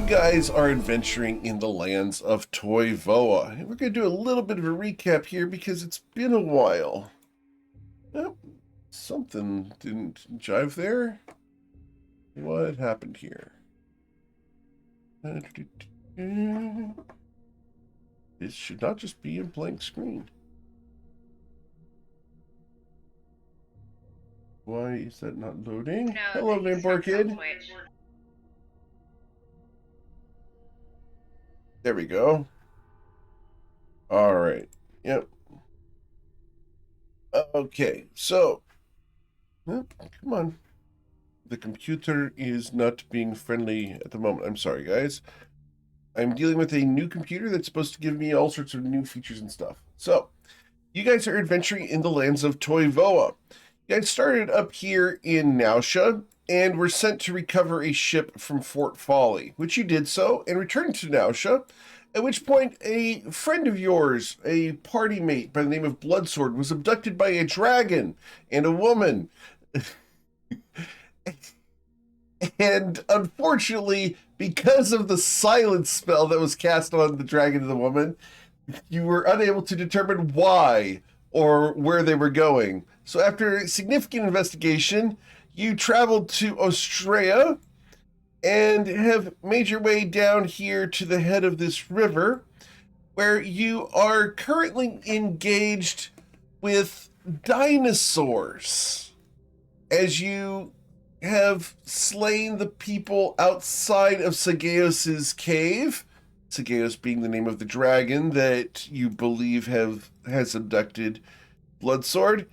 guys are adventuring in the lands of Toivoa. And we're going to do a little bit of a recap here because it's been a while. Oh, something didn't jive there. What happened here? This should not just be a blank screen. Why is that not loading? No, Hello, Vampire Kid. There we go. All right. Yep. Okay, so, come on. The computer is not being friendly at the moment. I'm sorry, guys. I'm dealing with a new computer that's supposed to give me all sorts of new features and stuff. So, you guys are adventuring in the lands of Toivoa. You guys started up here in Nausea and were sent to recover a ship from Fort Folly, which you did so and returned to Nausea, at which point a friend of yours, a party mate by the name of Bloodsword, was abducted by a dragon and a woman. And unfortunately, because of the silence spell that was cast on the dragon and the woman, you were unable to determine why or where they were going. So after significant investigation, you traveled to Australia and have made your way down here to the head of this river, where you are currently engaged with dinosaurs as you have slain the people outside of Sageos's cave. Sageos being the name of the dragon that you believe has abducted Bloodsword.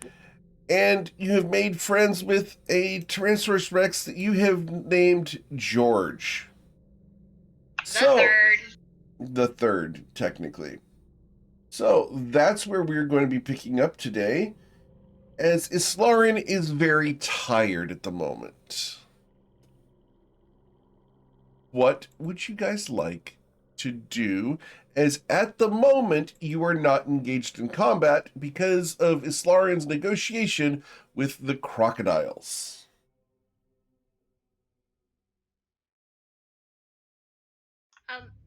And you have made friends with a Tyrannosaurus Rex that you have named George. The third, technically. So that's where we're going to be picking up today, as Islarin is very tired at the moment. What would you guys like to do, as at the moment you are not engaged in combat because of Islarin's negotiation with the crocodiles?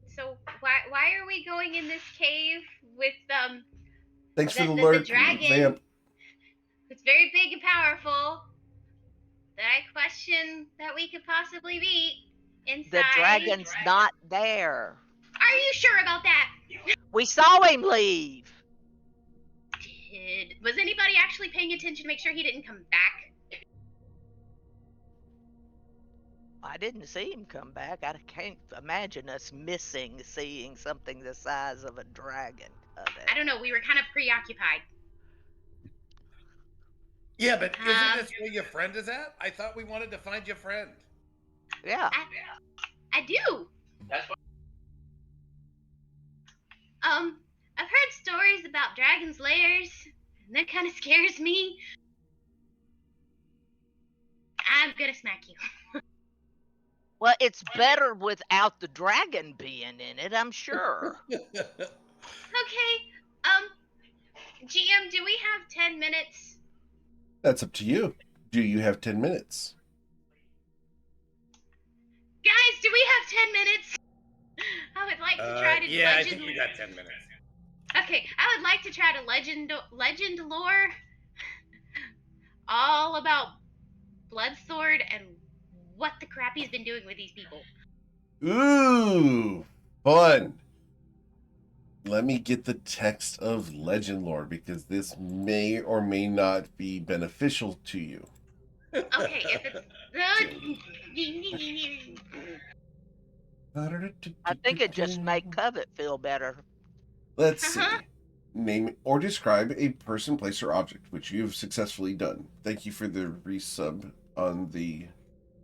So why are we going in this cave with Thanks for the alert, dragon? Vamp. It's very big and powerful. That I question that we could possibly beat inside. The dragon's not there. Are you sure about that? We saw him leave. Was anybody actually paying attention to make sure he didn't come back? I didn't see him come back. I can't imagine us seeing something the size of a dragon. I don't know. We were kind of preoccupied. Yeah, but isn't this where your friend is at? I thought we wanted to find your friend. Yeah. I do. That's what. I've heard stories about dragons' lairs, and that kind of scares me. I'm gonna smack you. Well, it's better without the dragon being in it, I'm sure. Okay. GM, do we have 10 minutes? That's up to you. Do you have 10 minutes? Guys, do we have 10 minutes? I would like to try to I think we got 10 minutes. Okay, I would like to try to legend lore all about Bloodsword and what the crap he's been doing with these people. Ooh, fun. Let me get the text of legend lore, because this may or may not be beneficial to you. Okay, if it's I think it just make Covet feel better. Let's see. Name or describe a person, place, or object, which you have successfully done. Thank you for the resub on the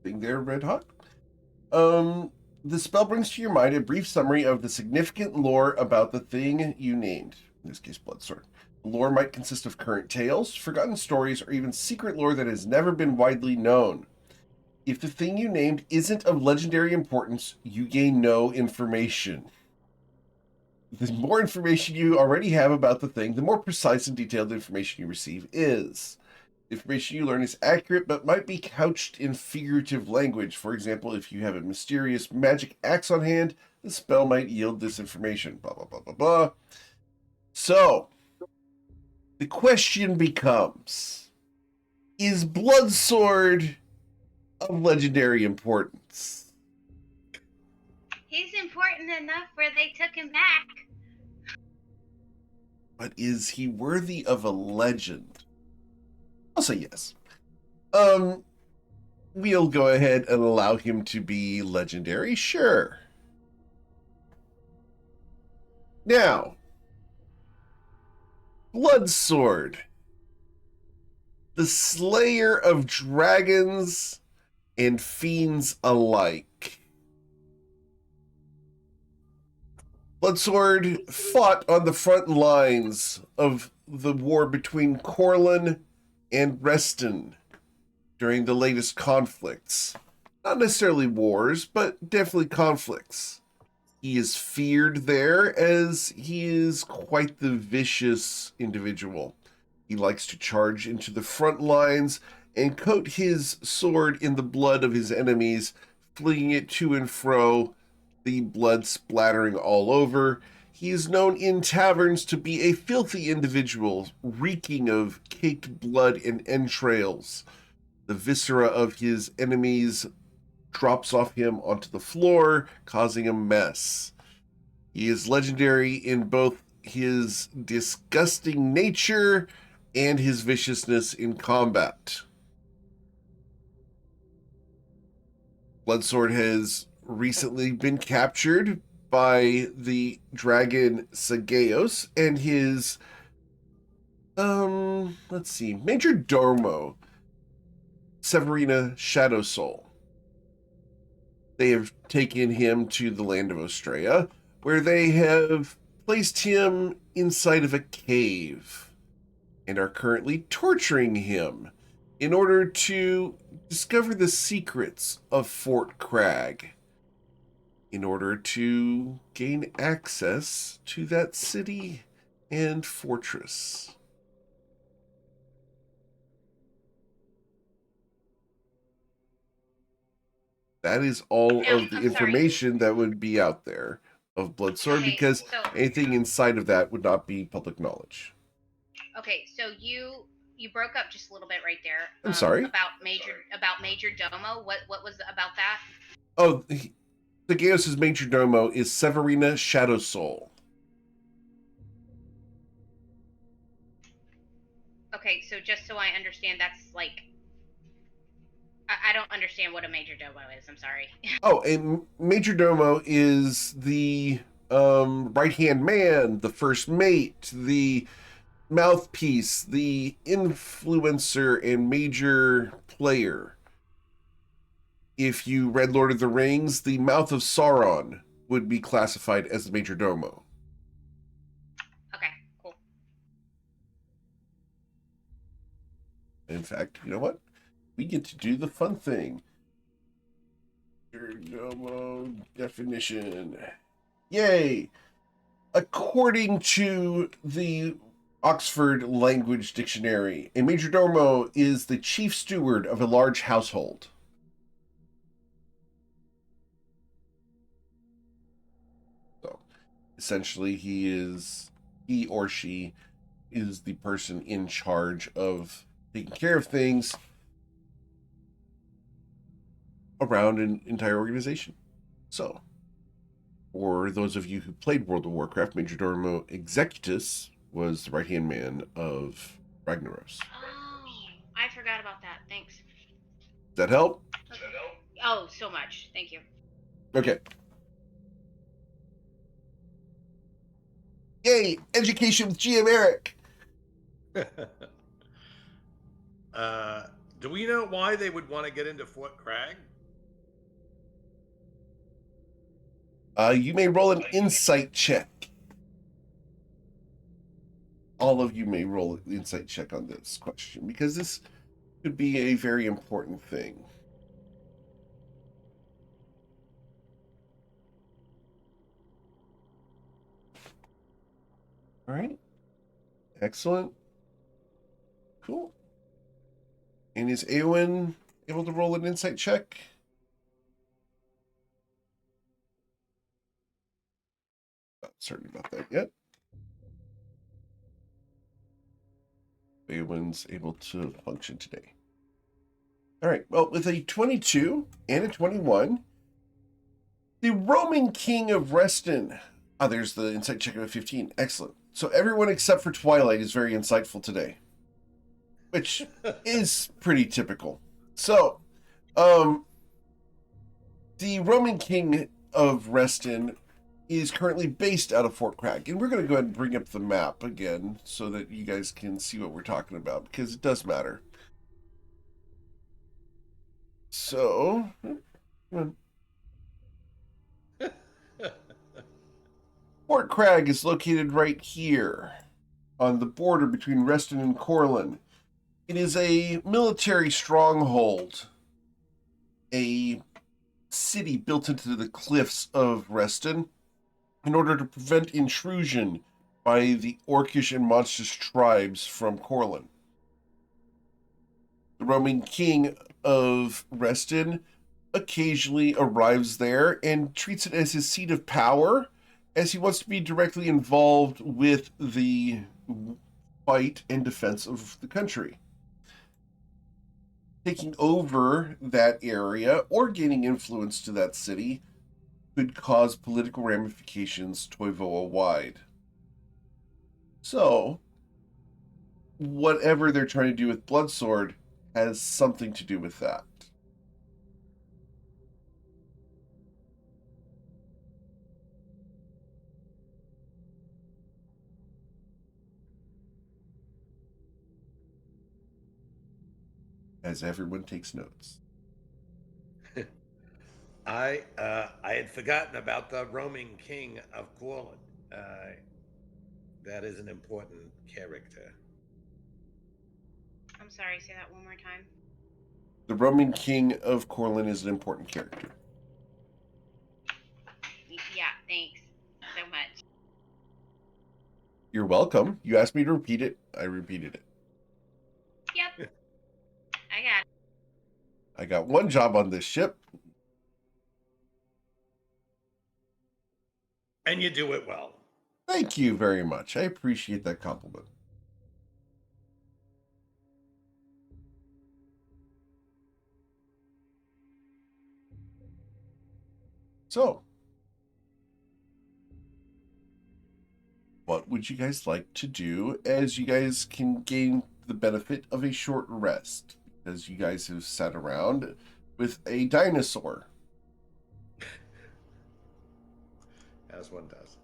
thing there, Red Hot. The spell brings to your mind a brief summary of the significant lore about the thing you named, in this case, Bloodsword. The lore might consist of current tales, forgotten stories, or even secret lore that has never been widely known. If the thing you named isn't of legendary importance, you gain no information. The more information you already have about the thing, the more precise and detailed information you receive is. information you learn is accurate, but might be couched in figurative language. For example, if you have a mysterious magic axe on hand, the spell might yield this information. Blah, blah, blah, blah, blah. So, the question becomes, is Bloodsword of legendary importance? He's important enough where they took him back. But is he worthy of a legend? I'll say yes. We'll go ahead and allow him to be legendary, sure. Now, Bloodsword, the slayer of dragons and fiends alike. Bloodsword fought on the front lines of the war between Corlin and Reston during the latest conflicts. Not necessarily wars, but definitely conflicts. He is feared there as he is quite the vicious individual. He likes to charge into the front lines and coat his sword in the blood of his enemies, flinging it to and fro, the blood splattering all over. He is known in taverns to be a filthy individual, reeking of caked blood and entrails. The viscera of his enemies drops off him onto the floor, causing a mess. He is legendary in both his disgusting nature and his viciousness in combat. Bloodsword has recently been captured by the dragon Sageos and his Major Domo, Severina Shadow Soul. They have taken him to the land of Australia, where they have placed him inside of a cave and are currently torturing him in order to discover the secrets of Fort Crag, in order to gain access to that city and fortress. That is all of the information that would be out there of Bloodsword, because anything inside of that would not be public knowledge. Okay, so you broke up just a little bit right there. I'm sorry. About Major Domo. What was about that? Oh, the Gaeos' Major Domo is Severina Shadow Soul. Okay, so just so I understand, that's like, I don't understand what a Major Domo is. I'm sorry. Oh, a Major Domo is the right-hand man, the first mate, the mouthpiece, the influencer, and major player. If you read Lord of the Rings, the Mouth of Sauron would be classified as the Major Domo. Okay, cool. In fact, you know what? We get to do the fun thing. Major Domo definition. Yay! According to the Oxford Language Dictionary, a majordomo is the chief steward of a large household. So, essentially, he or she is the person in charge of taking care of things around an entire organization. So, for those of you who played World of Warcraft, Majordomo Executus was the right-hand man of Ragnaros. Oh, I forgot about that. Thanks. Does that help? Okay. Oh, so much. Thank you. Okay. Yay! Education with GM Eric! Do we know why they would want to get into Fort Crag? You may roll an insight check. All of you may roll an insight check on this question, because this could be a very important thing. All right. Excellent. Cool. And is Eowyn able to roll an insight check? Not certain about that yet. Eowyn's able to function today. All right. Well, with a 22 and a 21, the Roman King of Reston. Oh, there's the insight check of a 15. Excellent. So everyone except for Twilight is very insightful today, which is pretty typical. So, the Roman King of Reston is currently based out of Fort Crag. And we're going to go ahead and bring up the map again so that you guys can see what we're talking about, because it does matter. So, Fort Crag is located right here on the border between Reston and Corlin. It is a military stronghold, a city built into the cliffs of Reston in order to prevent intrusion by the orcish and monstrous tribes from Corlin. The Roman king of Reston occasionally arrives there and treats it as his seat of power, as he wants to be directly involved with the fight and defense of the country. Taking over that area or gaining influence to that city could cause political ramifications Toivoa-wide. So, whatever they're trying to do with Bloodsword has something to do with that. As everyone takes notes. I had forgotten about the roaming king of Corlin. That is an important character. I'm sorry, say that one more time. The Roman king of Corlin is an important character. Yeah, thanks so much. You're welcome. You asked me to repeat it. I repeated it. Yep. I got it. I got one job on this ship. And you do it well. Thank you very much. I appreciate that compliment. So, what would you guys like to do as you guys can gain the benefit of a short rest? Because you guys have sat around with a dinosaur. As one does.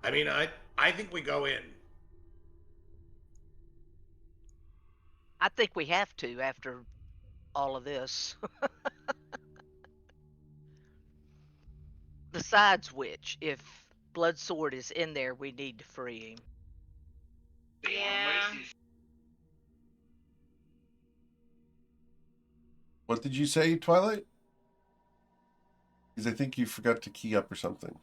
I mean, I think we go in. I think we have to after all of this. Besides which, if Bloodsword is in there, we need to free him. Yeah. What did you say, Twilight? Because I think you forgot to key up or something.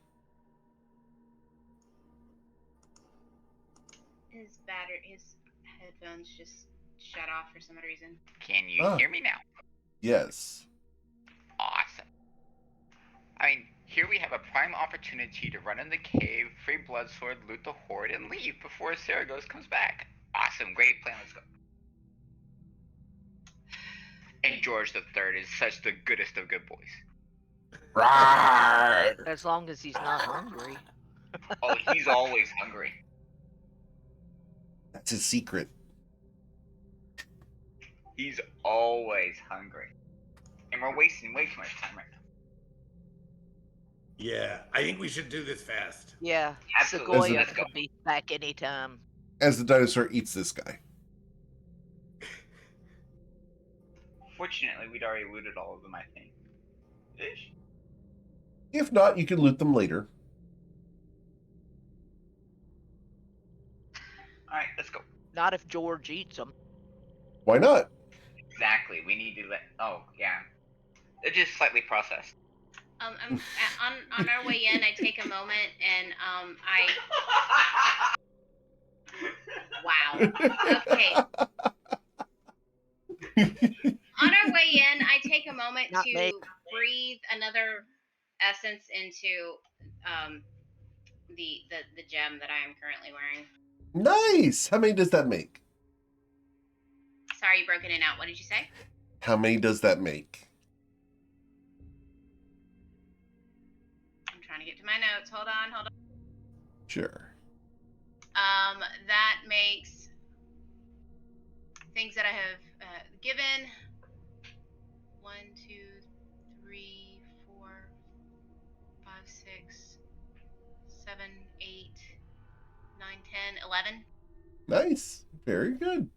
His headphones just shut off for some reason. Can you hear me now? Yes. Awesome. I mean, here we have a prime opportunity to run in the cave, free Bloodsword, loot the horde, and leave before Saragos comes back. Awesome, great plan, let's go. And George III is such the goodest of good boys. Right. As long as he's not hungry. Oh, he's always hungry. That's his secret. He's always hungry. And we're wasting way too much time right now. Yeah, I think we should do this fast. Yeah, Absolutely. Segoya Let's go. could be back anytime. As the dinosaur eats this guy. Fortunately, we'd already looted all of them, I think. Ish. If not, you can loot them later. Alright, let's go. Not if George eats them. Why not? Exactly, we need to let... Oh, yeah. They're just slightly processed. On our way in, I take a moment and Wow. Okay. On our way in, I take a moment Not to me. breathe another essence into the gem that I am currently wearing. Nice. How many does that make? Sorry, you broke in and out. What did you say? How many does that make? I'm trying to get to my notes. Hold on. Sure. That makes things that I have given 1, 2, 3, 4, 5, 6, 7, 8, 9, 10, 11. Nice. Very good.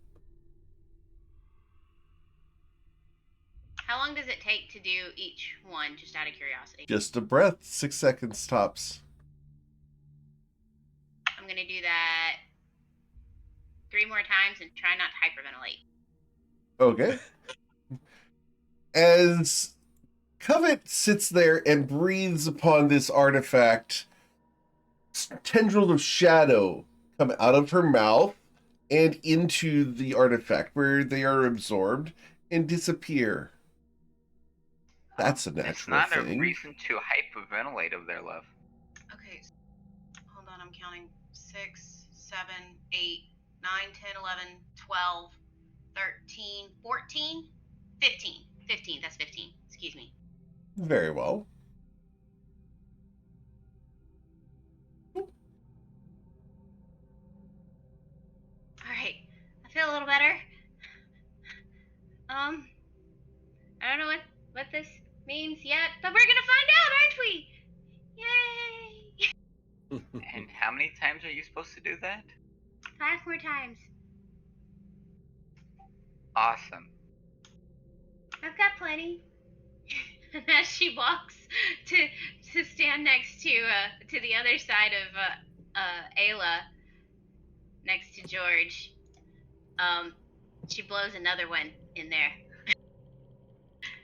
How long does it take to do each one, just out of curiosity? Just a breath. 6 seconds tops. I'm going to do that 3 more times and try not to hyperventilate. Okay. As Covet sits there and breathes upon this artifact, tendrils of shadow come out of her mouth and into the artifact, where they are absorbed and disappear. That's a natural It's not thing. a reason to hyperventilate of their love. Okay, hold on, I'm counting 6, 7, 8, 9, 10, 11, 12, 13, 14, 15. 15, that's 15. Excuse me. Very well. Alright, I feel a little better. I don't know what this means yet, but we're gonna find out, aren't we? Yay! And how many times are you supposed to do that? 5 more times. Awesome. I've got plenty. And as she walks to stand next to the other side of Ayla, next to George, she blows another one in there.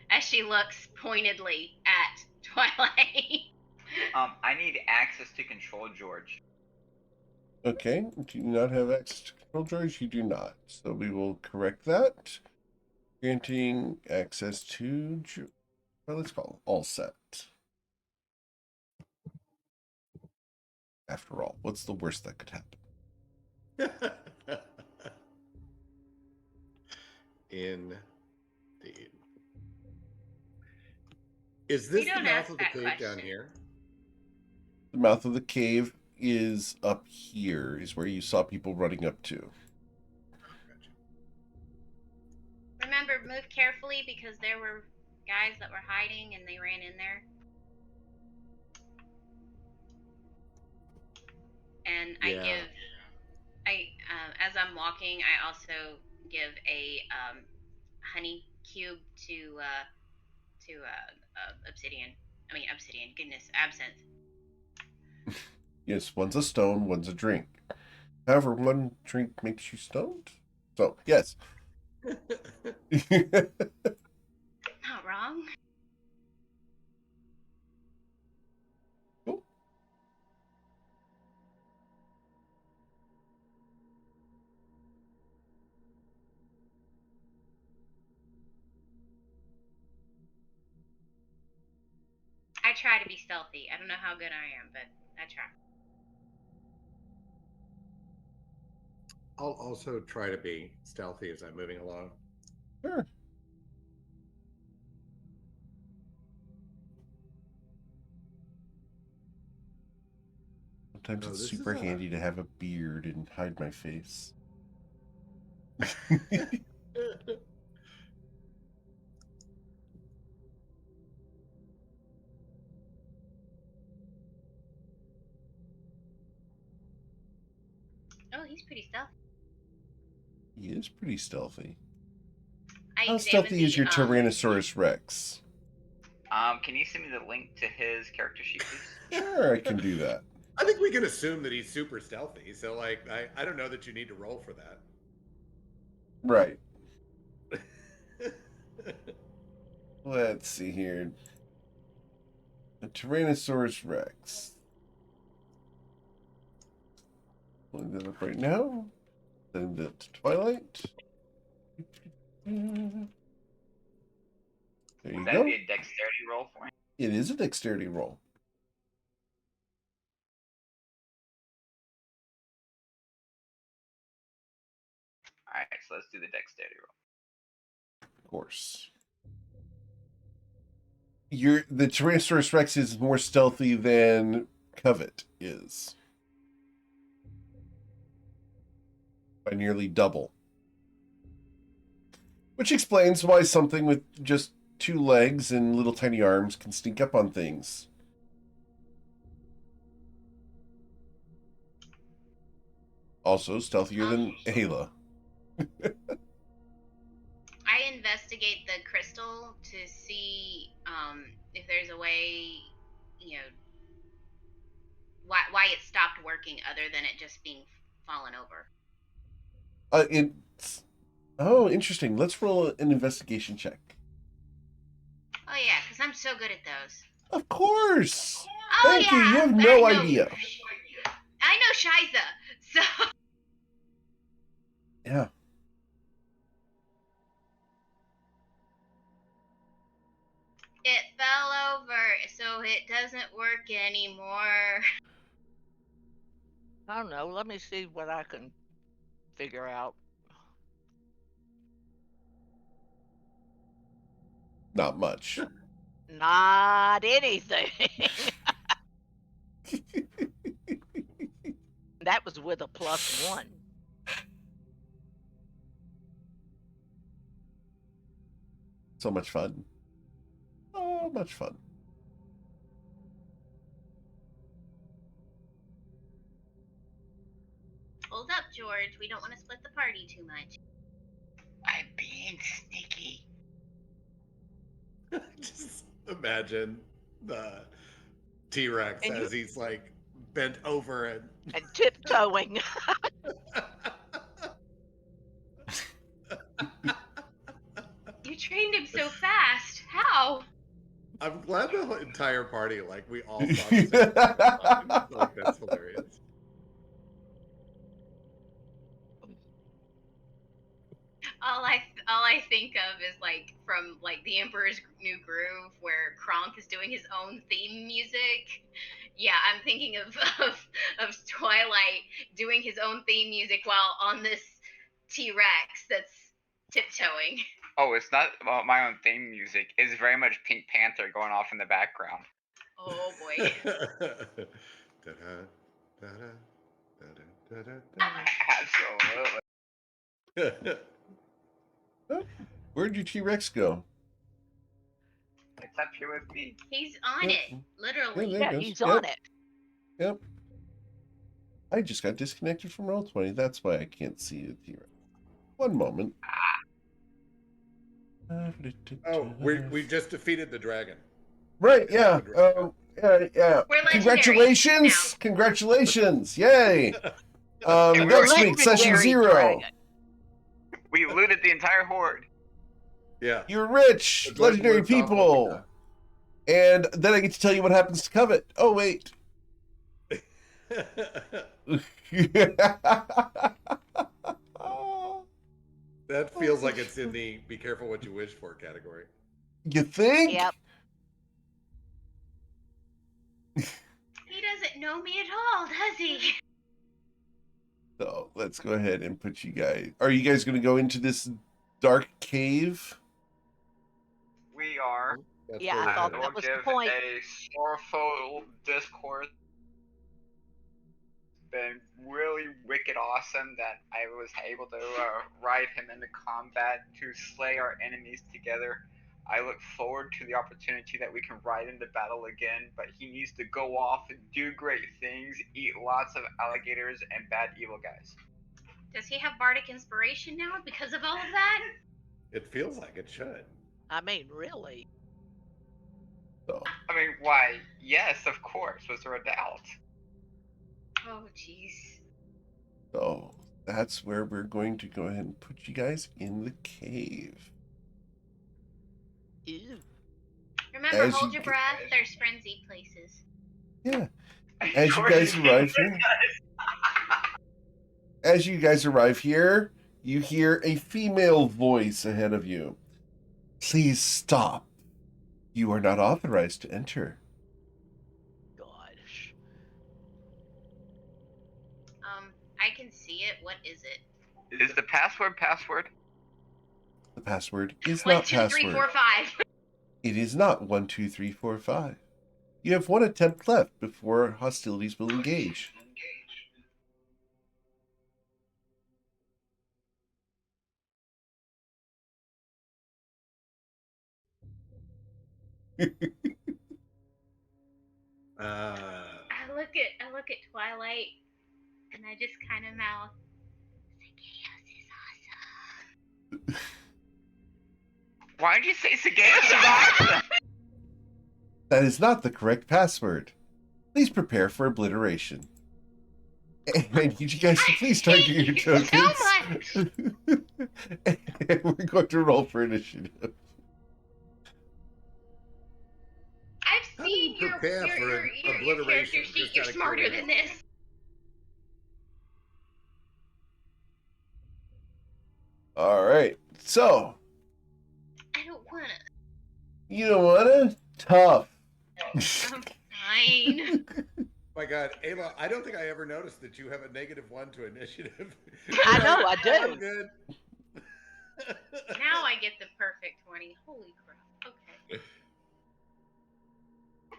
As she looks pointedly at Twilight. I need access to control George. Okay. Do you not have access to control, George? You do not. So we will correct that. Granting access to... Well, let's call it all set. After all, what's the worst that could happen? Indeed. Is this the don't mouth ask of the that cave down question. here? The mouth of the cave is up here, is where you saw people running up to. Remember, move carefully because there were guys that were hiding and they ran in there. And Yeah. as I'm walking, I also give a honey cube to obsidian. Goodness, absinthe. Yes, one's a stone, one's a drink. However, one drink makes you stoned. So, yes. Not wrong. Cool. I try to be stealthy. I don't know how good I am, but I try. I'll also try to be stealthy as I'm moving along. Sure. Sometimes it's super handy to have a beard and hide my face. Oh, he's pretty stealthy. He is pretty stealthy. I How examined stealthy is the, your Tyrannosaurus Rex? Can you send me the link to his character sheet, please? Sure, I can do that. I think we can assume that he's super stealthy. So, like, I don't know that you need to roll for that. Right. Let's see here. The Tyrannosaurus Rex. Pulling that up right now. Send it to Twilight. There you Would go. that be a dexterity roll for him? It is a dexterity roll. Alright, so let's do the dexterity roll. Of course. The Tyrannosaurus Rex is more stealthy than Covet is. By nearly double. Which explains why something with just 2 legs and little tiny arms can sneak up on things. Also stealthier than Ayla. I investigate the crystal to see if there's a way, why it stopped working other than it just being fallen over. Oh, interesting. Let's roll an investigation check. Oh yeah, because I'm so good at those. Of course. Oh Thank yeah, you. You have I no know- idea. I know Shiza, so Yeah. it fell over, so it doesn't work anymore. I don't know. Let me see what I can figure out. Not much. Not anything. That was with a +1. So much fun. So much fun. Hold up, George. We don't want to split the party too much. I'm being sneaky. Just imagine the T-Rex And as he's like bent over and tiptoeing. You trained him so fast. How? I'm glad the entire party, like, we all thought the same thing. Like, that's hilarious. All I think of is like from like the Emperor's New Groove, where Kronk is doing his own theme music. Yeah, I'm thinking of Twilight doing his own theme music while on this T-Rex that's tiptoeing. Oh, it's not about my own theme music. It's very much Pink Panther going off in the background. Oh boy. Absolutely. Where'd your T-Rex go? It's up here with me. He's on Yep. it, literally. Yeah, Yeah, there it he's goes. on Yep. it. Yep. I just got disconnected from Roll20. That's why I can't see the T-Rex. One moment. Oh, we just defeated the dragon. Right, yeah. Yeah. We're Congratulations! legendary Congratulations! Yay! We're Next week, session legendary 0. dragon. We looted the entire horde. Yeah. You're rich, The dragon legendary lives off what we people. got. And then I get to tell you what happens to Covet. Oh, wait. That feels like it's in the be careful what you wish for category. You think? Yep. He doesn't know me at all, does he? So let's go ahead and put you guys. Are you guys going to go into this dark cave? We are. That's Yeah, where I thought we're that at. was the give point. a sorrowful discourse. Been really wicked awesome that I was able to ride him into combat to slay our enemies together. I look forward to the opportunity that we can ride into battle again, but he needs to go off and do great things, eat lots of alligators and bad evil guys. Does he have bardic inspiration now because of all of that? It feels like it should. I mean, really. So I mean, why? Yes, of course. Was there a doubt? Oh, jeez. So that's where we're going to go ahead and put you guys in the cave. Ew. Remember, As hold you your get- breath. There's frenzied places. Yeah. As you guys arrive here, As you guys arrive here, you hear a female voice ahead of you. Please stop. You are not authorized to enter. Gosh. I can see it. What is it? Is the password? The password is One, not two, three, password. four, five. It is not 1, 2, 3, 4, 5. You have one attempt left before hostilities will engage. I look at Twilight, and I just kind of mouth. Chaos is awesome. Why did you say Sagaeus is awesome? That is not the correct password. Please prepare for obliteration. And you guys please target your tokens. So much. And we're going to roll for initiative. I've seen your prepare for character obliteration? sheet. Just You're out of smarter than curiosity. this. All right. So, I don't wanna. you don't want to? Tough. I'm fine. My God, Ayla, I don't think I ever noticed that you have a -1 to initiative. I know, I do. I'm good. Now I get the perfect 20. Holy crap. Okay.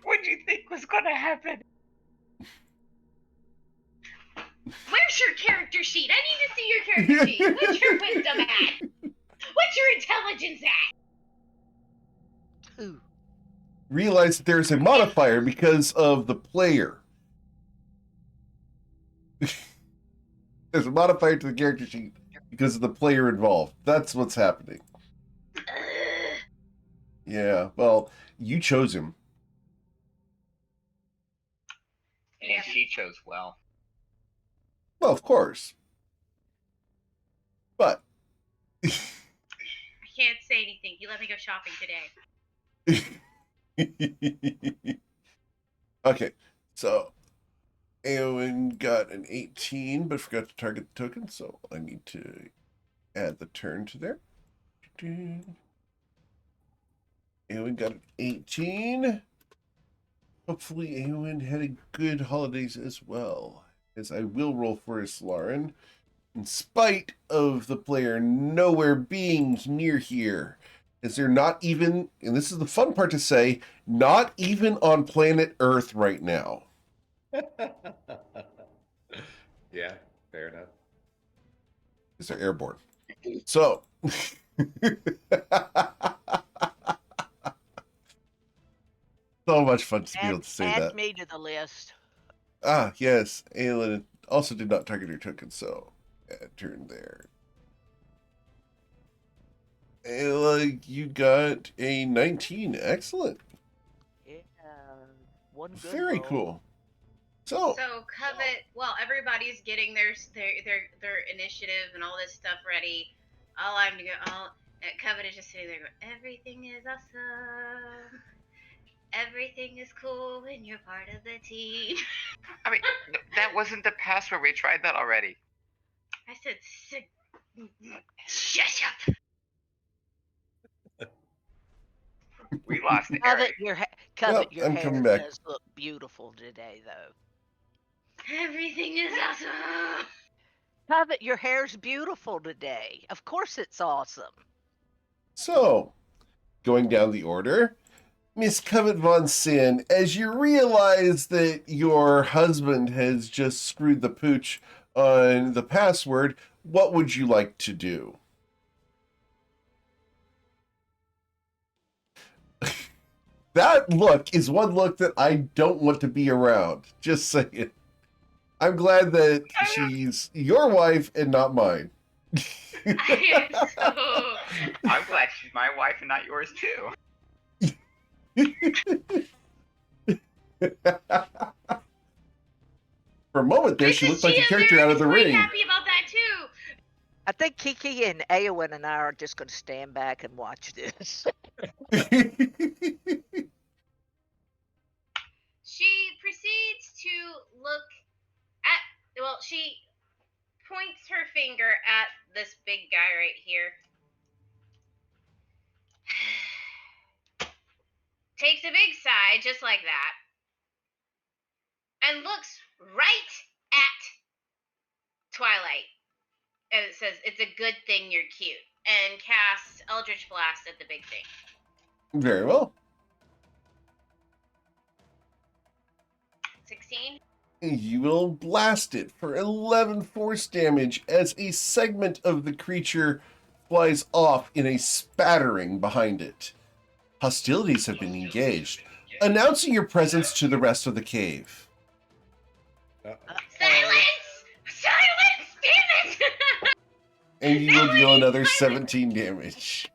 What do you think was gonna happen? Where's your character sheet? I need to see your character sheet. What's your wisdom at? What's your intelligence at? 2. Realize that there's a modifier because of the player. There's a modifier to the character sheet because of the player involved. That's what's happening. Yeah, well, you chose him. And she chose well. Well, of course. But I can't say anything. You let me go shopping today. okay, so Eowyn got an 18, but forgot to target the token, so I need to add the turn to there. Eowyn got an 18. Hopefully Eowyn had a good holidays as well, as I will roll for his Lauren, in spite of the player nowhere being near here. Is there not even, and this is the fun part to say, not even on planet Earth right now. Yeah, fair enough. Because they're airborne. So, so much fun to be able to say add that. me to the list. Ah, yes. Aelin also did not target her token, so add turn there. Ayla, you got a 19. Excellent. Yeah, one good Very roll. cool. So, Covet, while everybody's getting their initiative and all this stuff ready, Covet is just sitting there going, everything is awesome. Everything is cool when you're part of the team. I mean, that wasn't the password. We tried that already. I said, shut up. We lost Eric. Covet, your I'm hair coming back. does look beautiful today, though. Everything is awesome. Covet, your hair's beautiful today. Of course it's awesome. So, going down the order, Miss Covet Von Sin, as you realize that your husband has just screwed the pooch on the password, what would you like to do? That look is one look that I don't want to be around. Just saying. I'm glad that she's your wife and not mine. I'm glad she's my wife and not yours too. For a moment there, she looked like a character out of The Ring. Happy about that too. I think Kiki and Eowyn and I are just going to stand back and watch this. She proceeds to look at. Well, she points her finger at this big guy right here. Takes a big sigh, just like that, and looks right at Twilight. And it says, "It's a good thing you're cute," and casts Eldritch Blast at the big thing. Very well. 16. You will blast it for 11 force damage as a segment of the creature flies off in a spattering behind it. Hostilities have been engaged, announcing your presence to the rest of the cave. Silence! Silence! Damn it! And you will deal another 17 damage.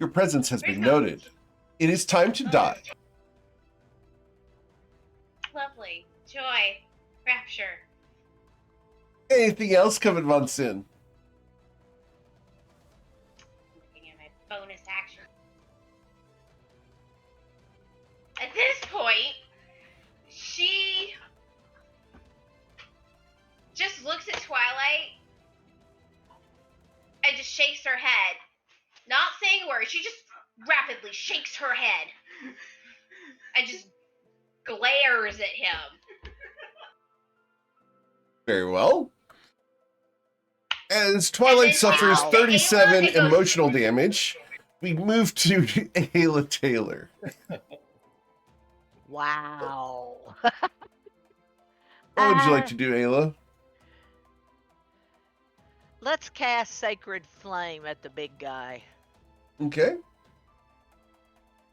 Your presence has been noted. It is time to die. Lovely. Joy. Rapture. Anything else coming, Von Sin? Looking at my bonus action. At this point, she just looks at Twilight and just shakes her head. Not saying a word. She just rapidly shakes her head and just glares at him. Very well. As Twilight And then suffers Ayla, 37 it goes- emotional damage, we move to Ayla Taylor. Wow. What would you like to do, Ayla? Let's cast Sacred Flame at the big guy. Okay.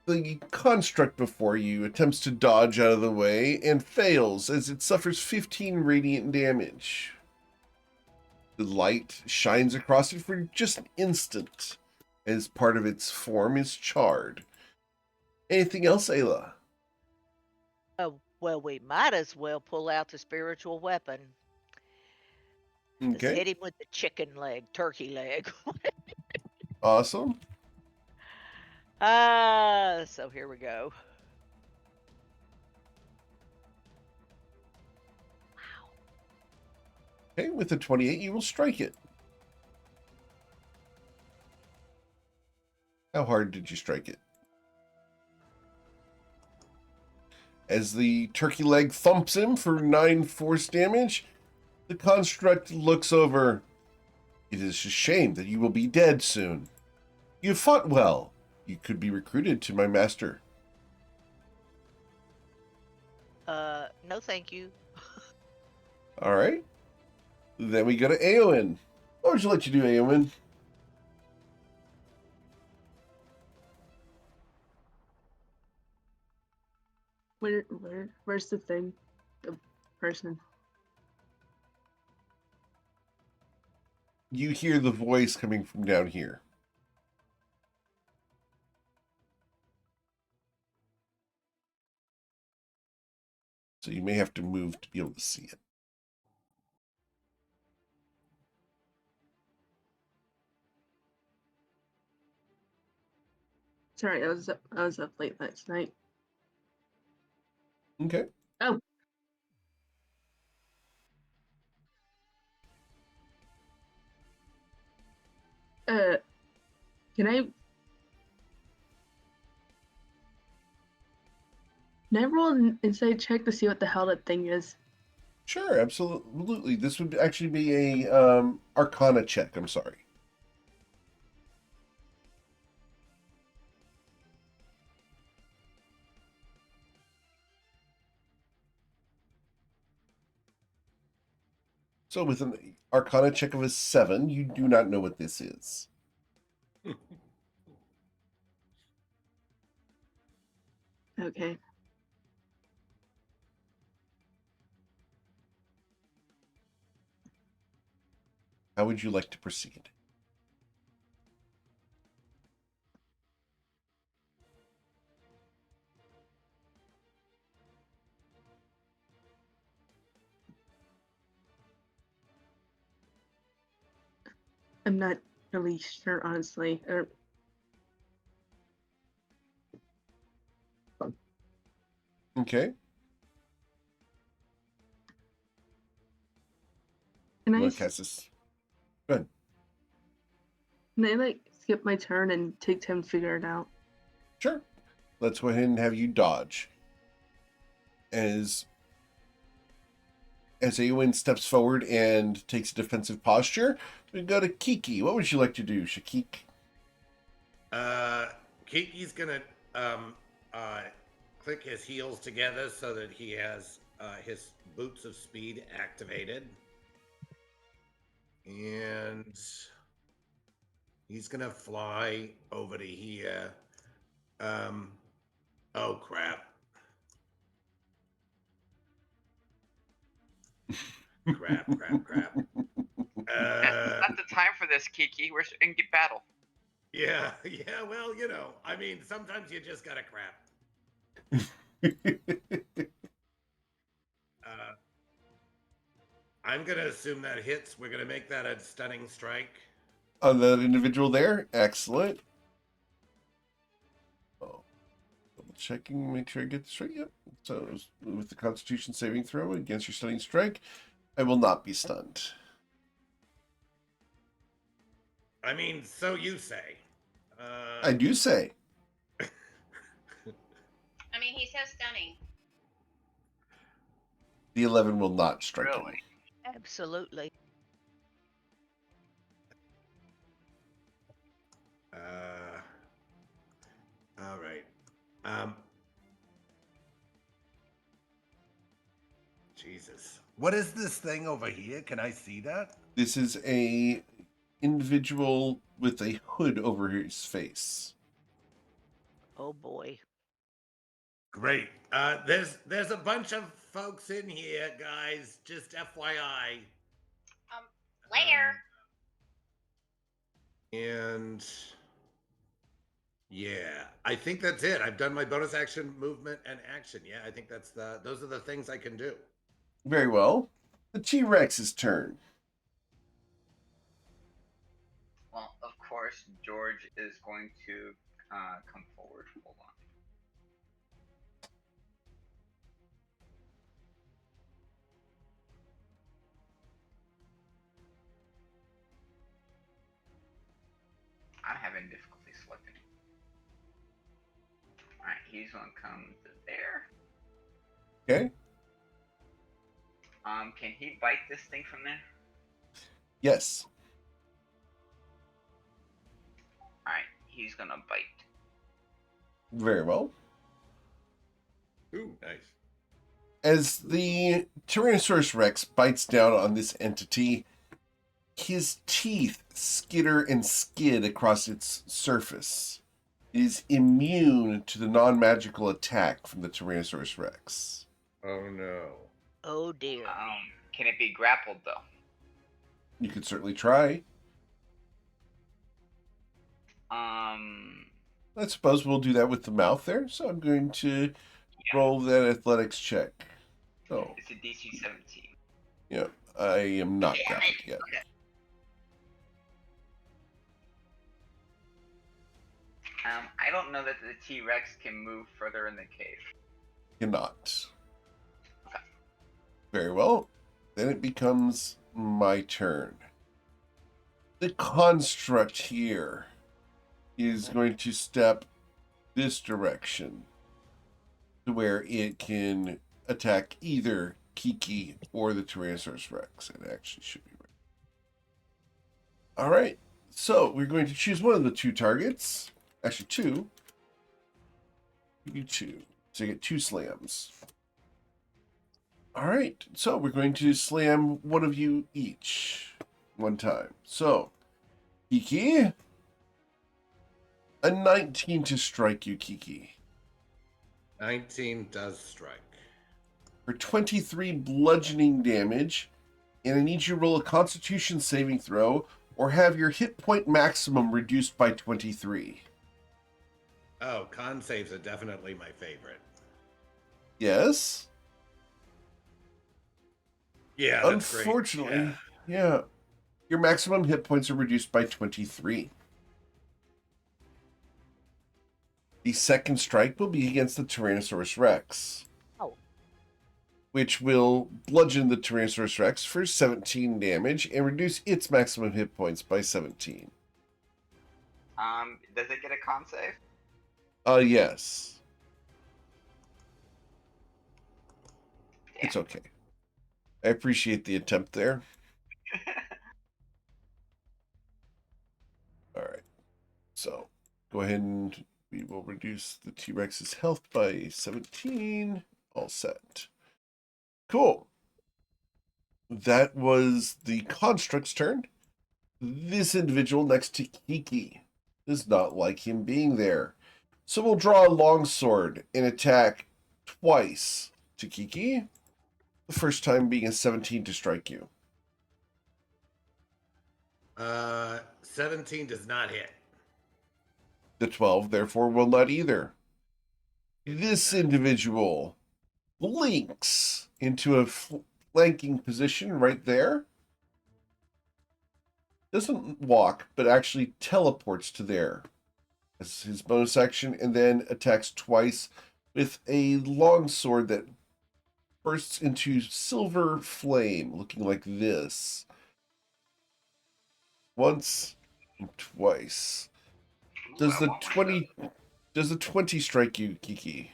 The construct before you attempts to dodge out of the way and fails as it suffers 15 radiant damage. The light shines across it for just an instant as part of its form is charred. Anything else, Ayla? Well, we might as well pull out the spiritual weapon. Let's Okay, hit him with the chicken leg, turkey leg. awesome. So here we go. Okay, with a 28, you will strike it. How hard did you strike it? As the turkey leg thumps him for 9 force damage, the construct looks over. It is a shame that you will be dead soon. You have fought well. You could be recruited to my master. No thank you. All right. Then we go to Eowyn. What would you like to do, Eowyn? Where's the thing? The person. You hear the voice coming from down here. So you may have to move to be able to see it. Sorry, I was up late last night. Okay. Oh. Can I roll an insight check to see what the hell that thing is? Sure, absolutely. This would actually be a Arcana check. I'm sorry. So with an Arcana check of a 7, you do not know what this is. Okay. How would you like to proceed? I'm not really sure, honestly. Okay. Can I, Look, has this. Good. can I like skip my turn and take time to figure it out? Sure. Let's go ahead and have you dodge. As Aowen steps forward and takes a defensive posture, we go to Kiki. What would you like to do, Shakik? Kiki's gonna click his heels together so that he has his boots of speed activated. And he's gonna fly over to here. Oh crap. Crap. Not the time for this, Kiki. We're in battle. Yeah, well, I mean, sometimes you just gotta crap. I'm gonna assume that hits. We're gonna make that a stunning strike. On that individual there? Excellent. Oh, double checking, make sure I get this right. Yep. So with the Constitution saving throw against your stunning strike, I will not be stunned. I mean, so you say. I do say. I mean, he's so stunning. The 11 will not strike him. Really? Absolutely. All right. Jesus. What is this thing over here? Can I see that? This is a individual with a hood over his face. Oh boy. Great. There's a bunch of folks in here, guys. Just FYI. Where? And yeah, I think that's it. I've done my bonus action, movement, and action. Yeah, I think those are the things I can do. Very well. The T-Rex's turn. Well, of course, George is going to come forward. Hold on. I'm having difficulty selecting. Alright, he's gonna come to there. Okay. Can he bite this thing from there? Yes. Alright, he's gonna bite. Very well. Ooh, nice. As the Tyrannosaurus Rex bites down on this entity, his teeth skitter and skid across its surface. It is immune to the non-magical attack from the Tyrannosaurus Rex. Oh no. Oh dear. Can it be grappled though? You could certainly try. I suppose we'll do that with the mouth there. So I'm going to roll that athletics check. Oh, It's a DC 17. yeah, I am not Damn grappled it. yet. Okay. I don't know that the T-Rex can move further in the cave. Cannot. Okay. Very well. Then it becomes my turn. The construct here is going to step this direction to where it can attack either Kiki or the Tyrannosaurus Rex. It actually should be right. All right. So we're going to choose one of the two targets. Actually, two. You two. So you get two slams. All right. So we're going to slam one of you each one time. So, Kiki. A 19 to strike you, Kiki. 19 does strike. For 23 bludgeoning damage, and I need you to roll a Constitution saving throw or have your hit point maximum reduced by 23. Oh, con saves are definitely my favorite. Yes? Yeah, that's great. Unfortunately, yeah. Your maximum hit points are reduced by 23. The second strike will be against the Tyrannosaurus Rex. Oh. which will bludgeon the Tyrannosaurus Rex for 17 damage and reduce its maximum hit points by 17. Does it get a con save? Yes. Damn. It's okay. I appreciate the attempt there. All right. So go ahead and we will reduce the T-Rex's health by 17. All set. Cool. That was the construct's turn. This individual next to Kiki does not like him being there. So we'll draw a longsword and attack twice to Kiki. The first time being a 17 to strike you. 17 does not hit. The 12, therefore, will not either. This individual blinks into a flanking position right there. Doesn't walk, but actually teleports to there as his bonus action, and then attacks twice with a longsword that bursts into silver flame, looking like this. Once and twice. Does the 20 strike you, Kiki?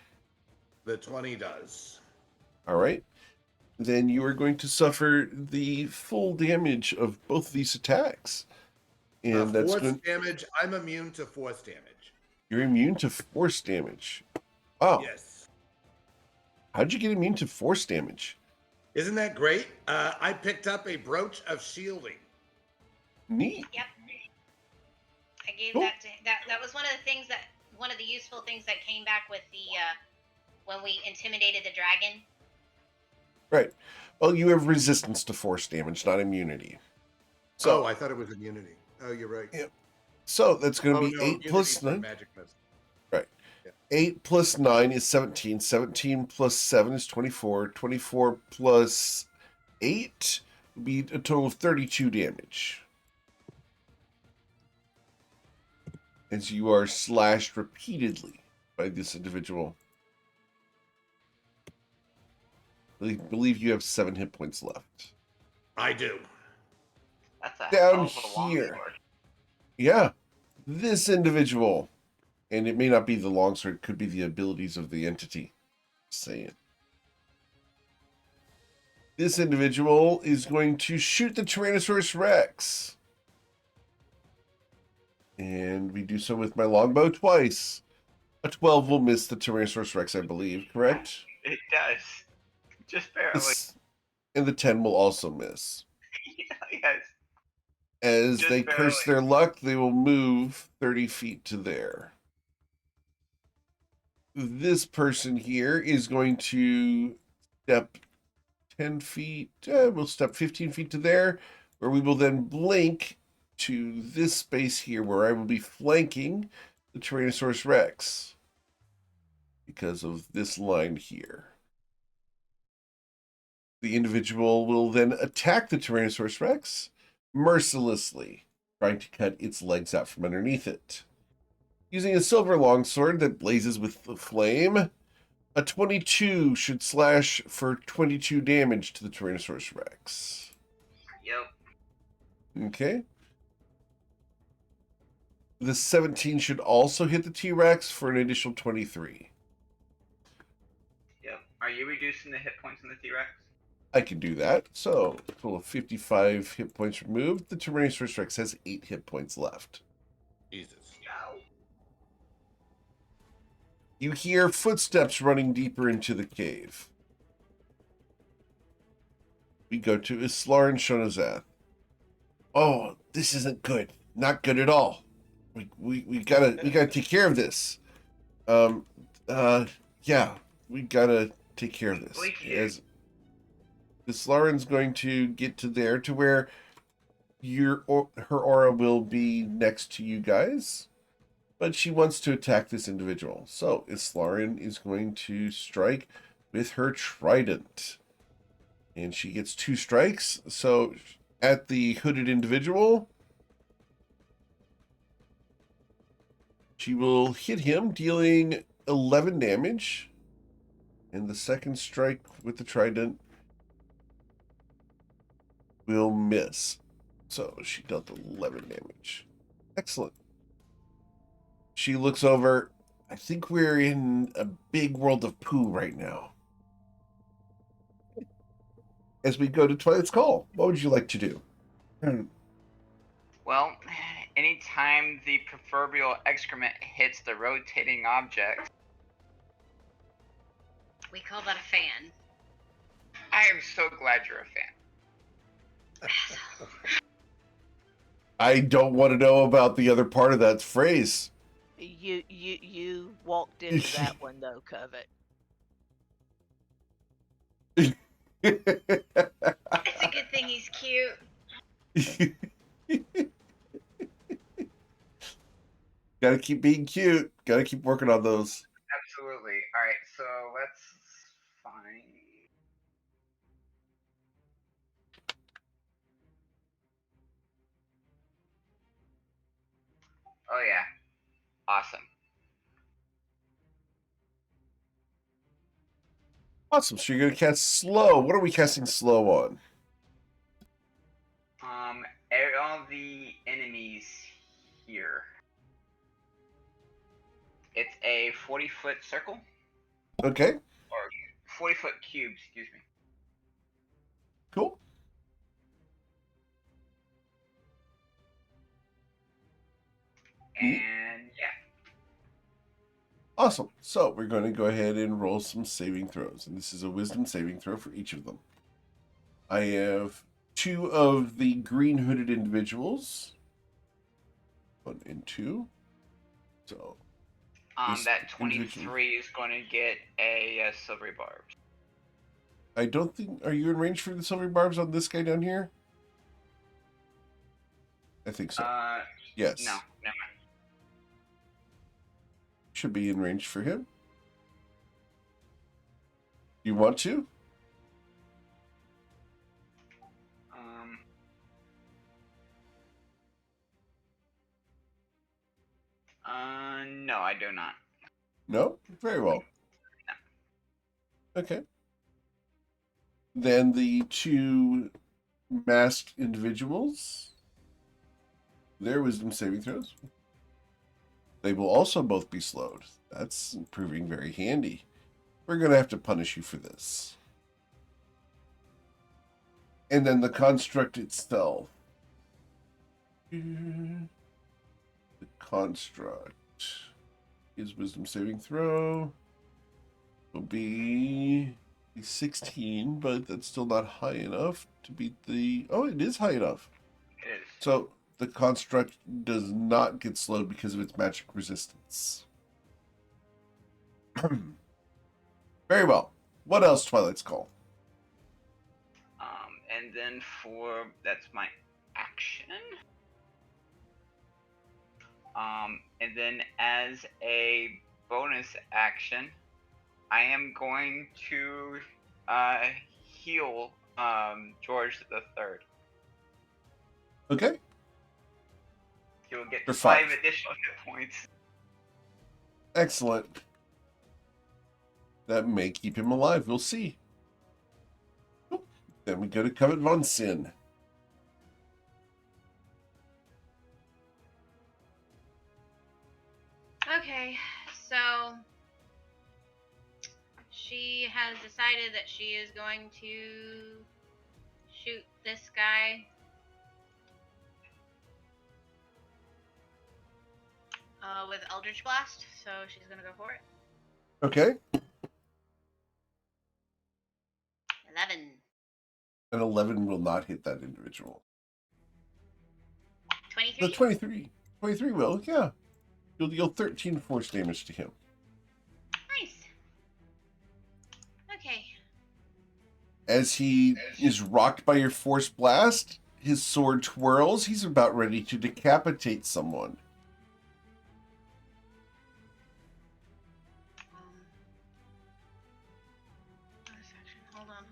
The 20 does. All right. Then you are going to suffer the full damage of both of these attacks. And that's Force going. damage. I'm immune to force damage. You're immune to force damage. Wow. Yes. How'd you get immune to force damage? Isn't that great? I picked up a brooch of shielding. Neat. Yep. I gave Cool. that to that was one of the useful things that came back with the when we intimidated the dragon. Right. Well, you have resistance to force damage, not immunity. So, I thought it was immunity. Oh, you're right. Yeah. So that's going to be 8 plus 9. Magic medicine. Right. Yeah. 8 plus 9 is 17. 17 plus 7 is 24. 24 plus 8 would be a total of 32 damage. As you are slashed repeatedly by this individual. I believe you have 7 hit points left. I do. That's a Down hell of a here. longsword. Yeah. This individual. And it may not be the longsword, it could be the abilities of the entity. Say it. This individual is going to shoot the Tyrannosaurus Rex. And we do so with my longbow twice. A 12 will miss the Tyrannosaurus Rex, I believe, correct? It does. Just barely. And the 10 will also miss. Yes. As Just they curse barely. their luck, they will move 30 feet to there. This person here is going to step 10 feet. We'll step 15 feet to there, where we will then blink to this space here where I will be flanking the Tyrannosaurus Rex because of this line here. The individual will then attack the Tyrannosaurus Rex mercilessly, trying to cut its legs out from underneath it. Using a silver longsword that blazes with the flame, a 22 should slash for 22 damage to the Tyrannosaurus Rex. Yep. Okay. The 17 should also hit the T-Rex for an additional 23. Yep. Are you reducing the hit points on the T-Rex? I can do that. So, a total of 55 hit points removed. The Tyrannosaurus Rex has 8 hit points left. Jesus. No. You hear footsteps running deeper into the cave. We go to Islar and Shonazath. Oh, this isn't good. Not good at all. We gotta take care of this. Yeah, we gotta take care of this. As Islarin's going to get to there to where her aura will be next to you guys, but she wants to attack this individual. So Islarin is going to strike with her trident, and she gets 2 strikes. So at the hooded individual, she will hit him, dealing 11 damage. And the second strike with the trident will miss. So she dealt 11 damage. Excellent. She looks over. I think we're in a big world of poo right now. As we go to Twilight's Call, what would you like to do? Well, anytime the proverbial excrement hits the rotating object, We call that a fan. I am so glad you're a fan. I don't want to know about the other part of that phrase. You walked into that one though, Covet. It's a good thing he's cute. Gotta keep being cute. Gotta keep working on those. Absolutely. All right, so let's find. Oh yeah, awesome. Awesome. So you're gonna cast slow. What are we casting slow on? All the enemies here. It's a 40-foot circle Okay. or 40-foot cube. Excuse me. Cool. And yeah. Awesome. So we're going to go ahead and roll some saving throws. And this is a wisdom saving throw for each of them. I have 2 of the green hooded individuals. 1 and 2. So this That 23 individual- is going to get a silvery barb. I don't think. Are you in range for the silver barbs on this guy down here? I think so. Yes. No, never mind. Should be in range for him. You want to? No, I do not. No? Very well. Okay. Then the 2 masked individuals. Their wisdom saving throws. They will also both be slowed. That's proving very handy. We're going to have to punish you for this. And then the construct itself. The construct. His wisdom saving throw will be a 16, but that's still not high enough to beat the... Oh, it is high enough. It is. So the construct does not get slowed because of its magic resistance. Very well. What else, Twilight's Call? And then that's my action. And then as a bonus action, I am going to heal George the Third. Okay. He will get For 5 5. additional hit points. Excellent. That may keep him alive. We'll see. Then we go to Covet von Sin. Okay, so she has decided that she is going to shoot this guy. With Eldritch Blast, so she's gonna go for it. Okay. 11. An 11 will not hit that individual. 23. The 23. 23 will, yeah. You'll deal 13 force damage to him. Nice. Okay. As he is rocked by your force blast, his sword twirls. He's about ready to decapitate someone. Bonus action. Hold on.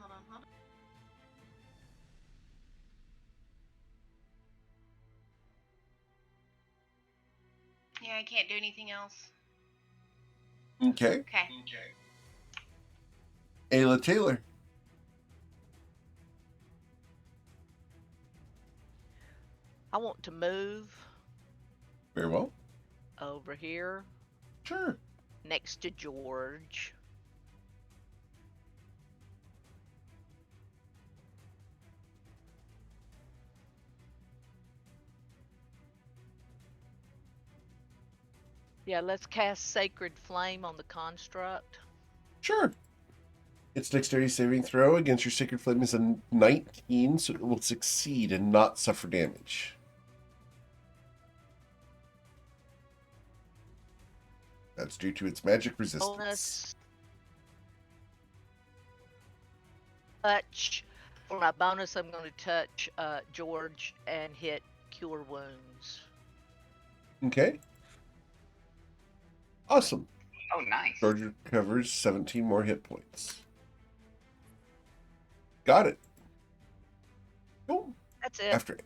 Yeah, I can't do anything else. Okay. Okay. Ayla Taylor. I want to move Very well. over here Sure. next to George. Yeah, let's cast Sacred Flame on the construct. Sure. Its dexterity saving throw against your sacred flame is a 19, so it will succeed and not suffer damage. That's due to its magic resistance. Bonus touch. For my bonus, I'm going to touch George and hit Cure Wounds. Okay. Awesome. Oh, nice. George recovers 17 more hit points. Got it. Cool. That's it. After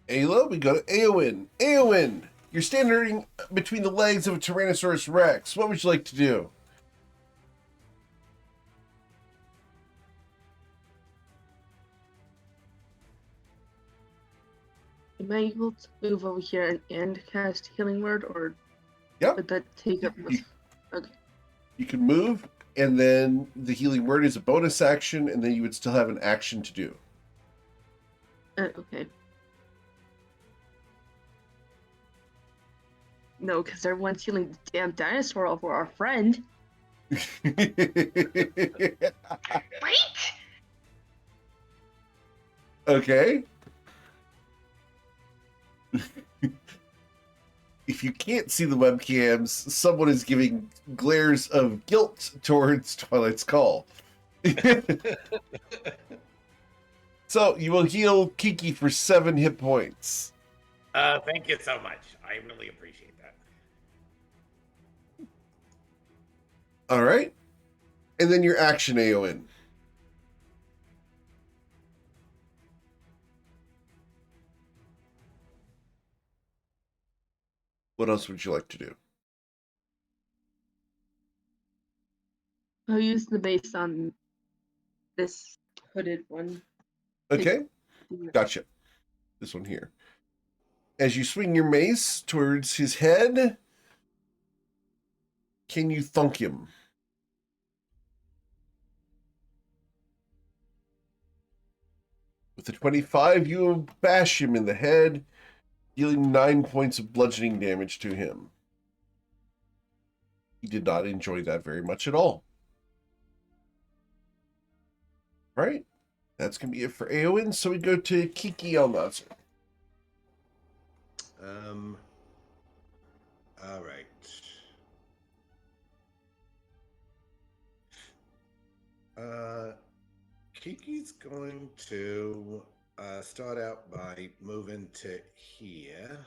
Ayla, we go to Eowyn. Eowyn, you're standing between the legs of a Tyrannosaurus Rex. What would you like to do? Am I able to move over here and cast Healing Word, or Yep. would that take up most? Okay. You can move, and then the healing word is a bonus action, and then you would still have an action to do. Okay. No, because everyone's healing the damn dinosaur over our friend. Wait! Okay. If you can't see the webcams, someone is giving glares of guilt towards Twilight's Call. So you will heal Kiki for 7 hit points. Thank you so much. I really appreciate that. All right. And then your action, Eowyn. What else would you like to do? I'll use the mace on this hooded one. Okay. Gotcha. This one here. As you swing your mace towards his head, can you thunk him? With a 25, you will bash him in the head, dealing 9 points of bludgeoning damage to him. He did not enjoy that very much at all. All right. That's going to be it for Eowyn. So we go to Kiki Almanzar. All right. Kiki's going to start out by moving to here.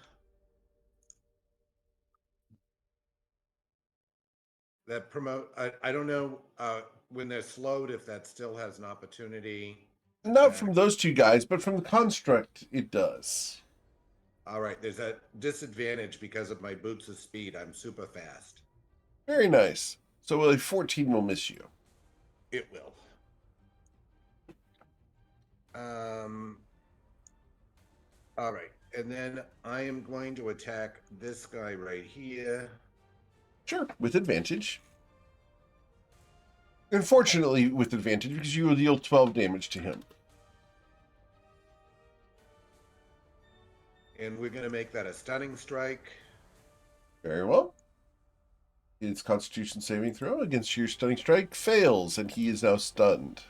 That promote. I don't know when they're slowed if that still has an opportunity. Not from those two guys, but from the construct, it does. All right, there's a disadvantage because of my boots of speed. I'm super fast. Very nice. So a 14 will miss you. It will. All right, and then I am going to attack this guy right here. Sure, with advantage. Unfortunately, with advantage, because you will deal 12 damage to him. And we're going to make that a stunning strike. Very well. His Constitution saving throw against your stunning strike fails, and he is now stunned.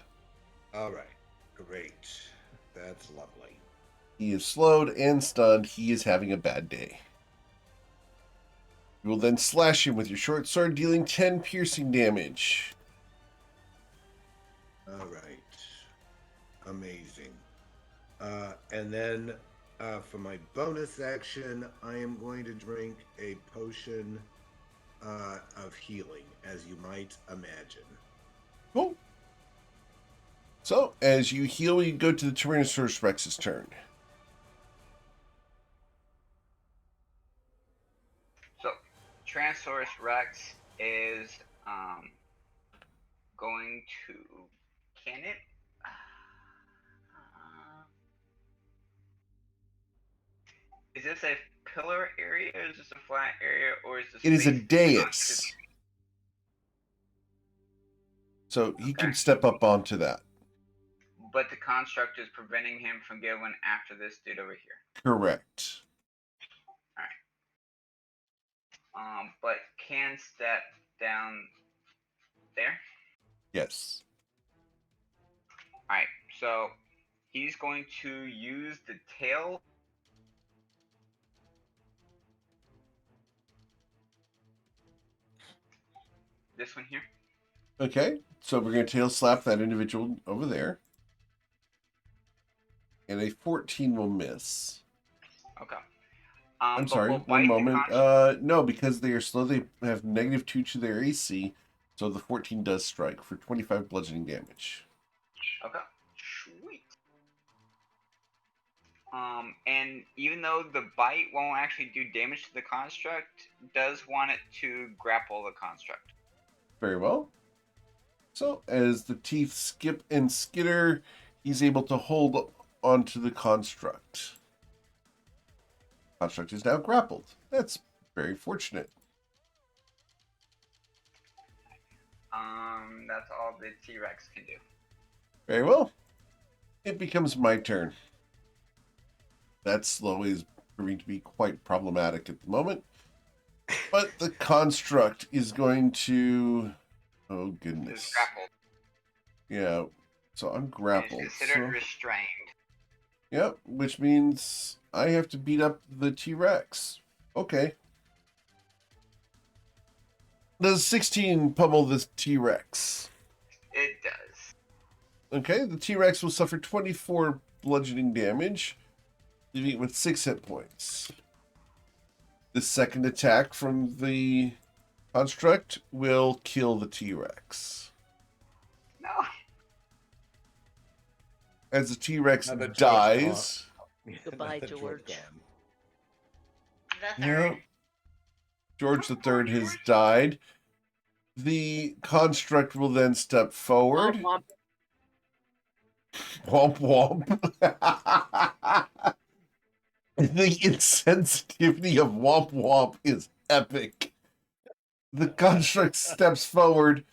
All right, great. That's lovely. He is slowed and stunned. He is having a bad day. You will then slash him with your short sword, dealing 10 piercing damage. All right. Amazing. And then for my bonus action, I am going to drink a potion of healing, as you might imagine. Cool. So, as you heal, you go to the Tyrannosaurus Rex's turn. So, Tyrannosaurus Rex is going to Can it? Is this a pillar area? Is this a flat area? Or is this It is a space dais. So he can step up onto that. But the construct is preventing him from going after this dude over here. Correct. But can step down there. Yes. Alright, so he's going to use the tail. This one here. Okay, so we're going to tail slap that individual over there. And a 14 will miss. Okay. I'm sorry, we'll one bite the moment. No, because they are slow, they have -2 to their AC. So the 14 does strike for 25 bludgeoning damage. Okay. Sweet. And even though the bite won't actually do damage to the construct, does want it to grapple the construct. Very well. So as the teeth skip and skitter, he's able to hold onto the construct. Construct is now grappled. That's very fortunate. That's all the T-Rex can do. Very well. It becomes my turn. That slow is proving to be quite problematic at the moment. But the construct is going to... Oh, goodness. It's grappled. Yeah, so I'm And grappled. it's considered So... restrained. Yep, which means I have to beat up the T-Rex. Okay. Does 16 pummel this T-Rex? It does. Okay, the T-Rex will suffer 24 bludgeoning damage, leaving it with 6 hit points. The second attack from the construct will kill the T-Rex. No. As the T-Rex Now that George dies... Goodbye, That George. gone. The Yeah. third. George III has died. The construct will then step forward. Womp Womp womp. The insensitivity of womp womp is epic. The construct steps forward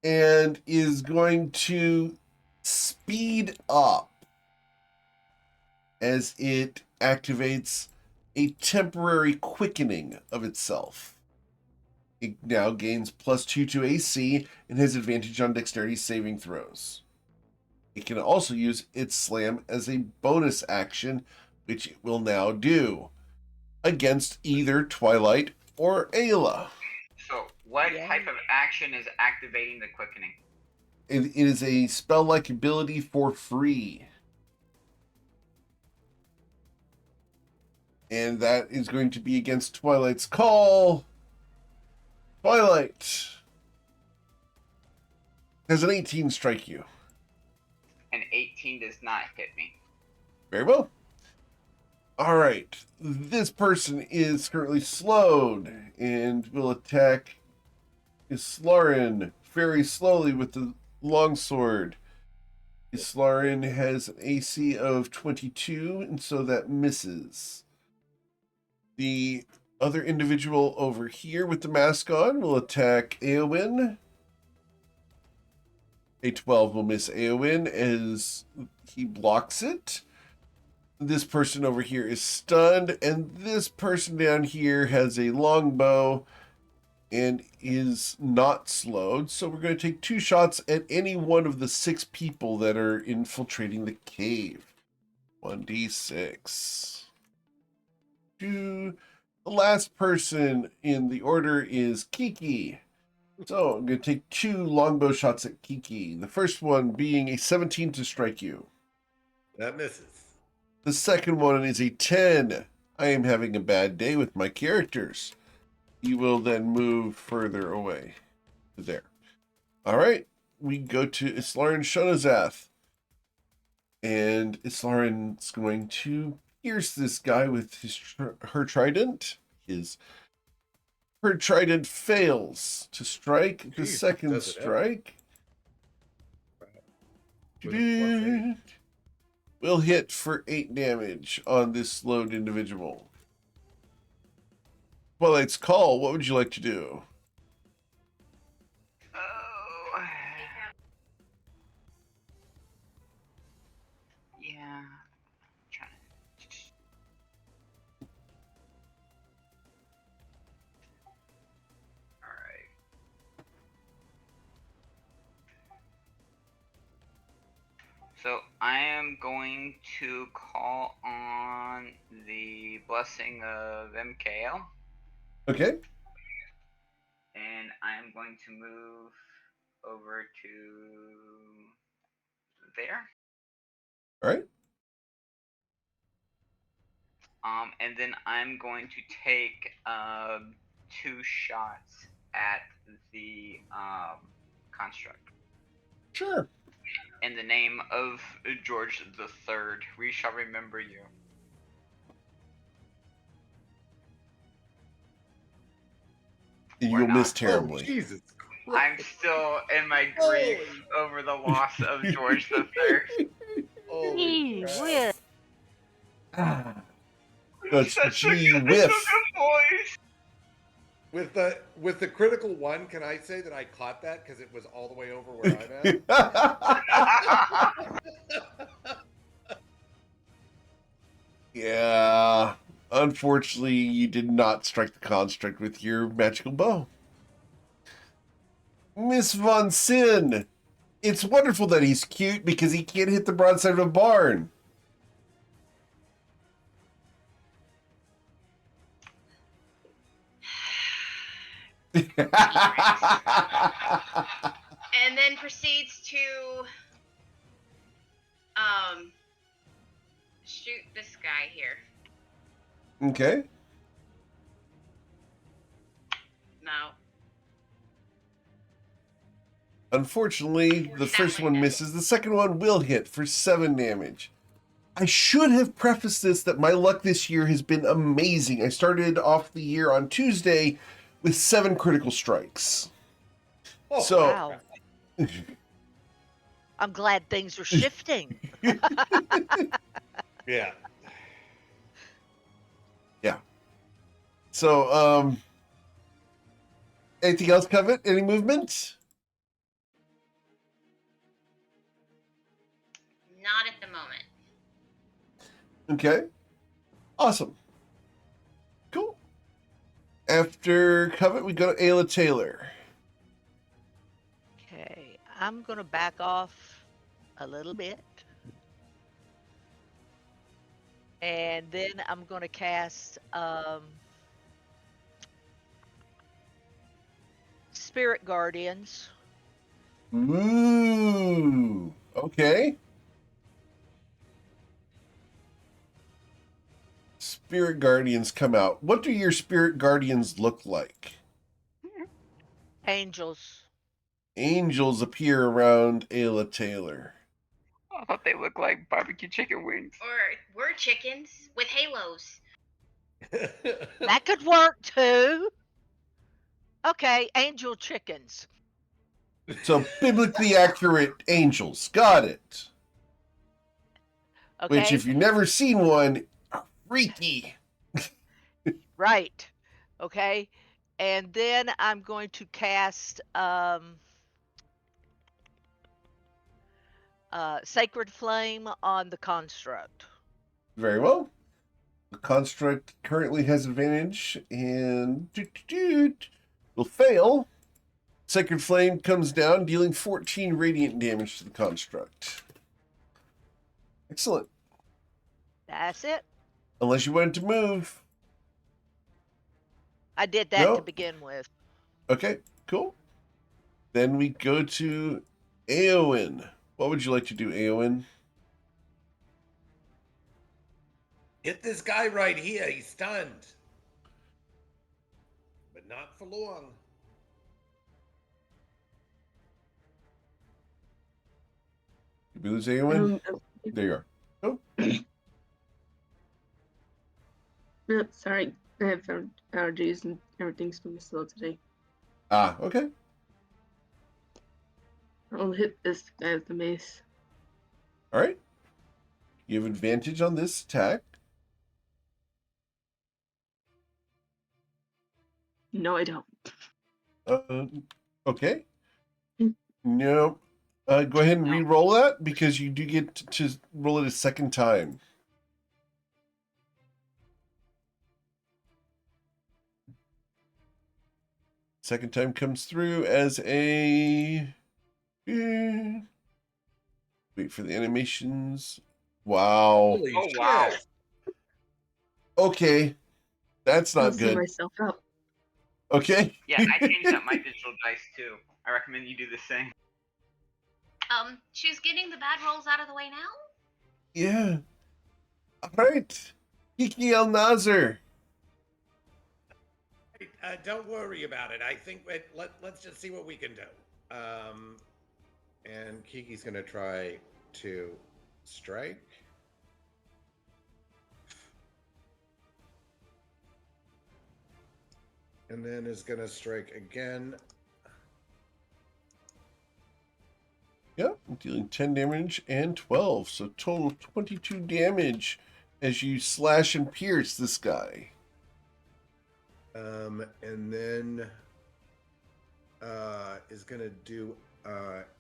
and is going to speed up as it activates a temporary quickening of itself. It now gains +2 to AC and has advantage on dexterity saving throws. It can also use its slam as a bonus action, which it will now do against either Twilight or Ayla. So, what Yay. type of action is activating the quickening? It is a spell-like ability for free. And that is going to be against Twilight's call. Twilight. Has an 18 strike you? An 18 does not hit me. Very well. All right. This person is currently slowed and will attack Islarin very slowly with the longsword. Islarin has an AC of 22, and so that misses. The other individual over here with the mask on will attack Eowyn. A 12 will miss Eowyn as he blocks it. This person over here is stunned, and this person down here has a longbow and is not slowed. So we're going to take 2 shots at any one of the 6 people that are infiltrating the cave. 1d6. 2. The last person in the order is Kiki. So I'm going to take 2 longbow shots at Kiki. The first one being a 17 to strike you. That misses. The second one is a 10. I am having a bad day with my characters. You will then move further away. There. All right. We go to Islarin Shonazath. And Islarin's going to pierce this guy with her trident. Her trident fails to strike the Jeez, second does it ever. strike. With a +8. Will hit for 8 damage on this slowed individual. Twilight's Call, what would you like to do? Oh. Yeah. Trying to. Alright. So I am going to call on the blessing of MKL. Okay. And I am going to move over to there. All right. And then I'm going to take 2 shots at the construct. Sure. In the name of George III, we shall remember you. You'll miss Oh, terribly. Jesus I'm Christ. still in my grief over the loss of George III. Holy crap. That's Such a G good whiff. voice. With the critical one, can I say that I caught that because it was all the way over where I'm at? Yeah. Unfortunately, you did not strike the construct with your magical bow. Miss Von Sin. It's wonderful that he's cute because he can't hit the broadside of a barn. And then proceeds to shoot this guy here. Okay. No. Unfortunately, the That first one one does. misses. The second one will hit for 7 damage. I should have prefaced this that my luck this year has been amazing. I started off the year on Tuesday with 7 critical strikes. Oh, So, Wow. I'm glad things are shifting. yeah. So, anything else, Covet? Any movement? Not at the moment. Okay. Awesome. Cool. After Covet, we go to Ayla Taylor. Okay, I'm gonna back off a little bit. And then I'm gonna cast Spirit Guardians. Ooh. Okay. Spirit Guardians come out. What do your Spirit Guardians look like? Angels. Angels appear around Ayla Taylor. I thought they looked like barbecue chicken wings. Or we're chickens with halos. That could work too. Okay, angel chickens. So biblically accurate angels. Got it. Okay. Which, if you've never seen one, are freaky. Right. Okay. And then I'm going to cast Sacred Flame on the construct. Very well. The construct currently has advantage and will fail. Sacred Flame comes down, dealing 14 radiant damage to the construct. Excellent. That's it. Unless you wanted to move. I did that No? to begin with. Okay, cool. Then we go to Eowyn. What would you like to do, Eowyn? Hit this guy right here. He's stunned. But not for long. Did we lose Eowyn? There you are. Oh. No, sorry. I have allergies and everything's been slow today. Ah, okay. I'll hit this guy with the mace. All right. You have advantage on this attack. No, I don't. Okay. Mm. No. Go ahead and No. re-roll that because you do get to roll it a second time. Second time comes through as a... Wait for the animations. Wow. Holy Oh, shit. wow. Okay. That's I'll not see good. myself out. Okay. Yeah, I changed up my digital dice too. I recommend you do the same. She's getting the bad rolls out of the way now. Yeah. All right. Kiki El Nazar. Don't worry about it. I think let's just see what we can do. And Kiki's gonna try to strike. And then is gonna strike again. Yep, dealing 10 damage and 12. So total 22 damage as you slash and pierce this guy. And then is gonna do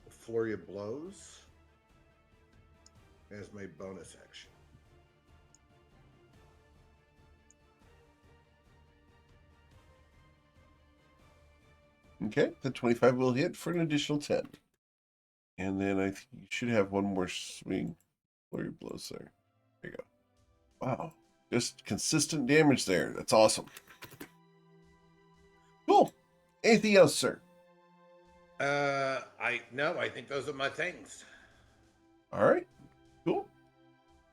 flurry of blows as my bonus action. Okay, the 25 will hit for an additional 10. And then I think you should have one more swing. Flurry of blows there. There you go. Wow. Just consistent damage there. That's awesome. Cool. Anything else, sir? I think those are my things. All right. Cool.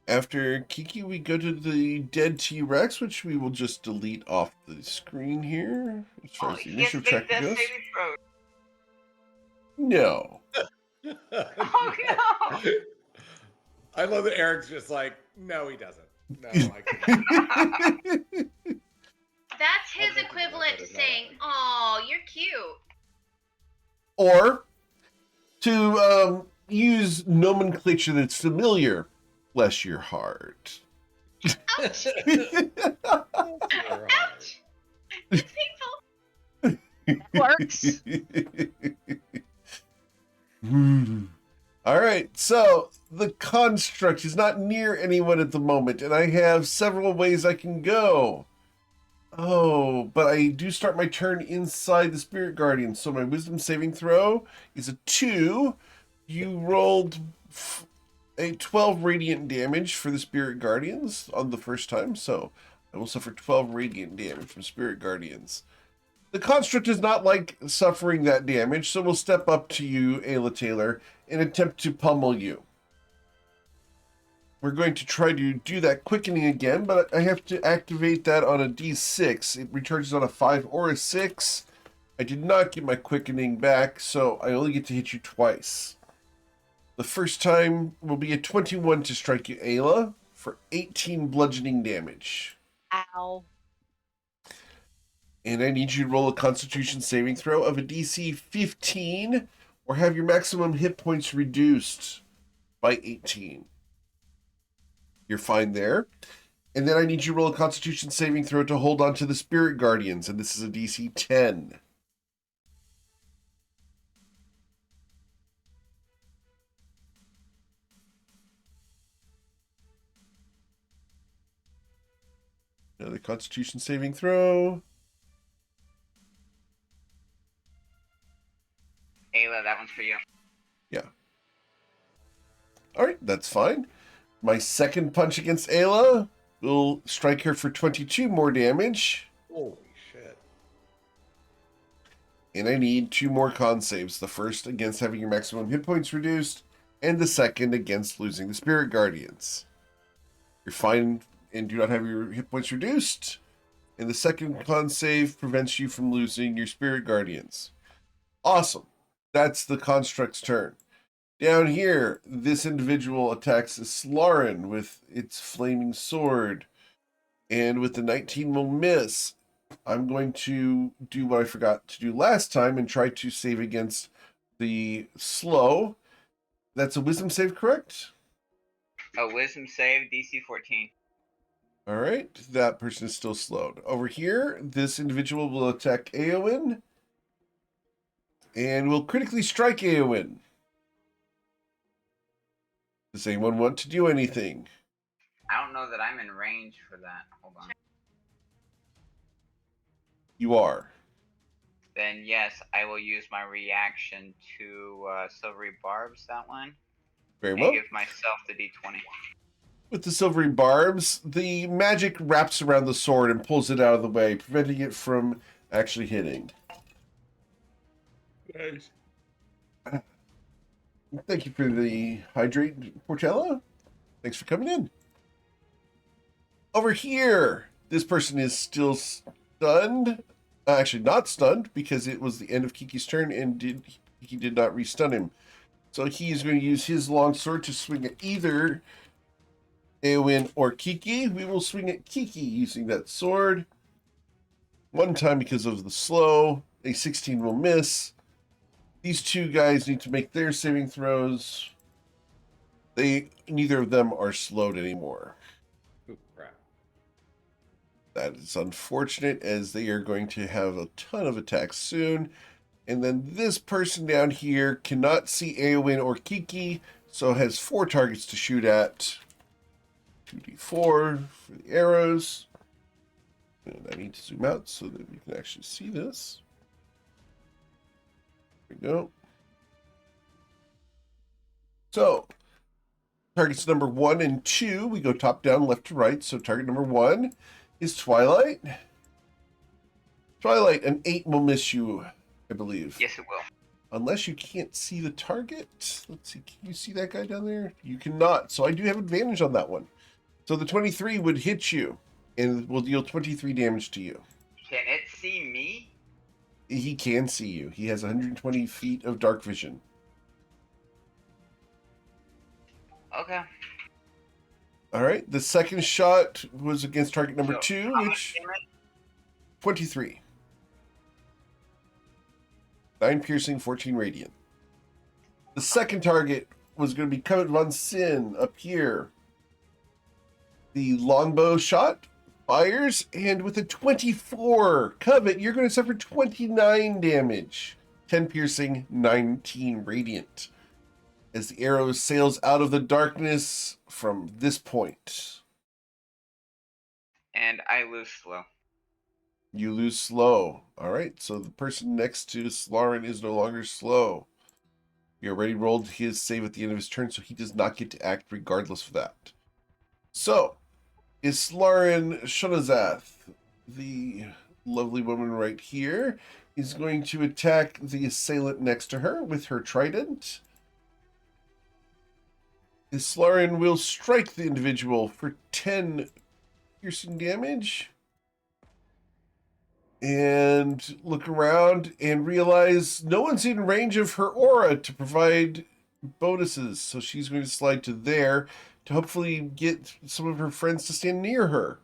After Kiki, we go to the dead T-Rex, which we will just delete off the screen here as far as the initiative tracker goes. No. Oh no! I love that Eric's just like, no, he doesn't. No, I can't. That's his think equivalent that to is not saying, happening. "Oh, you're cute." Or to use nomenclature that's familiar, bless your heart. Ouch! You're right. Ouch! It's painful. Works. All right, so the construct is not near anyone at the moment, and I have several ways I can go. Oh, but I do start my turn inside the Spirit Guardian, so my Wisdom saving throw is a 2. You rolled a 12 radiant damage for the Spirit Guardians on the first time, so I will suffer 12 radiant damage from Spirit Guardians. The construct is not like suffering that damage, so we'll step up to you, Ayla Taylor, and attempt to pummel you. We're going to try to do that quickening again, but I have to activate that on a D6. It recharges on a 5 or a 6. I did not get my quickening back, so I only get to hit you twice. The first time will be a 21 to strike you, Ayla, for 18 bludgeoning damage. Ow. And I need you to roll a Constitution saving throw of a DC 15, or have your maximum hit points reduced by 18. You're fine there. And then I need you to roll a Constitution saving throw to hold on to the Spirit Guardians, and this is a DC 10. Another Constitution saving throw. Ayla, that one's for you. Yeah. All right, that's fine. My second punch against Ayla will strike her for 22 more damage. Holy shit. And I need 2 more con saves. The first against having your maximum hit points reduced, and the second against losing the Spirit Guardians. You're fine and do not have your hit points reduced. And the second con save prevents you from losing your Spirit Guardians. Awesome. That's the construct's turn. Down here, this individual attacks Slarin with its flaming sword. And with the 19 will miss. I'm going to do what I forgot to do last time and try to save against the slow. That's a wisdom save, correct? Oh, wisdom save, DC 14. All right, that person is still slowed. Over here, this individual will attack Eowyn and will critically strike Eowyn. Does anyone want to do anything? I don't know that I'm in range for that. Hold on. You are. Then yes, I will use my reaction to silvery barbs that one. Very And well. give myself the D20. With the silvery barbs, the magic wraps around the sword and pulls it out of the way, preventing it from actually hitting. Nice. Thank you for the hydrate, Portella. Thanks for coming in. Over here, this person is still stunned. Actually, not stunned, because it was the end of Kiki's turn and he did not restun him. So he is going to use his longsword to swing at either Eowyn or Kiki. We will swing at Kiki using that sword. One time because of the slow. A 16 will miss. These two guys need to make their saving throws. Neither of them are slowed anymore. Ooh, crap. That is unfortunate, as they are going to have a ton of attacks soon. And then this person down here cannot see Eowyn or Kiki, so has 4 targets to shoot at. 2d4 for the arrows. And I need to zoom out so that we can actually see this. There we go. So, targets number 1 and 2, we go top down, left to right. So target number 1 is Twilight. Twilight, an 8 will miss you, I believe. Yes, it will. Unless you can't see the target. Let's see, can you see that guy down there? You cannot, so I do have advantage on that one. So the 23 would hit you, and will deal 23 damage to you. Can it see me? He can see you. He has 120 feet of dark vision. Okay. All right, the second shot was against target number So, 2, how much which... damage? 23. 9 piercing, 14 radiant. The second target was going to be Covet von Sin up here. The longbow shot fires, and with a 24, Covet, you're going to suffer 29 damage. 10 piercing, 19 radiant. As the arrow sails out of the darkness from this point. And I lose slow. You lose slow. All right, so the person next to Slarin is no longer slow. He already rolled his save at the end of his turn, so he does not get to act regardless of that. So, is Slarin Shunazath, the lovely woman right here, is going to attack the assailant next to her with her trident. Slarin will strike the individual for 10 piercing damage. And look around and realize no one's in range of her aura to provide bonuses. So she's going to slide to there to hopefully get some of her friends to stand near her.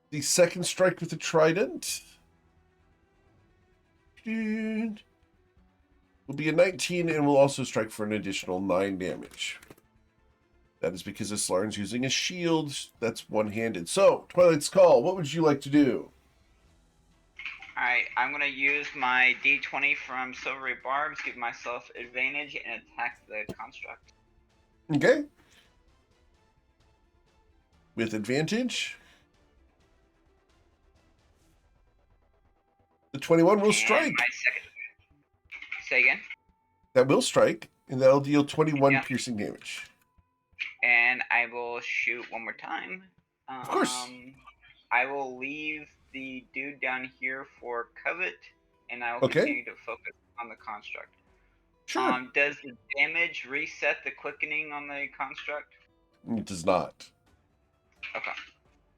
The second strike with the trident will be a 19 and will also strike for an additional 9 damage. That is because Slarin's using a shield that's one-handed. So, Twilight's Call, what would you like to do? Alright, I'm going to use my D20 from Silvery Barbs, give myself advantage, and attack the construct. Okay. With advantage. The 21 will strike. My second... Say again? That will strike, and that'll deal 21 Yeah. piercing damage. And I will shoot one more time. Of course. I will leave the dude down here for Covet, and I will Okay. continue to focus on the construct. Sure. Does the damage reset the quickening on the construct? It does not. Okay.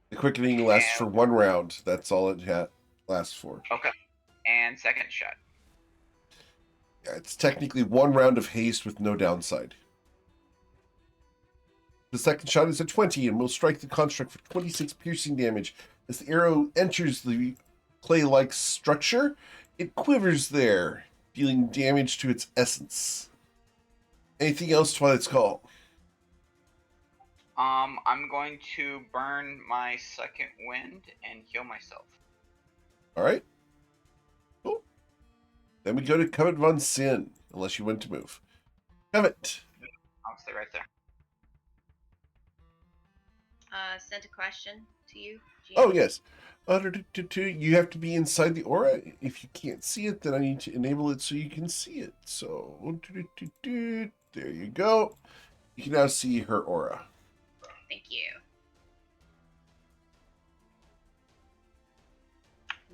The quickening lasts for 1 round. That's all it lasts for. Okay. And second shot. Yeah, it's technically 1 round of haste with no downside. The second shot is a 20 and will strike the construct for 26 piercing damage. As the arrow enters the clay-like structure, it quivers there, dealing damage to its essence. Anything else, Twilight's Call? I'm going to burn my second wind and heal myself. All right. Cool. Then we go to Covet von Sin, unless you want to move. Covet. I'll stay right there. Sent a question to you. Oh, yes. You have to be inside the aura. If you can't see it, then I need to enable it so you can see it. So, there you go. You can now see her aura. Thank you.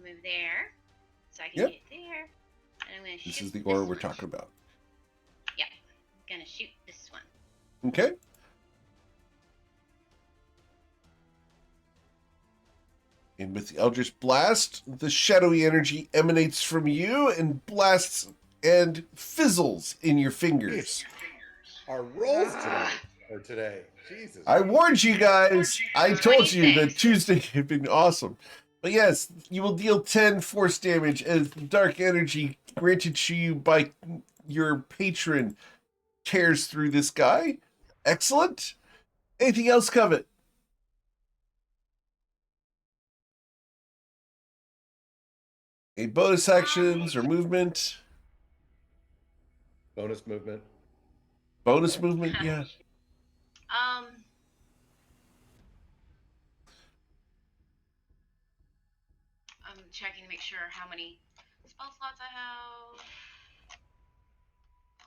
Move there, so I can get there. And I'm gonna shoot This is the aura we're one. talking about. Yeah, I'm gonna shoot this one. Okay. And with the Eldritch Blast, the shadowy energy emanates from you and blasts and fizzles in your fingers. Our rolls today. Jesus. I warned you guys. I told you that Tuesday had been awesome. But yes, you will deal 10 force damage as dark energy granted to you by your patron tears through this guy. Excellent. Anything else, Covet? Any bonus actions or movement? Bonus movement. Bonus movement, yeah. I'm checking to make sure how many spell slots I have.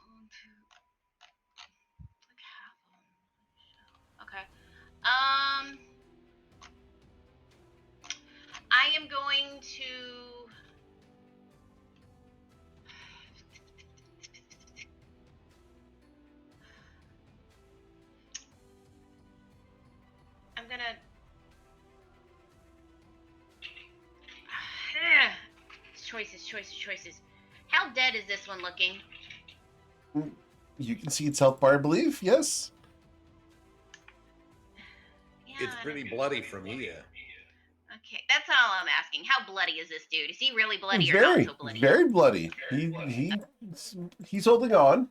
One, two, like half of them. Okay. I am going to. I'm gonna. Choices. How dead is this one looking? You can see its health bar, I believe. Yes. Yeah, It's pretty bloody from here. Okay, that's all I'm asking. How bloody is this dude? Is he really bloody or not so bloody? Very bloody. He's holding on.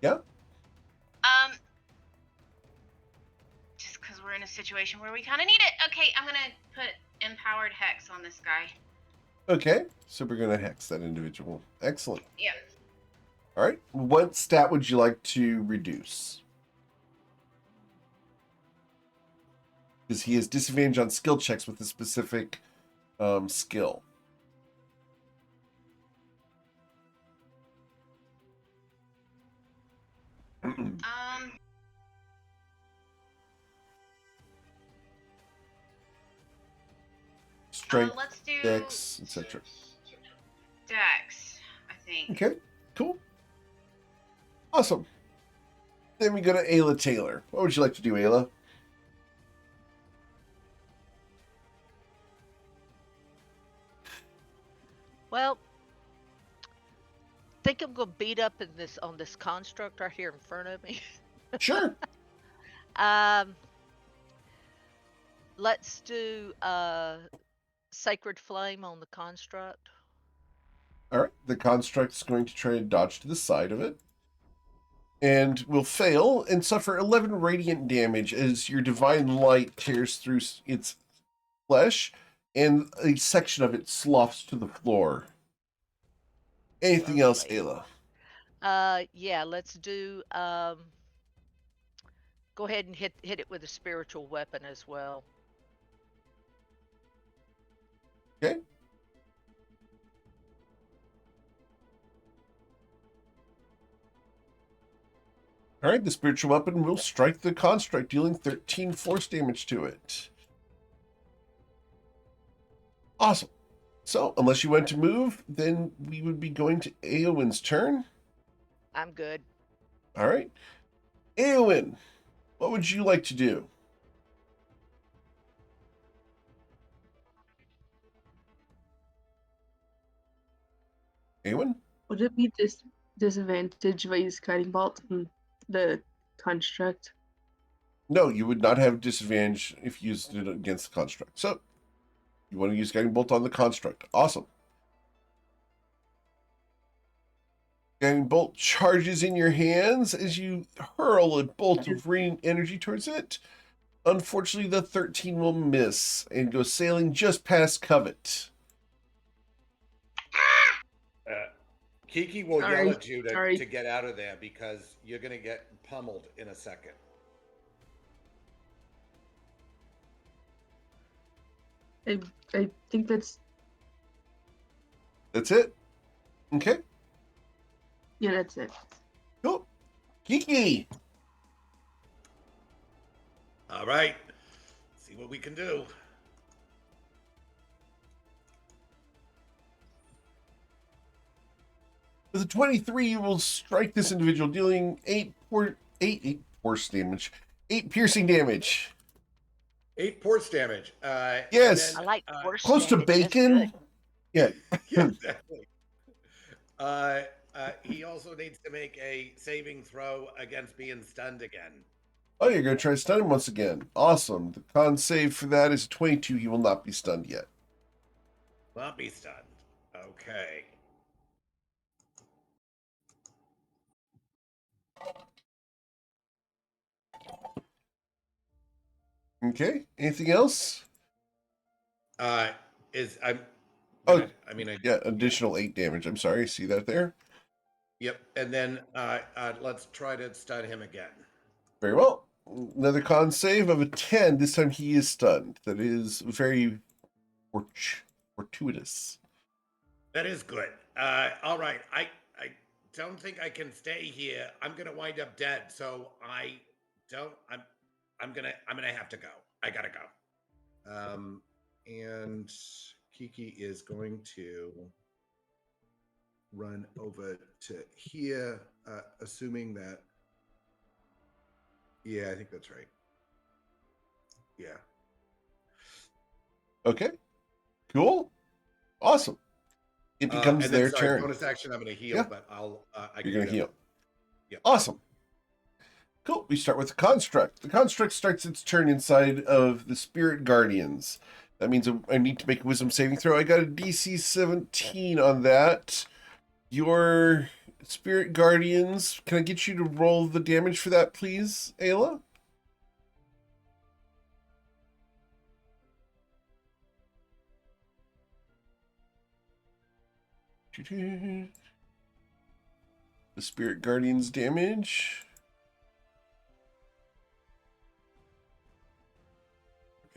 Yeah. Just because we're in a situation where we kind of need it. Okay, I'm gonna put empowered hex on this guy. Okay, so we're gonna hex that individual. Excellent. Yeah. All right. What stat would you like to reduce? Because he has disadvantage on skill checks with a specific skill. Strength, let's do dex, etc. Dex, I think. Okay, cool. Awesome. Then we go to Ayla Taylor. What would you like to do, Ayla? Well, think I'm gonna beat up on this construct right here in front of me. Sure. Let's do Sacred Flame on the construct. All right. The construct's going to try to dodge to the side of it. And will fail and suffer 11 radiant damage as your divine light tears through its flesh and a section of it sloughs to the floor. Anything else, Ayla? Yeah, let's do go ahead and hit it with a spiritual weapon as well. Okay. All right, the spiritual weapon will strike the construct, dealing 13 force damage to it. Awesome. So, unless you want to move, then we would be going to Eowyn's turn. I'm good. All right. Eowyn, what would you like to do? Eowyn? Would it be disadvantage if I use guiding bolt on the construct? No, you would not have disadvantage if you used it against the construct. So, you want to use guiding bolt on the construct. Awesome. Guiding bolt charges in your hands as you hurl a bolt of radiant energy towards it. Unfortunately, the 13 will miss and go sailing just past Covet. Kiki will Sorry, yell at you sorry. to get out of there because you're going to get pummeled in a second. I think that's it? Okay, yeah, that's it. cool. Kiki! All right. See what we can do. With a 23, you will strike this individual, dealing 8 force damage. 8 piercing damage. 8 force damage. Yes. And then, I like force Close to damage. That's bacon. good. Yeah. yeah, exactly. He also needs to make a saving throw against being stunned again. Oh, you're going to try to stun him once again. Awesome. The con save for that is 22. He will not be stunned yet. Not be stunned. Okay. Okay. Anything else? I'm. Oh, I mean, yeah, additional 8 damage. I'm sorry. See that there? Yep. And then let's try to stun him again. Very well. Another con save of a 10. This time he is stunned. That is very fortuitous. That is good. All right. I don't think I can stay here. I'm gonna wind up dead. So I'm gonna have to go. I gotta go. And Kiki is going to run over to here, assuming that. Yeah, I think that's right. Yeah. Okay. Cool. Awesome. It becomes and then, their sorry, turn. bonus action. I'm going to heal, Yeah. but You're going to heal. Yeah. Awesome. Cool. We start with the construct. The construct starts its turn inside of the Spirit Guardians. That means I need to make a wisdom saving throw. I got a DC 17 on that. Your Spirit Guardians, can I get you to roll the damage for that, please, Ayla? The Spirit Guardians damage.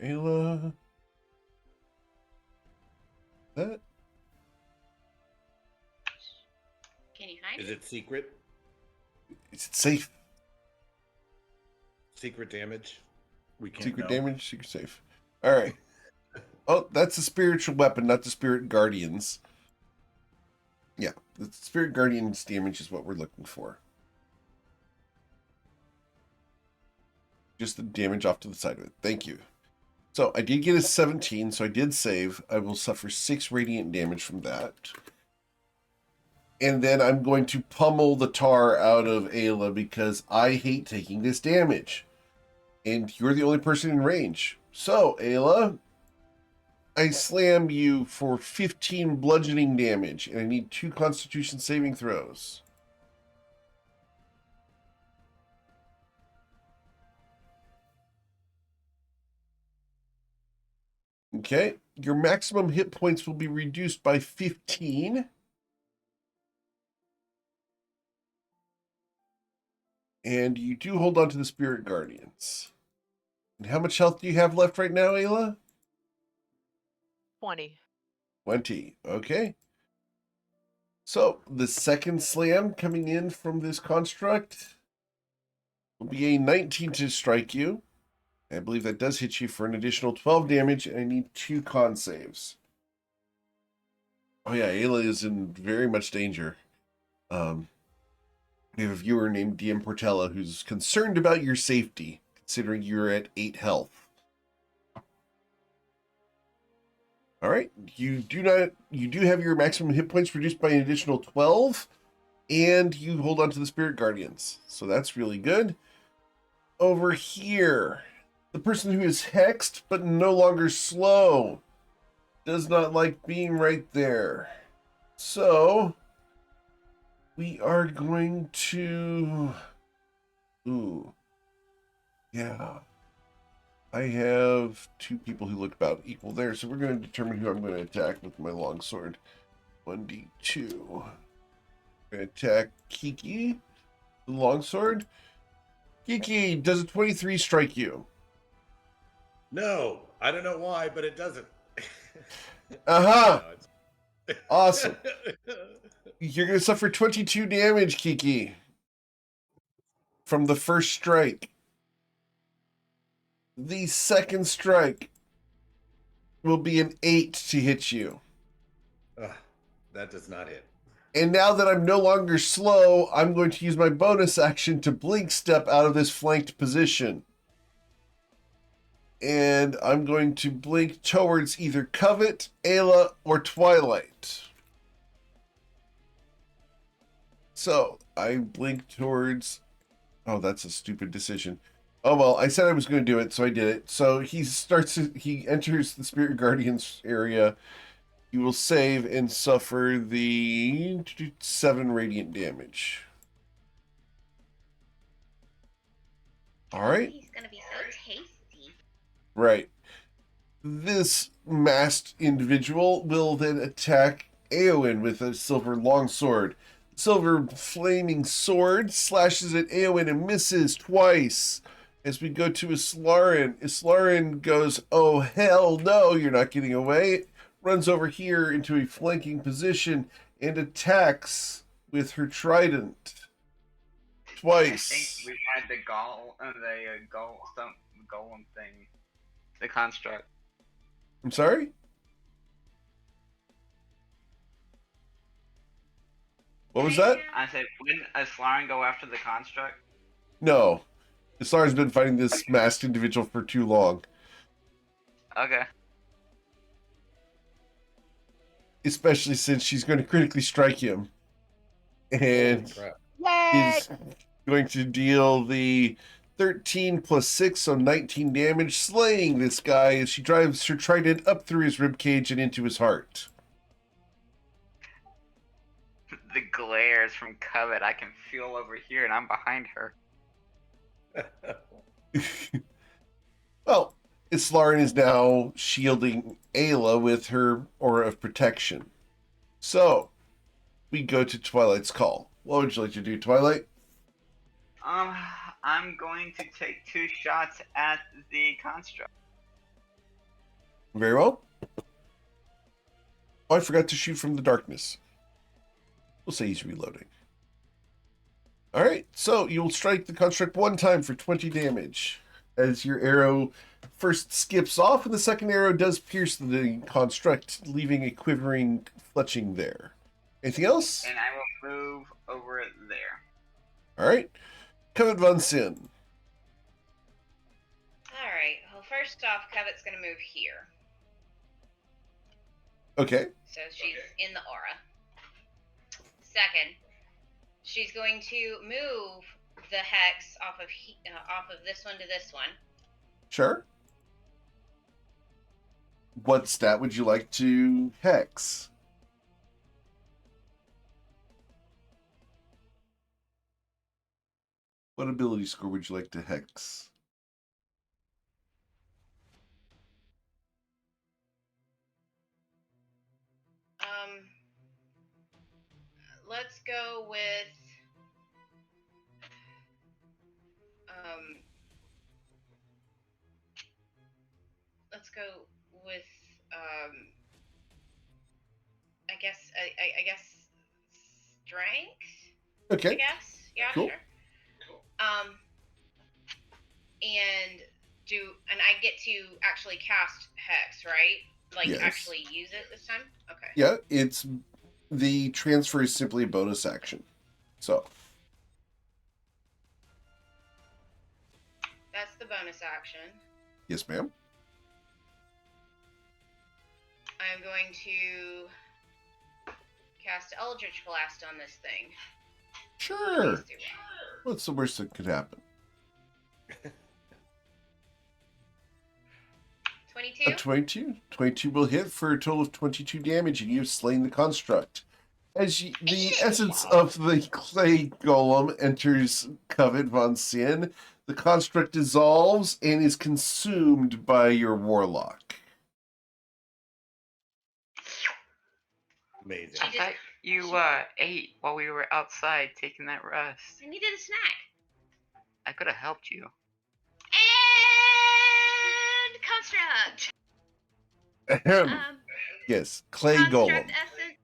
Ayla. That. Can you find Is it? it secret? Is it safe? Secret damage? We can't Secret know. damage, secret safe. All right. Oh, that's a spiritual weapon, not the Spirit Guardians. Yeah, the Spirit Guardians damage is what we're looking for. Just the damage off to the side of it. Thank you. So I did get a 17, so I did save. I will suffer 6 radiant damage from that. And then I'm going to pummel the tar out of Ayla because I hate taking this damage. And you're the only person in range. So, Ayla, I slam you for 15 bludgeoning damage, and I need 2 Constitution saving throws. Okay, your maximum hit points will be reduced by 15. And you do hold on to the Spirit Guardians. And how much health do you have left right now, Ayla? 20. 20. Okay. So the second slam coming in from this construct will be a 19 to strike you. I believe that does hit you for an additional 12 damage, and I need 2 con saves. Oh yeah, Ayla is in very much danger. We have a viewer named DM Portella who's concerned about your safety, considering you're at 8 health. All right, you do have your maximum hit points reduced by an additional 12, and you hold on to the Spirit Guardians, so that's really good. Over here, the person who is hexed but no longer slow does not like being right there. So We are going to... Ooh. Yeah. I have 2 people who look about equal there, so we're going to determine who I'm going to attack with my longsword. 1d2. I'm going to attack Kiki, the longsword. Kiki, does a 23 strike you? No, I don't know why, but it doesn't. Aha! No, it's- Awesome. You're going to suffer 22 damage, Kiki, from the first strike. The second strike will be an 8 to hit you. Ugh, that does not hit. And now that I'm no longer slow, I'm going to use my bonus action to blink step out of this flanked position. And I'm going to blink towards either Covet, Ayla, or Twilight. So I blink towards... Oh, that's a stupid decision. Oh, well, I said I was going to do it, so I did it. So he enters the Spirit Guardian's area. He will save and suffer the 7 radiant damage. All right. He's gonna be so tasty. Right. This masked individual will then attack Eowyn with a silver longsword. Silver flaming sword slashes at Eowyn and misses twice. As we go to Islarin, Islarin goes, "Oh hell no, you're not getting away." Runs over here into a flanking position and attacks with her trident. I Twice. think we had the golem thing, the construct. I'm sorry? What was that? I said, wouldn't Aslarin go after the construct? No. Islarin's been fighting this masked individual for too long. Okay. Especially since she's going to critically strike him. And Crap. Yay! is going to deal the 13 plus 6, so 19 damage, slaying this guy as she drives her trident up through his ribcage and into his heart. The glares from Covet I can feel over here, and I'm behind her. Well, Islarin is now shielding Ayla with her aura of protection. So, we go to Twilight's call. What would you like to do, Twilight? I'm going to take 2 shots at the construct. Very well. Oh, I forgot to shoot from the darkness. We'll say he's reloading. All right, so you will strike the construct 1 time for 20 damage. As your arrow first skips off, and the second arrow does pierce the construct, leaving a quivering fletching there. Anything else? And I will move over there. All right. Covet Von Sin. Alright, well, first off, Covet's gonna move here. Okay. So she's in the aura. Second, she's going to move the hex off of this one to this one. Sure. What stat would you like to hex? What ability score would you like to hex? Let's go with I guess strength. Okay. I guess. Yeah, Cool. sure. And I get to actually cast hex, right? Like Yes. actually use it this time? Okay. Yeah, it's the transfer is simply a bonus action. So, That's the bonus action. yes, ma'am. I'm going to cast Eldritch Blast on this thing. Sure. Please do it. What's the worst that could happen? 22? A 22. 22 will hit for a total of 22 damage, and you've slain the construct. the essence of the clay golem enters Covet von Sin, the construct dissolves and is consumed by your warlock. Amazing. I thought you ate while we were outside taking that rest. I needed a snack. I could have helped you. And construct. Ahem. Yes, clay golem. Construct essence.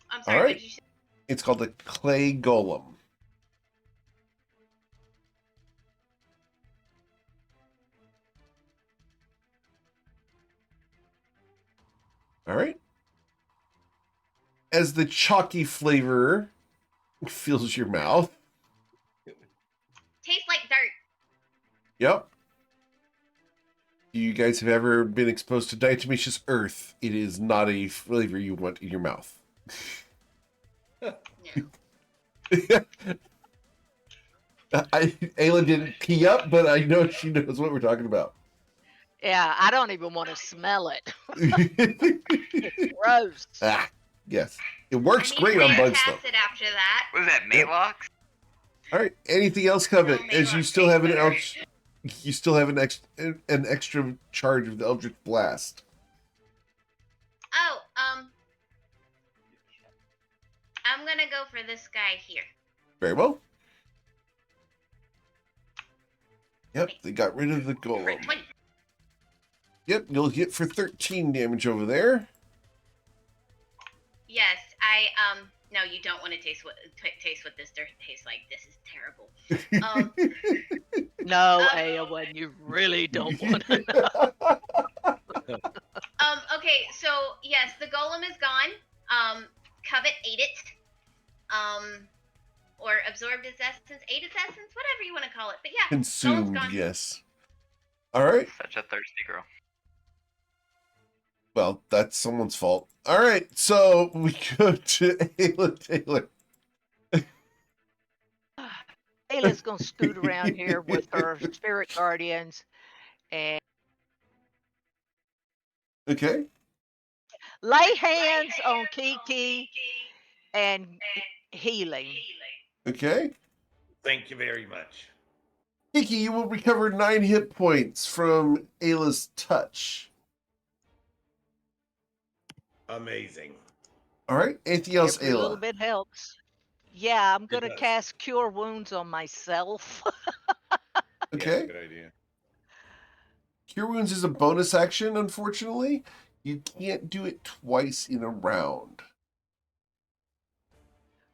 I'm sorry. All What right. did you say? It's called the clay golem. All right. As the chalky flavor fills your mouth. Tastes like dirt. Yep. You guys have ever been exposed to diatomaceous earth? It is not a flavor you want in your mouth. No. Ayla didn't key up, but I know she knows what we're talking about. Yeah, I don't even want to smell it. It's gross. Yes. It works I need great on lactic bugs, though. acid after that. Was that Maylox? All right. Anything else, Covet? No, As you Maylock still have tastes you still have an extra charge of the Eldritch Blast. Oh, I'm gonna go for this guy here. Very well. Yep, they got rid of the golem. Wait, Yep, you'll hit for 13 damage over there. yes, no, you don't want to taste what this dirt tastes like. This is terrible. No, Eowyn, you really don't want to know. Okay, so yes, the golem is gone. Covet ate it. Or absorbed its essence, ate its essence, whatever you want to call it. But yeah, Consumed, golem's gone. yes. All right. Such a thirsty girl. Well, that's someone's fault. All right, so we go to Ayla Taylor. Ayla's gonna scoot around here with her spirit guardians and Okay. lay hands on Kiki and healing. Okay. Thank you very much. Kiki, you will recover 9 hit points from Ayla's touch. Amazing. All right. Anything else, Every little Ayla? bit helps. Yeah, I'm gonna does. cast Cure Wounds on myself. Okay. Yeah, good idea. Cure Wounds is a bonus action, unfortunately. You can't do it twice in a round.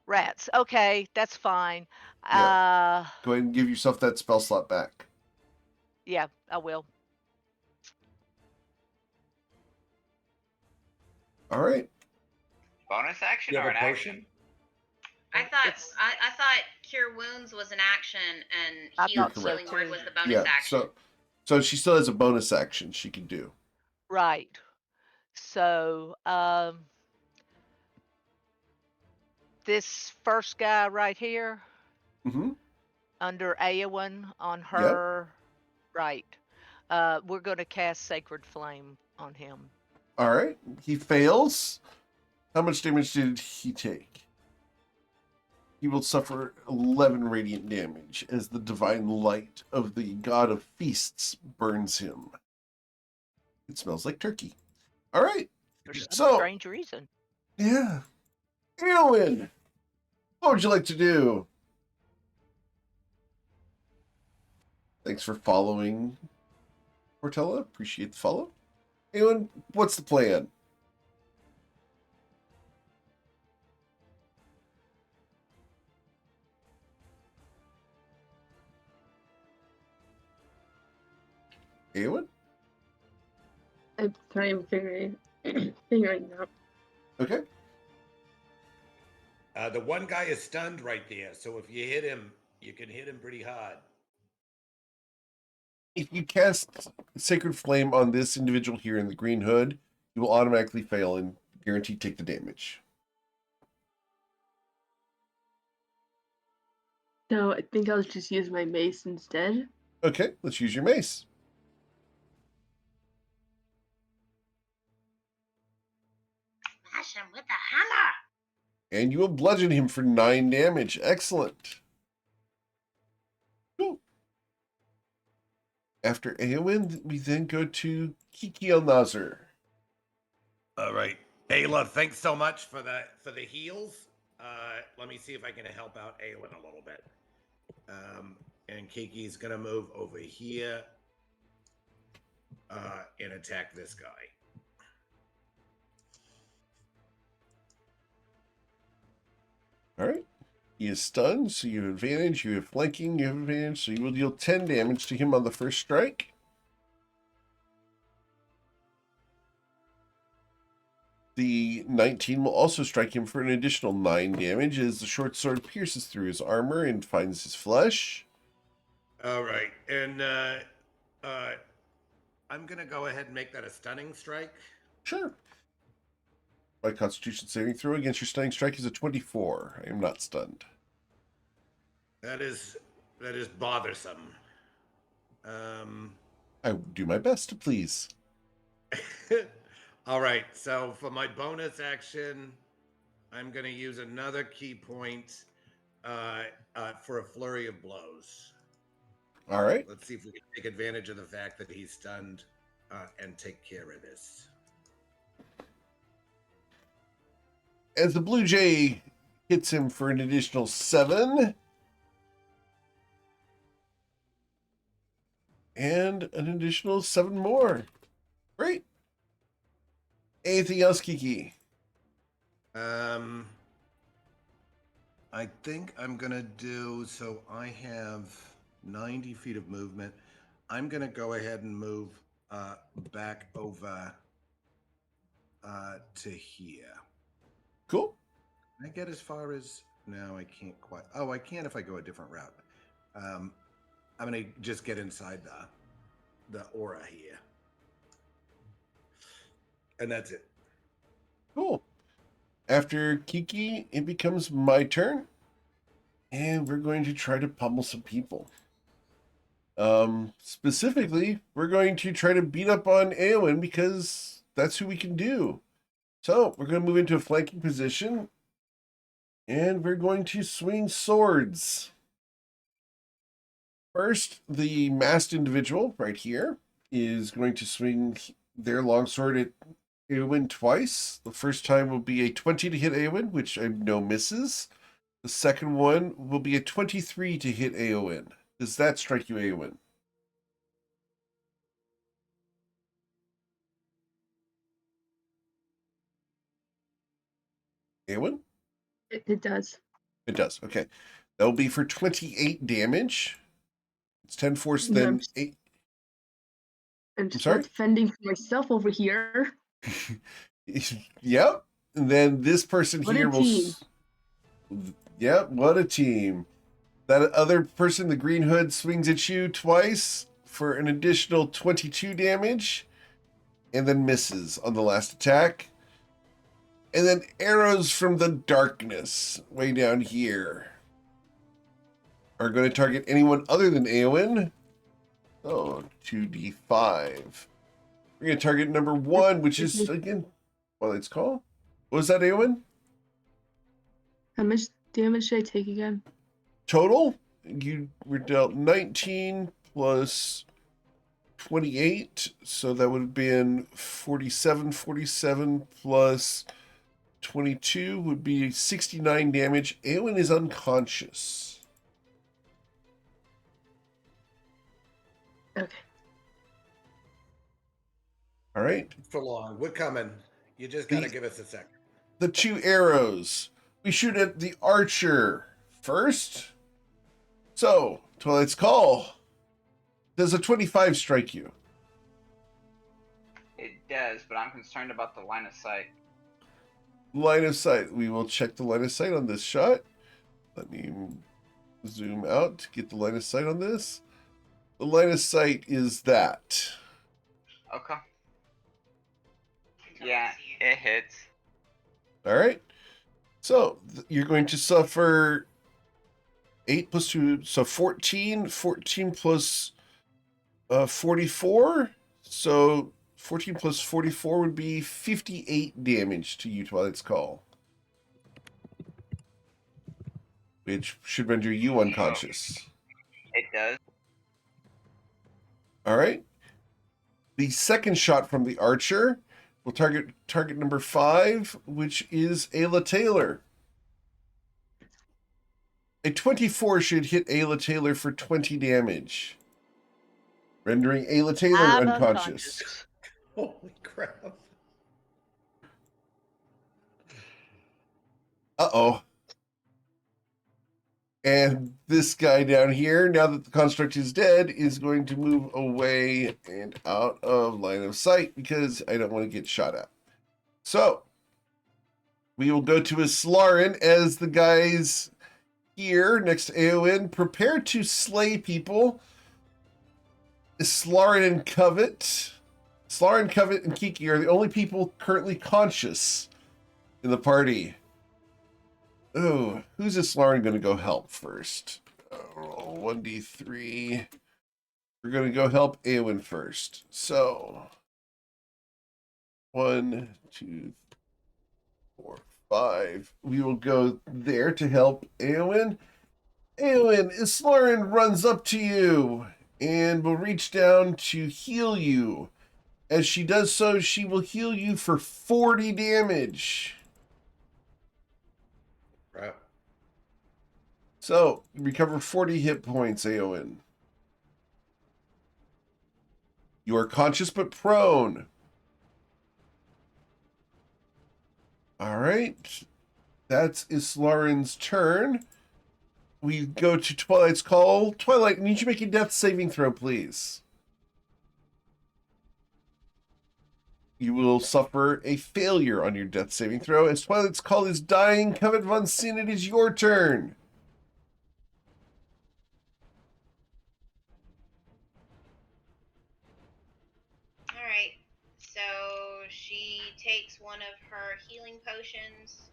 Rats. Okay, that's fine. Yeah. Go ahead and give yourself that spell slot back. Yeah, I will. All right. Bonus action You or have an a action? potion? I thought It's- I thought Cure Wounds was an action and I heal, thought so Healing Word too. was the bonus Yeah. action. So she still has a bonus action she can do. Right. So, this first guy right here Mm-hmm. under Eowyn on her right. We're gonna cast Sacred Flame on him. All right. He fails. How much damage did he take? He will suffer 11 radiant damage as the divine light of the god of feasts burns him. It smells like turkey. All right. For some So- strange reason. Yeah. Eowyn, what would you like to do? Thanks for following, Portella. Appreciate the follow. Eowyn, what's the plan? Eowyn? I'm sorry, I'm figuring it out. Okay. The one guy is stunned right there, so if you hit him, you can hit him pretty hard. If you cast Sacred Flame on this individual here in the green hood, you will automatically fail and guaranteed take the damage. So I think I'll just use my mace instead. Okay, let's use your mace. slash him with a hammer. And you will bludgeon him for 9 damage. Excellent. Cool. After Eowyn, we then go to Kiki Al-Nazar. All right, Ayla, thanks so much for the heals. Let me see if I can help out Aylin a little bit. And Kiki's gonna move over here and attack this guy. All right. He is stunned, so you have advantage. You have flanking, you have advantage, so you will deal 10 damage to him on the first strike. The 19 will also strike him for an additional 9 damage as the short sword pierces through his armor and finds his flesh. All right, and I'm gonna go ahead and make that a stunning strike. Sure. My Constitution saving throw against your stunning strike is a 24. I am not stunned. That is bothersome. I will do my best to please. All right, so for my bonus action, I'm going to use another key point for a flurry of blows. All right. Let's see if we can take advantage of the fact that he's stunned and take care of this. As the Blue Jay hits him for an additional 7. And an additional 7 more. Great. Anything else, Kiki? I think I'm going to do, so I have 90 feet of movement. I'm going to go ahead and move back over to here. Cool. Can I get as far as... No, I can't quite. Oh, I can if I go a different route. I'm going to just get inside the aura here. And that's it. Cool. After Kiki, it becomes my turn. And we're going to try to pummel some people. Specifically, we're going to try to beat up on Eowyn because that's who we can do. So we're going to move into a flanking position. And we're going to swing swords. First, the masked individual right here is going to swing their longsword at Eowyn twice. The first time will be a 20 to hit Eowyn, which I know misses. The second one will be a 23 to hit Eowyn. Does that strike you, Eowyn? Eowyn? It does. It does. Okay. That will be for 28 damage. It's 10 force, No, then 8. I'm just sorry? not defending for myself over here. Yep. And then this person What a here will. team. Yep. What a team. That other person, the green hood, swings at you twice for an additional 22 damage and then misses on the last attack. And then arrows from the darkness way down here are going to target anyone other than Eowyn. Oh, 2d5. We're going to target number 1, which is, again, Twilight's Call. What was that, Eowyn? How much damage did I take again? Total, you were dealt 19 plus 28, so that would have been 47. 47 plus 22 would be 69 damage. Eowyn is unconscious. Okay. All right. For long. We're coming. You just got to give us a second. The 2 arrows. We shoot at the archer first. So, Twilight's Call. Does a 25 strike you? It does, but I'm concerned about the line of sight. Line of sight. We will check the line of sight on this shot. Let me zoom out to get the line of sight on this. The line of sight is that. Okay. Yeah, it hits. All right. So you're going to suffer 8 plus 2, so 14. 14 plus 44, so 14 plus 44 would be 58 damage to you, Twilight's Call. Which should render you unconscious. It does. All right. The second shot from the archer will target number 5, which is Ayla Taylor. A 24 should hit Ayla Taylor for 20 damage, rendering Ayla Taylor I'm unconscious. Holy crap. Uh-oh. And this guy down here, now that the construct is dead, is going to move away and out of line of sight because I don't want to get shot at. So, we will go to Islarin as the guys here next to Eowyn prepare to slay people. Islarin and Covet. Islarin, Covet, and Kiki are the only people currently conscious in the party. Oh, who's Islarin going to go help first? Roll 1d3. We're going to go help Eowyn first. So, 1, 2, 4, 5. We will go there to help Eowyn. Eowyn, Islarin runs up to you and will reach down to heal you. As she does so, she will heal you for 40 damage. Crap. So, you recover 40 hit points, Eowyn. You are conscious but prone. All right. That's Islarin's turn. We go to Twilight's Call. Twilight, I need you to make a death saving throw, please. You will suffer a failure on your death saving throw. As Twilight's Call is dying, Covet Von Sin, it is your turn. Alright, so she takes one of her healing potions,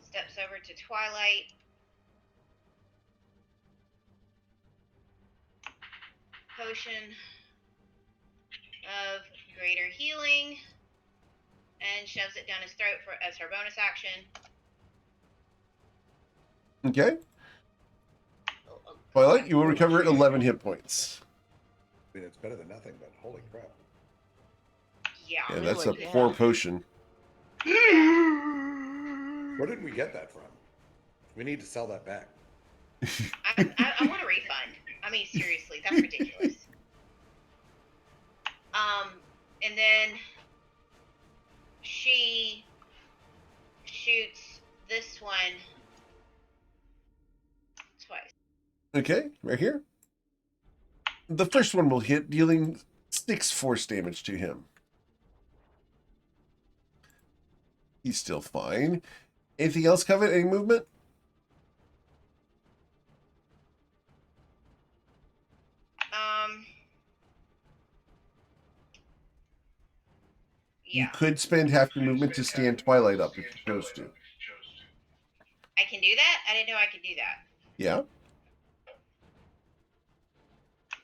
steps over to Twilight, potion of greater healing, and shoves it down his throat as her bonus action. Okay. Twilight, you will recover 11 hit points. I mean, it's better than nothing, but holy crap. Yeah. Yeah, that's a Really, poor yeah. potion. Where did we get that from? We need to sell that back. I want a refund. I mean, seriously, that's ridiculous. And then she shoots this one twice. Okay, right here. The first one will hit, dealing 6 force damage to him. He's still fine. Anything else, Covet? Any movement? Yeah. You could spend half your movement to stand Twilight up if you chose to. I can do that? I didn't know I could do that. Yeah.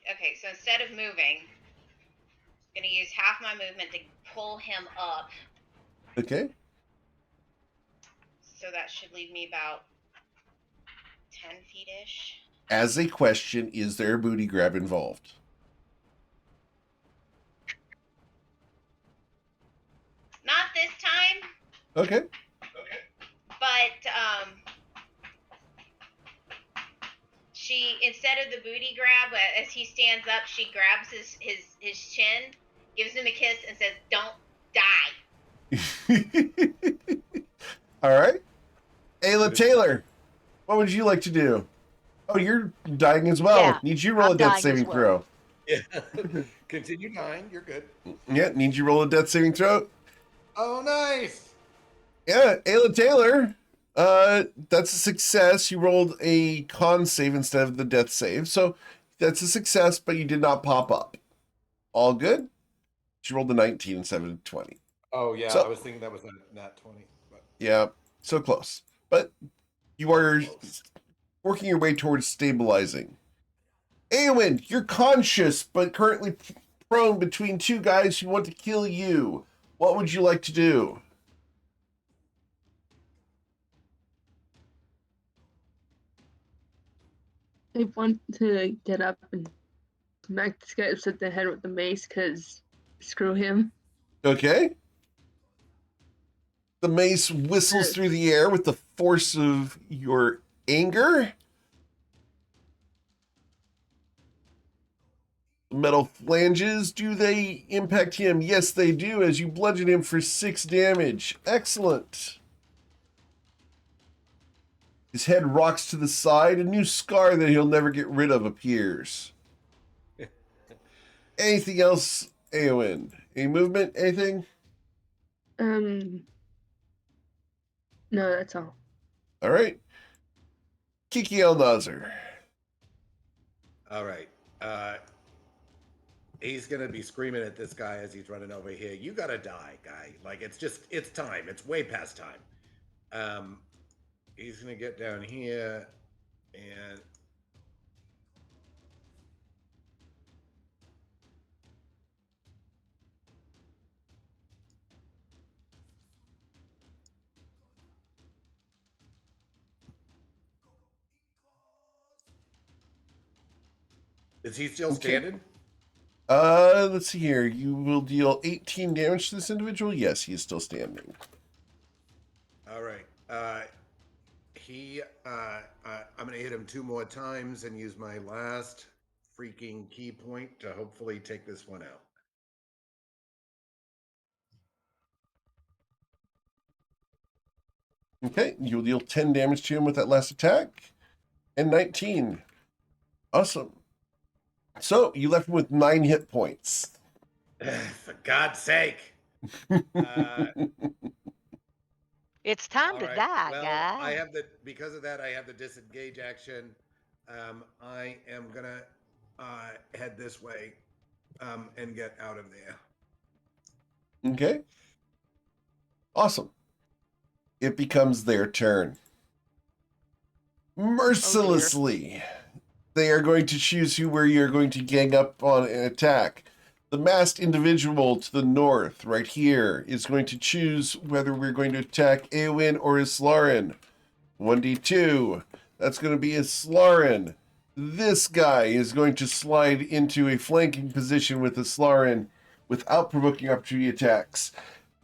Okay, so instead of moving, I'm going to use half my movement to pull him up. Okay. So that should leave me about 10 feet-ish. As a question, is there a booty grab involved? Not this time, Okay. but she, instead of the booty grab, as he stands up, she grabs his chin, gives him a kiss, and says, "Don't die." All right. Ayla Taylor, what would you like to do? Oh, you're dying as well. Yeah, Need you roll I'm a death dying as saving well. throw. Yeah. Continue dying. You're good. Yeah, need you roll a death saving throw. Oh, nice. Yeah, Ayla Taylor. That's a success. You rolled a con save instead of the death save. So that's a success, but you did not pop up. All good? She rolled a 19 instead of a 20. Oh, yeah. So- I was thinking that was a nat 20. But Yeah, so close. But you are working your way towards stabilizing. Eowyn, you're conscious, but currently prone between two guys who want to kill you. What would you like to do? I want to get up and smack this guy upside the head with the mace, because screw him. Okay. The mace whistles through the air with the force of your anger. Metal flanges, do they impact him? Yes, they do, as you bludgeon him for 6 damage. Excellent. His head rocks to the side. A new scar that he'll never get rid of appears. Anything else, Eowyn? Any movement? Anything? No, that's all. All right. Kiki El-Nazar. All right. He's gonna be screaming at this guy as he's running over here. You gotta die, guy. Like it's time. It's way past time. He's gonna get down here and is he still standing? Let's see here. You will deal 18 damage to this individual. Yes, he is still standing. All right. I'm gonna hit him 2 more times and use my last freaking key point to hopefully take this one out. Okay, you'll deal 10 damage to him with that last attack. And 19. Awesome. So, you left him with 9 hit points. For God's sake. It's time to right. die, Well, guy. because of that, I have the disengage action. I am gonna head this way and get out of there. Okay. Awesome. It becomes their turn. Mercilessly, they are going to choose where you're going to gang up on an attack. The masked individual to the north, right here, is going to choose whether we're going to attack Eowyn or Islarin. 1d2. That's going to be Islarin. This guy is going to slide into a flanking position with Islarin without provoking opportunity attacks.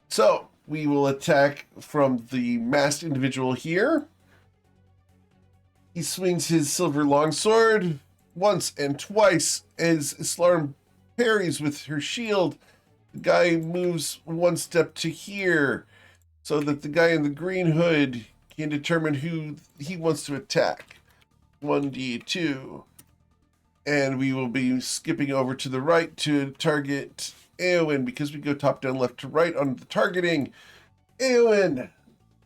So, we will attack from the masked individual here. He swings his silver longsword once and twice as Islarin parries with her shield. The guy moves 1 step to here so that the guy in the green hood can determine who he wants to attack. 1d2. And we will be skipping over to the right to target Eowyn because we go top down, left to right on the targeting. Eowyn,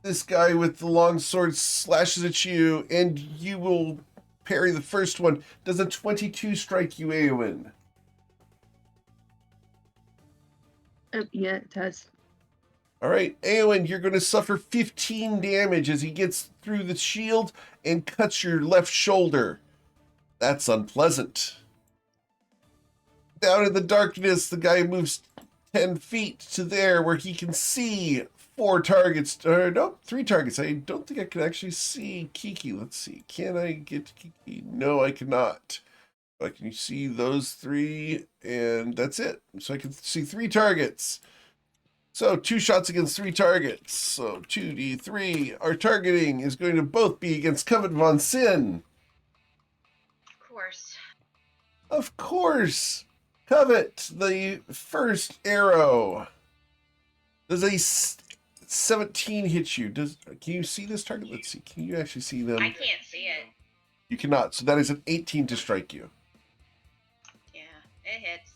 this guy with the long sword slashes at you, and you will parry the first one. Does a 22 strike you, Eowyn? Yeah, it does. All right, Eowyn, you're going to suffer 15 damage as he gets through the shield and cuts your left shoulder. That's unpleasant. Down in the darkness, the guy moves 10 feet to there where he can see 4 targets. No, 3 targets. I don't think I can actually see Kiki. Let's see. Can I get to Kiki? No, I cannot. I can see those 3, and that's it. So I can see 3 targets. So 2 shots against 3 targets. So 2d3. Our targeting is going to both be against Covet von Sin. Of course. Of course. Covet, the first arrow. Does a 17 hit you? Can you see this target? Let's see. Can you actually see them? I can't see it. You cannot. So that is an 18 to strike you. Yeah, it hits.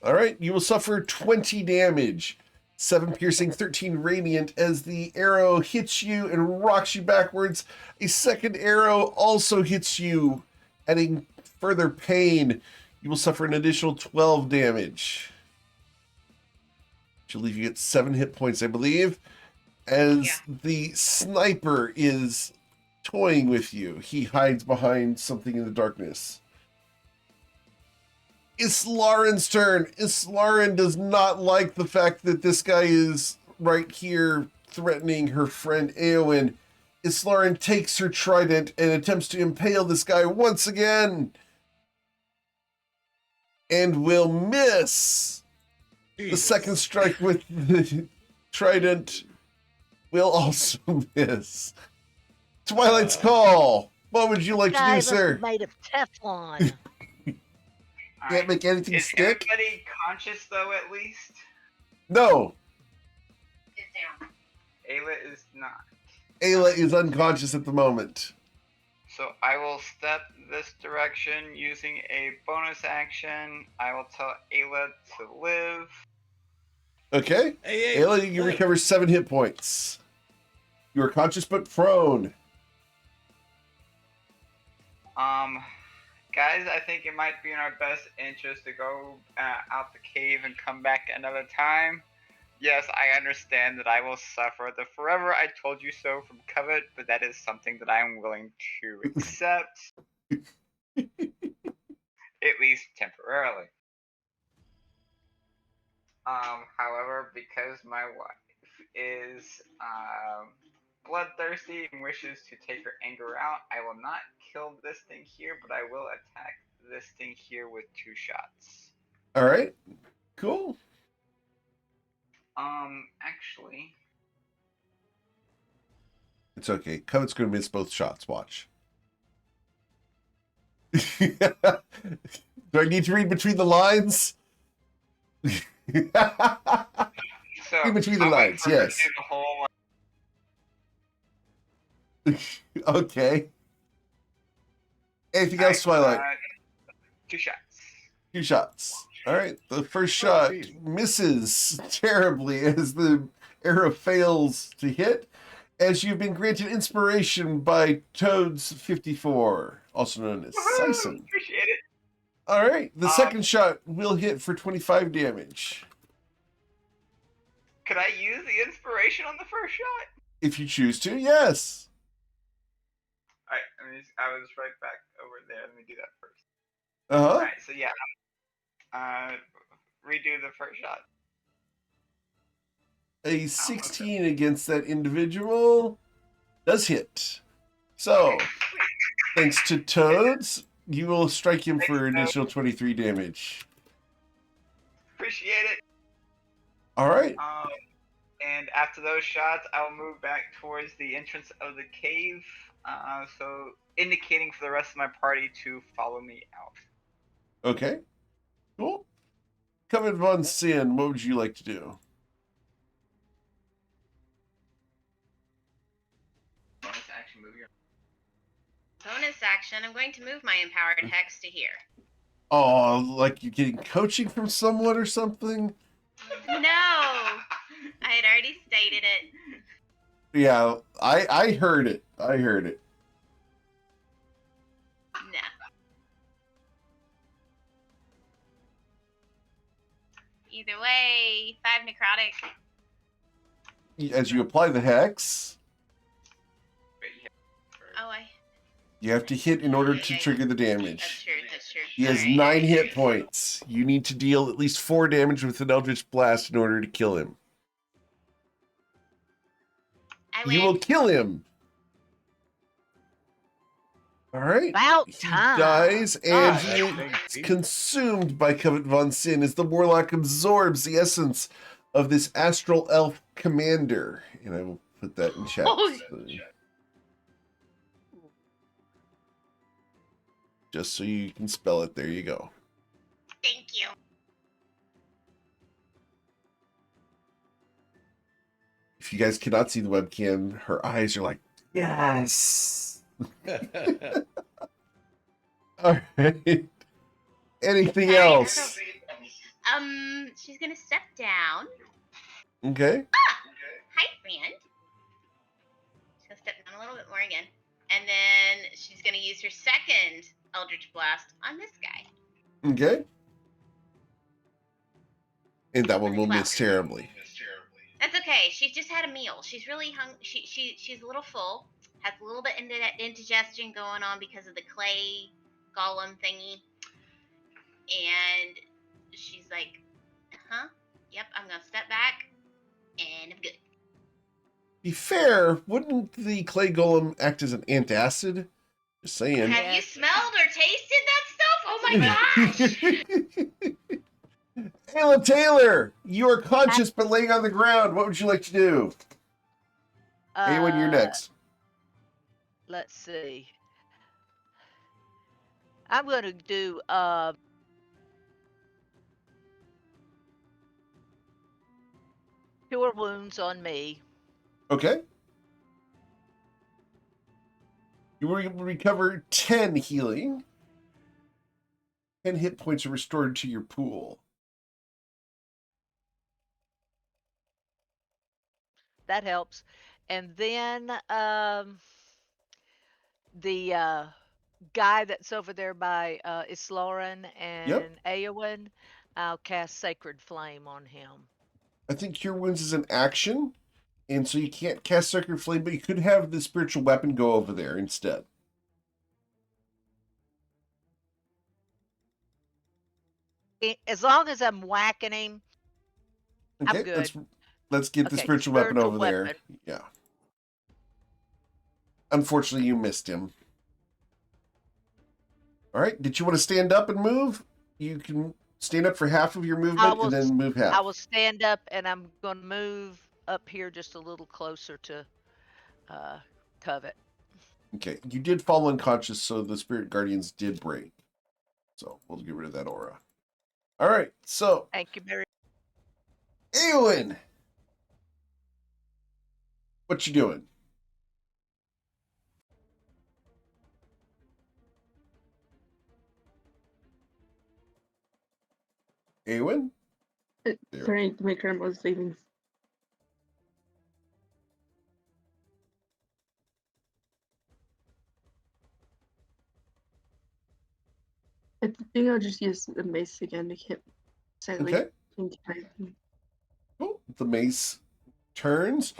All right. You will suffer 20 damage. 7 piercing, 13 radiant as the arrow hits you and rocks you backwards. A second arrow also hits you, adding further pain. You will suffer an additional 12 damage. Which will leave you at 7 hit points, I believe. As the sniper is toying with you. He hides behind something in the darkness. It's Lauren's turn. Lauren does not like the fact that this guy is right here threatening her friend Eowyn. Lauren takes her trident and attempts to impale this guy once again. And will miss. The Jesus. second strike with the trident will also miss. Twilight's Call. What would you like to do, Guy sir? was made of Teflon. Can't make anything Is stick? everybody conscious though, at least? No. Get down. Ayla is not. Ayla is unconscious at the moment. So I will step this direction using a bonus action. I will tell Ayla to live. Okay. Hey, Ayla, you look. recover 7 hit points. You are conscious but prone. Guys, I think it might be in our best interest to go out the cave and come back another time. Yes, I understand that I will suffer the forever I told you so from Covet, but that is something that I am willing to accept. At least temporarily. However, because my wife is bloodthirsty and wishes to take her anger out, I will not kill this thing here, but I will attack this thing here with 2 shots. All right. Cool. Actually, It's okay. Covet's going to miss both shots. Watch. Do I need to read between the lines? so In between the I'll wait lines, for her to yes. do the whole, Okay. Anything else, Alright, Twilight? 2 shots. 2 shots. All right. The first shot misses terribly as the arrow fails to hit, as you've been granted inspiration by Toads 54, also known as Sison. Appreciate it. All right. The second shot will hit for 25 damage. Could I use the inspiration on the first shot? If you choose to, yes. Alright, I was right back over there. Let me do that first. Uh-huh. Alright, so yeah. Redo the first shot. A 16 against that individual does hit. So, thanks to Toads, you will strike him for an additional 23 damage. Appreciate it. All right. And after those shots, I'll move back towards the entrance of the cave. So indicating for the rest of my party to follow me out. Okay. Cool. Covet Von Sin, what would you like to do? Bonus action, move your. Bonus action. I'm going to move my empowered hex to here. Oh, like you're getting coaching from someone or something? No, I had already stated it. Yeah, I heard it. I heard it. No. Either way, 5 necrotic. As you apply the hex, Oh, you have to hit in order to Yeah, trigger the that's damage. true. That's true. He has Alright. 9 hit points. You need to deal at least 4 damage with an Eldritch Blast in order to kill him. I You will win. kill him. All right. About He time. dies, and he Gosh. is consumed by Covet Von Sin as the Warlock absorbs the essence of this astral elf commander. And I will put that in chat. Oh, Just so you can spell it. There you go. thank you. If you guys cannot see the webcam, her eyes are like, yes. All right. Anything Alright, else? so, she's gonna step down. Okay. Hi, friend. She's gonna step down a little bit more again. And then she's gonna use her second Eldritch Blast on this guy. Okay. And that one will Well. miss terribly. That's okay. She's just had a meal. She's really she's a little full. Has a little bit indigestion going on because of the clay golem thingy. And she's like, huh? Yep, I'm gonna step back, and I'm good. Be fair, wouldn't the clay golem act as an antacid? Just saying. Have you Yes. smelled or tasted that stuff? Oh my gosh! Ayla Taylor, you are conscious but laying on the ground. What would you like to do? Awen, you're next. Let's see. I'm going to do cure wounds on me. Okay. You will recover 10 healing. 10 hit points are restored to your pool. That helps. And then the guy that's over there by Isloran and Eowyn, I'll cast Sacred Flame on him. I think Cure Wounds is an action, and so you can't cast Sacred Flame, but you could have the spiritual weapon go over there instead. As long as I'm whacking him, Okay, I'm good. Let's get the spiritual weapon over there. Yeah. Unfortunately, you missed him. All right. Did you want to stand up and move? You can stand up for half of your movement and then move half. I will stand up, and I'm going to move up here just a little closer to Covet. Okay. You did fall unconscious, so the spirit guardians did break. So we'll get rid of that aura. All right. So. Thank you very much. Eowyn, what you doing? Eowyn? Trying to make her most savings. I think I'll just use the mace again to hit silently. Okay. Cool. The mace turns.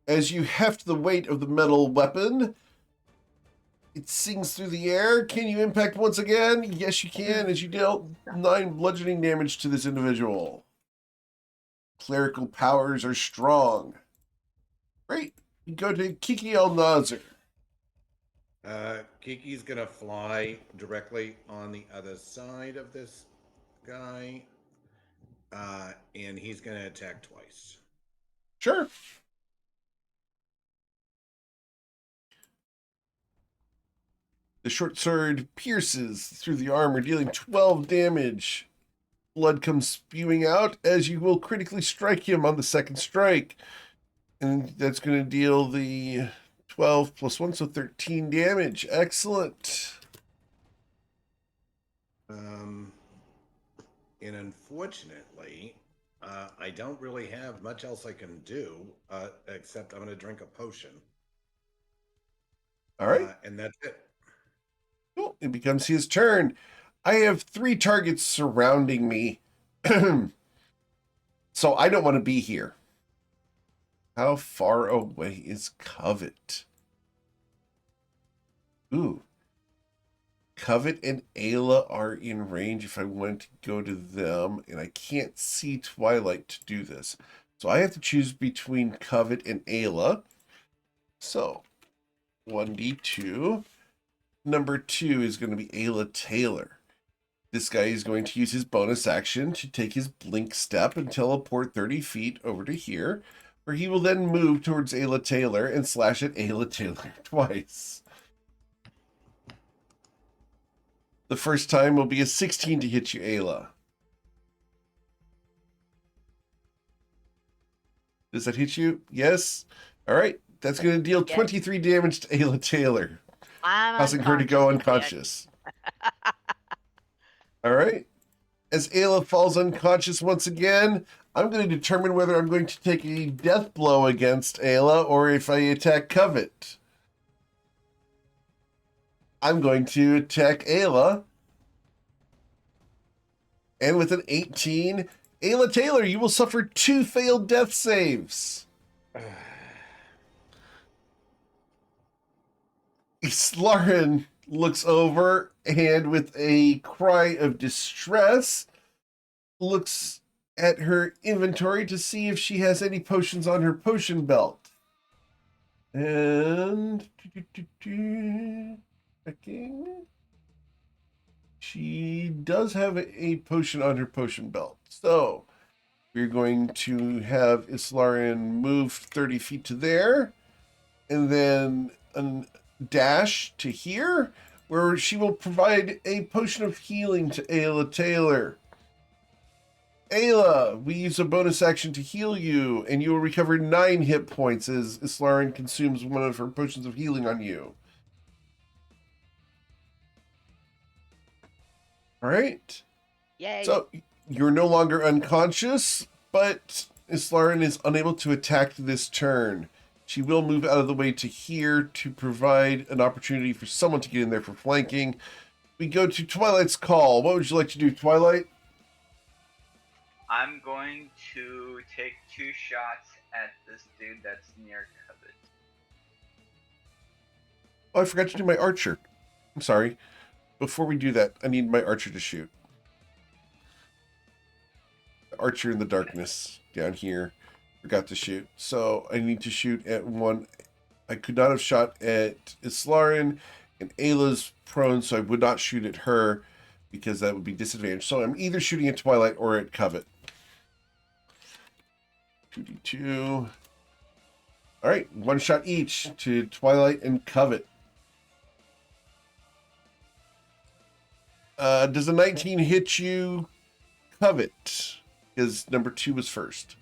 As you heft the weight of the metal weapon, it sings through the air. Can you impact once again? Yes, you can, as you dealt 9 bludgeoning damage to this individual. Clerical powers are strong. Great. You go to Kiki El Nazir. Kiki's gonna fly directly on the other side of this guy, and he's gonna attack twice. Sure. The short sword pierces through the armor, dealing 12 damage. Blood comes spewing out as you will critically strike him on the second strike. And that's going to deal the 12 plus 1, so 13 damage. Excellent. And unfortunately, I don't really have much else I can do, except I'm going to drink a potion. All right. And that's it. Cool. It becomes his turn. I have 3 targets surrounding me. So I don't want to be here. How far away is Covet? Ooh. Covet and Ayla are in range if I want to go to them, and I can't see Twilight to do this. So I have to choose between Covet and Ayla. So, 1d2. Number 2 is going to be Ayla Taylor. This guy is going to use his bonus action to take his blink step and teleport 30 feet over to here, where he will then move towards Ayla Taylor and slash at Ayla Taylor twice. The first time will be a 16 to hit you, Ayla. Does that hit you? Yes. All right. That's going to deal 23 damage to Ayla Taylor, causing her to go unconscious. All right. As Ayla falls unconscious once again, I'm going to determine whether I'm going to take a death blow against Ayla or if I attack Covet. I'm going to attack Ayla. And with an 18, Ayla Taylor, you will suffer 2 failed death saves. Lauren, looks over and with a cry of distress looks at her inventory to see if she has any potions on her potion belt. And checking. She does have a potion on her potion belt. So we're going to have Islarian move 30 feet to there, and then a dash to here, where she will provide a potion of healing to Ayla Taylor. Ayla, we use a bonus action to heal you, and you will recover 9 hit points as Islarian consumes one of her potions of healing on you. All right. Yay. So you're no longer unconscious, but Islarian is unable to attack this turn. She will move out of the way to here to provide an opportunity for someone to get in there for flanking. We go to Twilight's call. What would you like to do, Twilight? I'm going to take 2 shots at this dude that's near Covet. Oh, I forgot to do my archer. I'm sorry. Before we do that, I need my archer to shoot. Archer in the darkness down here. Forgot to shoot. So I need to shoot at one. I could not have shot at Islarian, and Ayla's prone, so I would not shoot at her because that would be disadvantaged. So I'm either shooting at Twilight or at Covet. 2d2. All right, 1 shot each to Twilight and Covet. Does a 19 hit you, Covet? Because number 2 was first.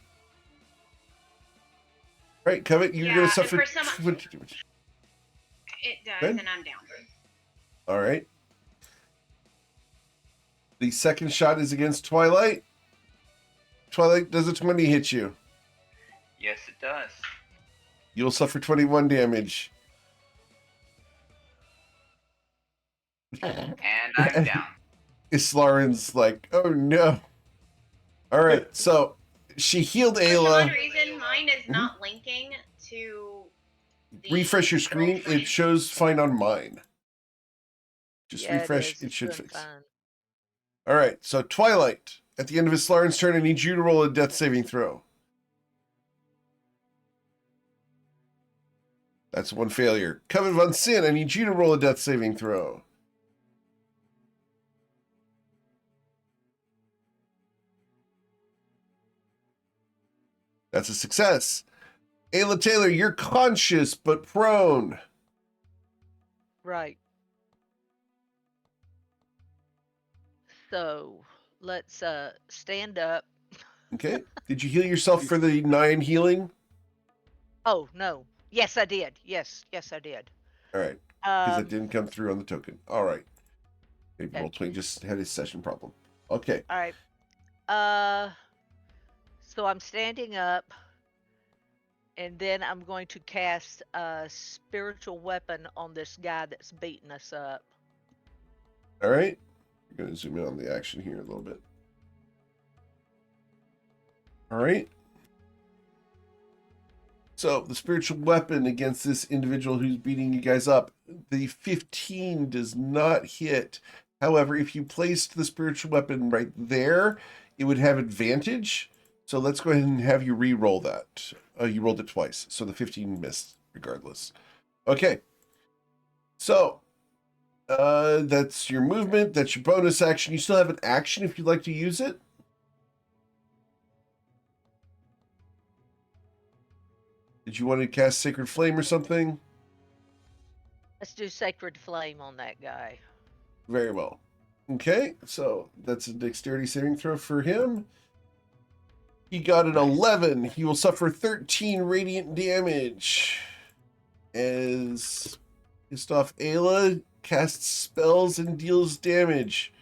Right, Covet, you're going to suffer 20 damage. It does, Good. and I'm down. All right. The second shot is against Twilight. Twilight, does a 20 hit you? Yes, it does. You'll suffer 21 damage. And I'm down. Islarian's like, oh no. All right, so she healed For some Ayla. odd reason, mine is not linking to the Refresh your screen. It girlfriend. shows fine on mine. Just Yeah, refresh. is. It should Doing fix. fine. All right, so Twilight. At the end of Islarian's turn, I need you to roll a death saving throw. That's 1 failure. Coven von Sin, I need you to roll a death saving throw. That's a success. Ayla Taylor, you're conscious but prone. Right. So let's stand up. Okay. Did you heal yourself for the 9 healing? Oh no. Yes, I did. Yes, I did. All right. Because it didn't come through on the token. All right. Maybe Okay. Roll20 just had a session problem. Okay. All right. So I'm standing up, and then I'm going to cast a spiritual weapon on this guy that's beating us up. All right. We're going to zoom in on the action here a little bit. All right. So the spiritual weapon against this individual who's beating you guys up, the 15 does not hit. However, if you placed the spiritual weapon right there, it would have advantage. So let's go ahead and have you re-roll that. You rolled it twice, so the 15 missed regardless. Okay. So that's your movement. That's your bonus action. You still have an action if you'd like to use it. Did you want to cast Sacred Flame or something? Let's do Sacred Flame on that guy. Very well. Okay, so that's a dexterity saving throw for him. He got an 11. He will suffer 13 radiant damage. As pissed off Ayla casts spells and deals damage.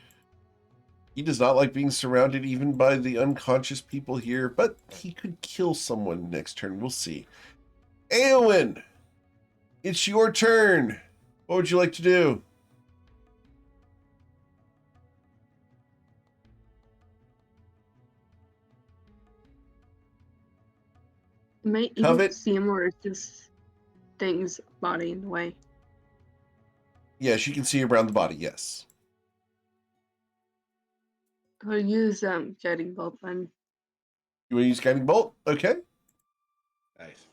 He does not like being surrounded even by the unconscious people here, but he could kill someone next turn. We'll see. Eowyn, it's your turn. What would you like to do? Am I able Covet? to see him, or is just things body in the way? Yeah, she can see around the body, yes. I'll use guiding bolt then. You want to use Guiding Bolt? Okay. Nice.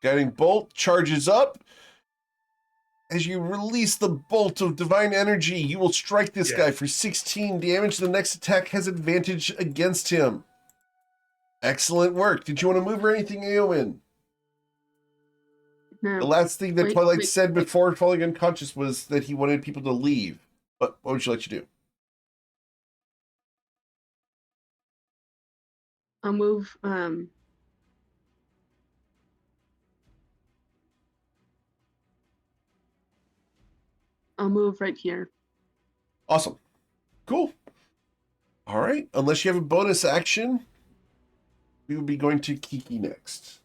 Guiding Bolt charges up. As you release the bolt of divine energy, you will strike this guy for 16 damage. The next attack has advantage against him. Excellent work. Did you want to move or anything, Eowyn? No. The last thing that Wait, Twilight wait, said wait. before falling unconscious was that he wanted people to leave. But what would you like to do? I'll move right here. Awesome. Cool. All right. Unless you have a bonus action, we will be going to Kiki next.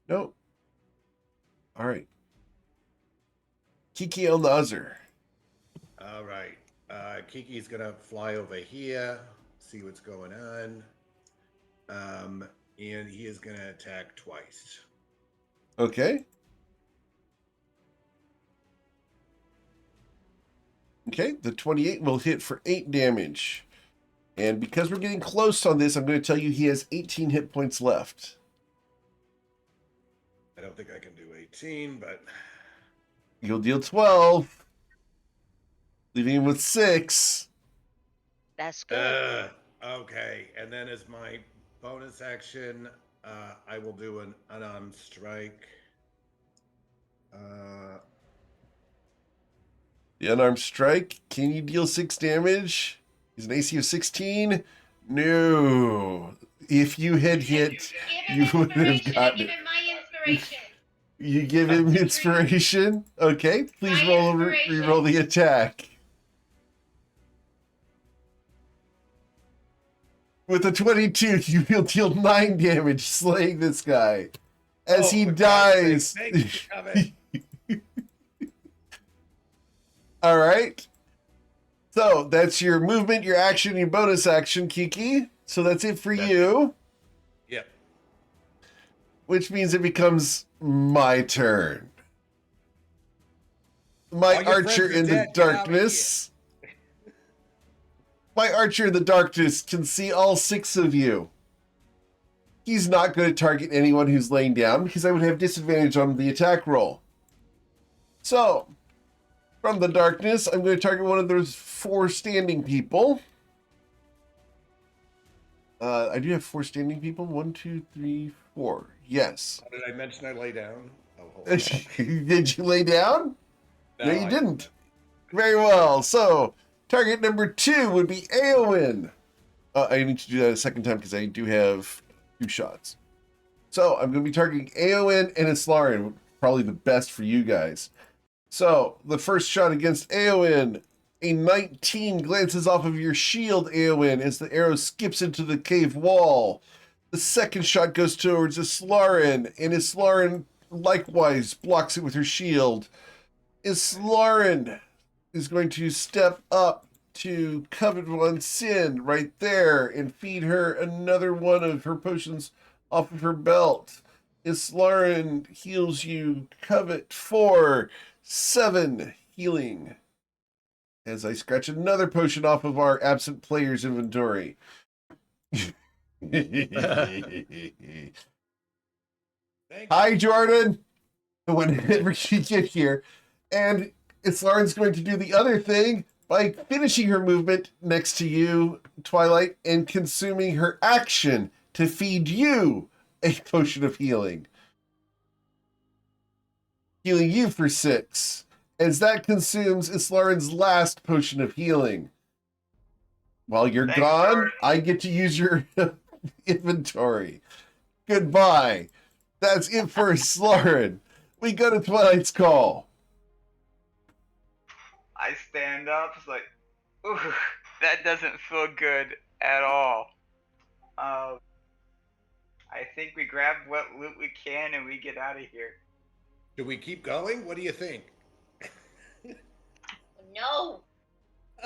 No. All right. Kiki on the other. All right. Kiki's gonna fly over here, see what's going on. And he is gonna attack twice. Okay. Okay, the 28 will hit for 8 damage. And because we're getting close on this, I'm going to tell you he has 18 hit points left. I don't think I can do 18, but You'll deal 12, leaving him with 6. That's good. Okay. And then as my bonus action, I will do an unarmed strike. The unarmed strike, can you deal 6 damage? He's an AC of 16? No. If you had hit, you would have gotten it. Give him my inspiration. You give him inspiration? Okay, please re-roll the attack. With a 22, you will deal 9 damage, slaying this guy. As he dies. All right. So that's your movement, your action, your bonus action, Kiki. So that's it for you. Yep. Which means it becomes my turn. My All your archer friends are in the dead. Get out of darkness. My archer in the darkness can see all 6 of you. He's not going to target anyone who's laying down because I would have disadvantage on the attack roll. So, from the darkness, I'm going to target one of those 4 standing people. I do have 4 standing people. 1, 2, 3, 4. Yes. Did I mention I lay down? Oh, hold on. Did you lay down? No, you didn't. Very well. So, target number 2 would be Eowyn. I need to do that a second time because I do have 2 shots. So, I'm going to be targeting Eowyn and Islarian. Probably the best for you guys. So, the first shot against Eowyn, a 19 glances off of your shield, Eowyn, as the arrow skips into the cave wall. The second shot goes towards Islarian, and Islarian likewise blocks it with her shield. Islarian is going to step up to Covet One Sin right there and feed her another one of her potions off of her belt. Islarian heals you, Covet, for 7 healing. As I scratch another potion off of our absent player's inventory. Hi, Jordan. Whenever you get here. And Islarian's going to do the other thing by finishing her movement next to you, Twilight, and consuming her action to feed you a potion of healing. Healing you for 6. As that consumes Islarian's last potion of healing. While you're gone, Jordan. I get to use your inventory. Goodbye. That's it for Islarian. We go to Twilight's call. I stand up, it's like, ooh, that doesn't feel good at all. I think we grab what loot we can and we get out of here. Do we keep going? What do you think? No.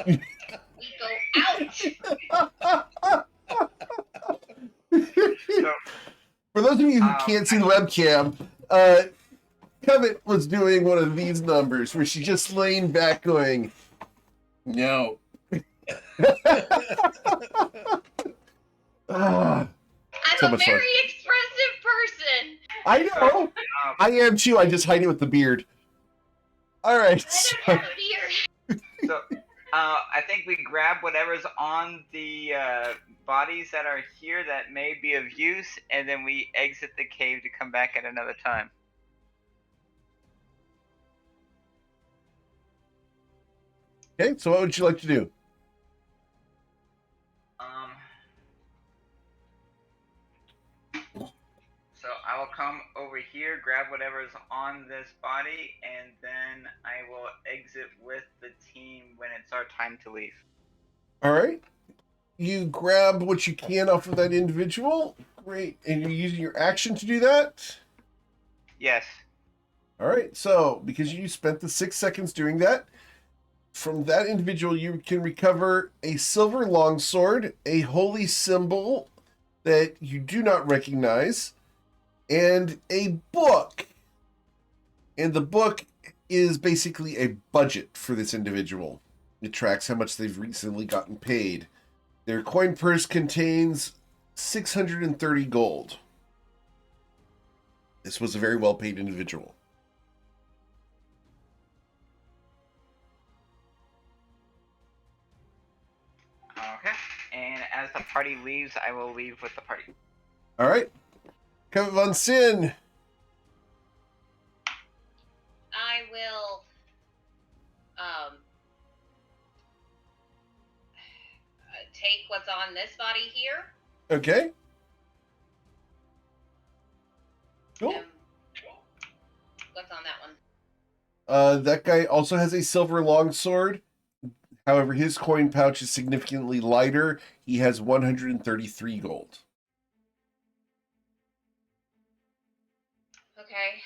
We go out. So For those of you who can't see the webcam, Covet was doing one of these numbers where she's just laying back going, no. I'm So a much very fun. expressive person. I know. I am too. I just hide it with the beard. All right. I don't have a beard. So, I think we grab whatever's on the bodies that are here that may be of use, and then we exit the cave to come back at another time. Okay, so what would you like to do? So I will come over here, grab whatever's on this body, and then I will exit with the team when it's our time to leave. All right. You grab what you can off of that individual. Great. And you're using your action to do that? Yes. All right. So, because you spent the 6 seconds doing that, from that individual, you can recover a silver longsword, a holy symbol that you do not recognize, and a book. And the book is basically a budget for this individual. It tracks how much they've recently gotten paid. Their coin purse contains 630 gold. This was a very well-paid individual. Okay. And as the party leaves, I will leave with the party. All right. Kevin Von Sin. I will take what's on this body here. Okay. Cool. What's on that one? That guy also has a silver longsword. However, his coin pouch is significantly lighter. He has 133 gold. Okay.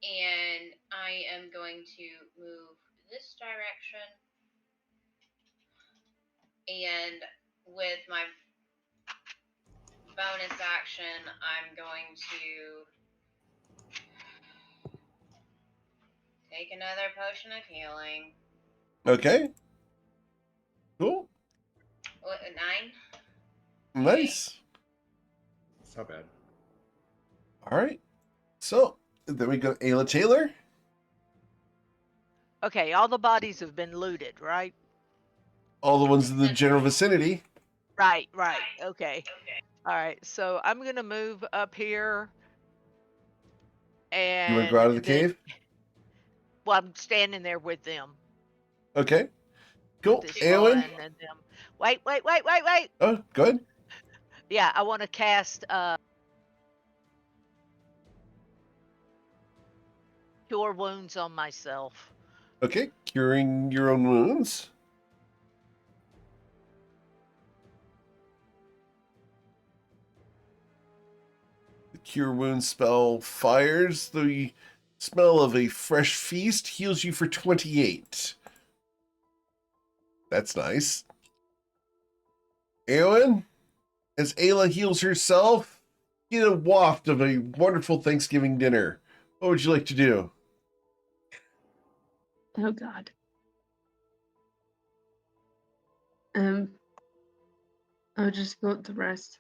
And I am going to move this direction. And with my bonus action, I'm going to take another potion of healing. Okay. Cool. What, a 9? Nice. It's not bad. All right. So, then we go Ayla Taylor. Okay, all the bodies have been looted, right? All the ones in the general vicinity. Right. Okay. All right. So I'm gonna move up here, and You want to go out of the cave? Well, I'm standing there with them. Okay. Cool. This Eowyn? one and them. Wait. Oh, good. Yeah, I want to cast Cure Wounds on myself. Okay. Curing your own wounds. The Cure Wounds spell fires. The smell of a fresh feast heals you for 28. That's nice. Eowyn, as Ayla heals herself, get a waft of a wonderful Thanksgiving dinner. What would you like to do? Oh God. I'll just vote the rest.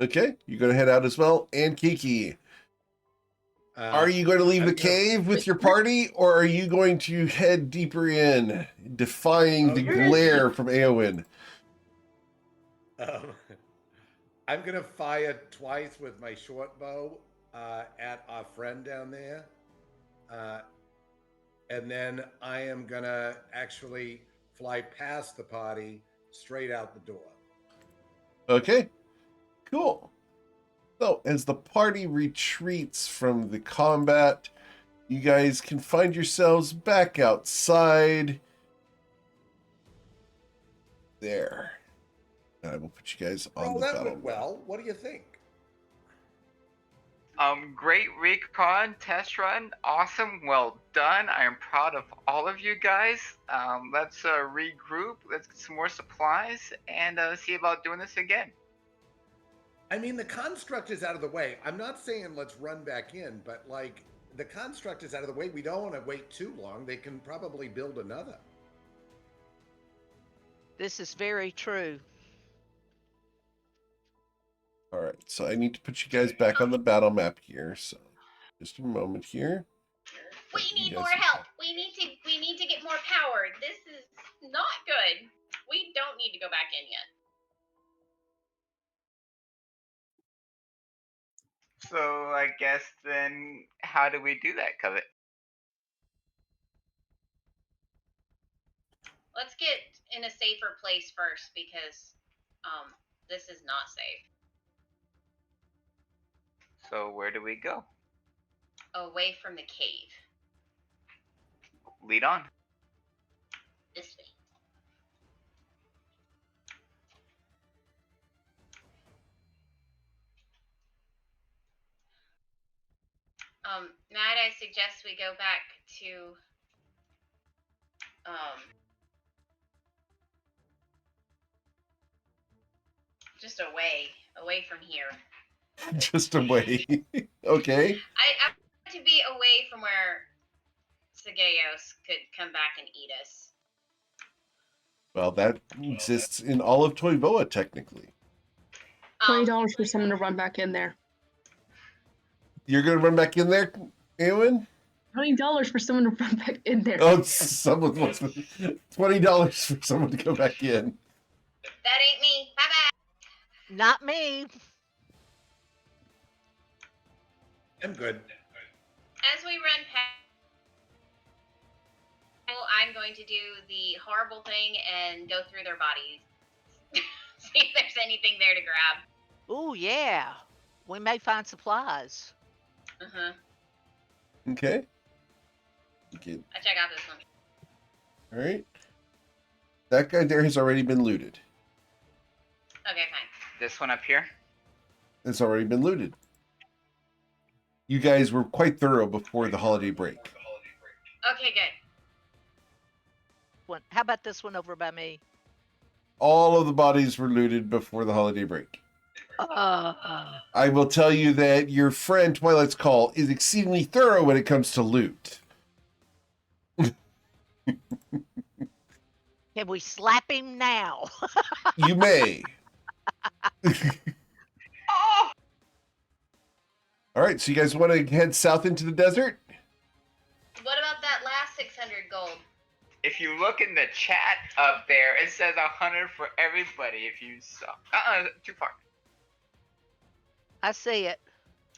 Okay, you're going to head out as well. And Kiki, are you going to leave the cave with your party, or are you going to head deeper in, defying the glare from Eowyn? I'm going to fire twice with my short bow at our friend down there. And then I am going to actually fly past the party straight out the door. Okay, cool. So, as the party retreats from the combat, you guys can find yourselves back outside. There. I will put you guys on the that battle. went well. What do you think? Great recon test run. Awesome. Well done. I am proud of all of you guys. Let's regroup. Let's get some more supplies and see about doing this again. I mean, the construct is out of the way. I'm not saying let's run back in, but like the construct is out of the way. We don't want to wait too long. They can probably build another. This is very true. All right, so I need to put you guys back on the battle map here. So, just a moment here. We need more help. We need to get more power. This is not good. We don't need to go back in yet. So I guess then, how do we do that, Covet? Let's get in a safer place first because this is not safe. So where do we go? Away from the cave. Lead on. This way. Might I suggest we go back to just away from here. Just away. Okay. I want to be away from where Sageos could come back and eat us. Well, that exists in all of Toivoa, technically. $20 for someone to run back in there. You're gonna run back in there, Eowyn? $20 for someone to run back in there. Oh, someone wants $20 for someone to go back in. That ain't me. Bye bye. Not me. I'm good. As we run past, I'm going to do the horrible thing and go through their bodies. See if there's anything there to grab. Oh yeah. We may find supplies. Uh-huh. Okay. Okay. I check out this one. All right. That guy there has already been looted. Okay, fine. This one up here? It's already been looted. You guys were quite thorough before the holiday break. Okay, good. How about this one over by me? All of the bodies were looted before the holiday break. I will tell you that your friend Twilight's Call is exceedingly thorough when it comes to loot. Can we slap him now? You may. Oh! All right, so you guys want to head south into the desert? What about that last 600 gold? If you look in the chat up there, it says 100 for everybody if you suck. Too far. I see it.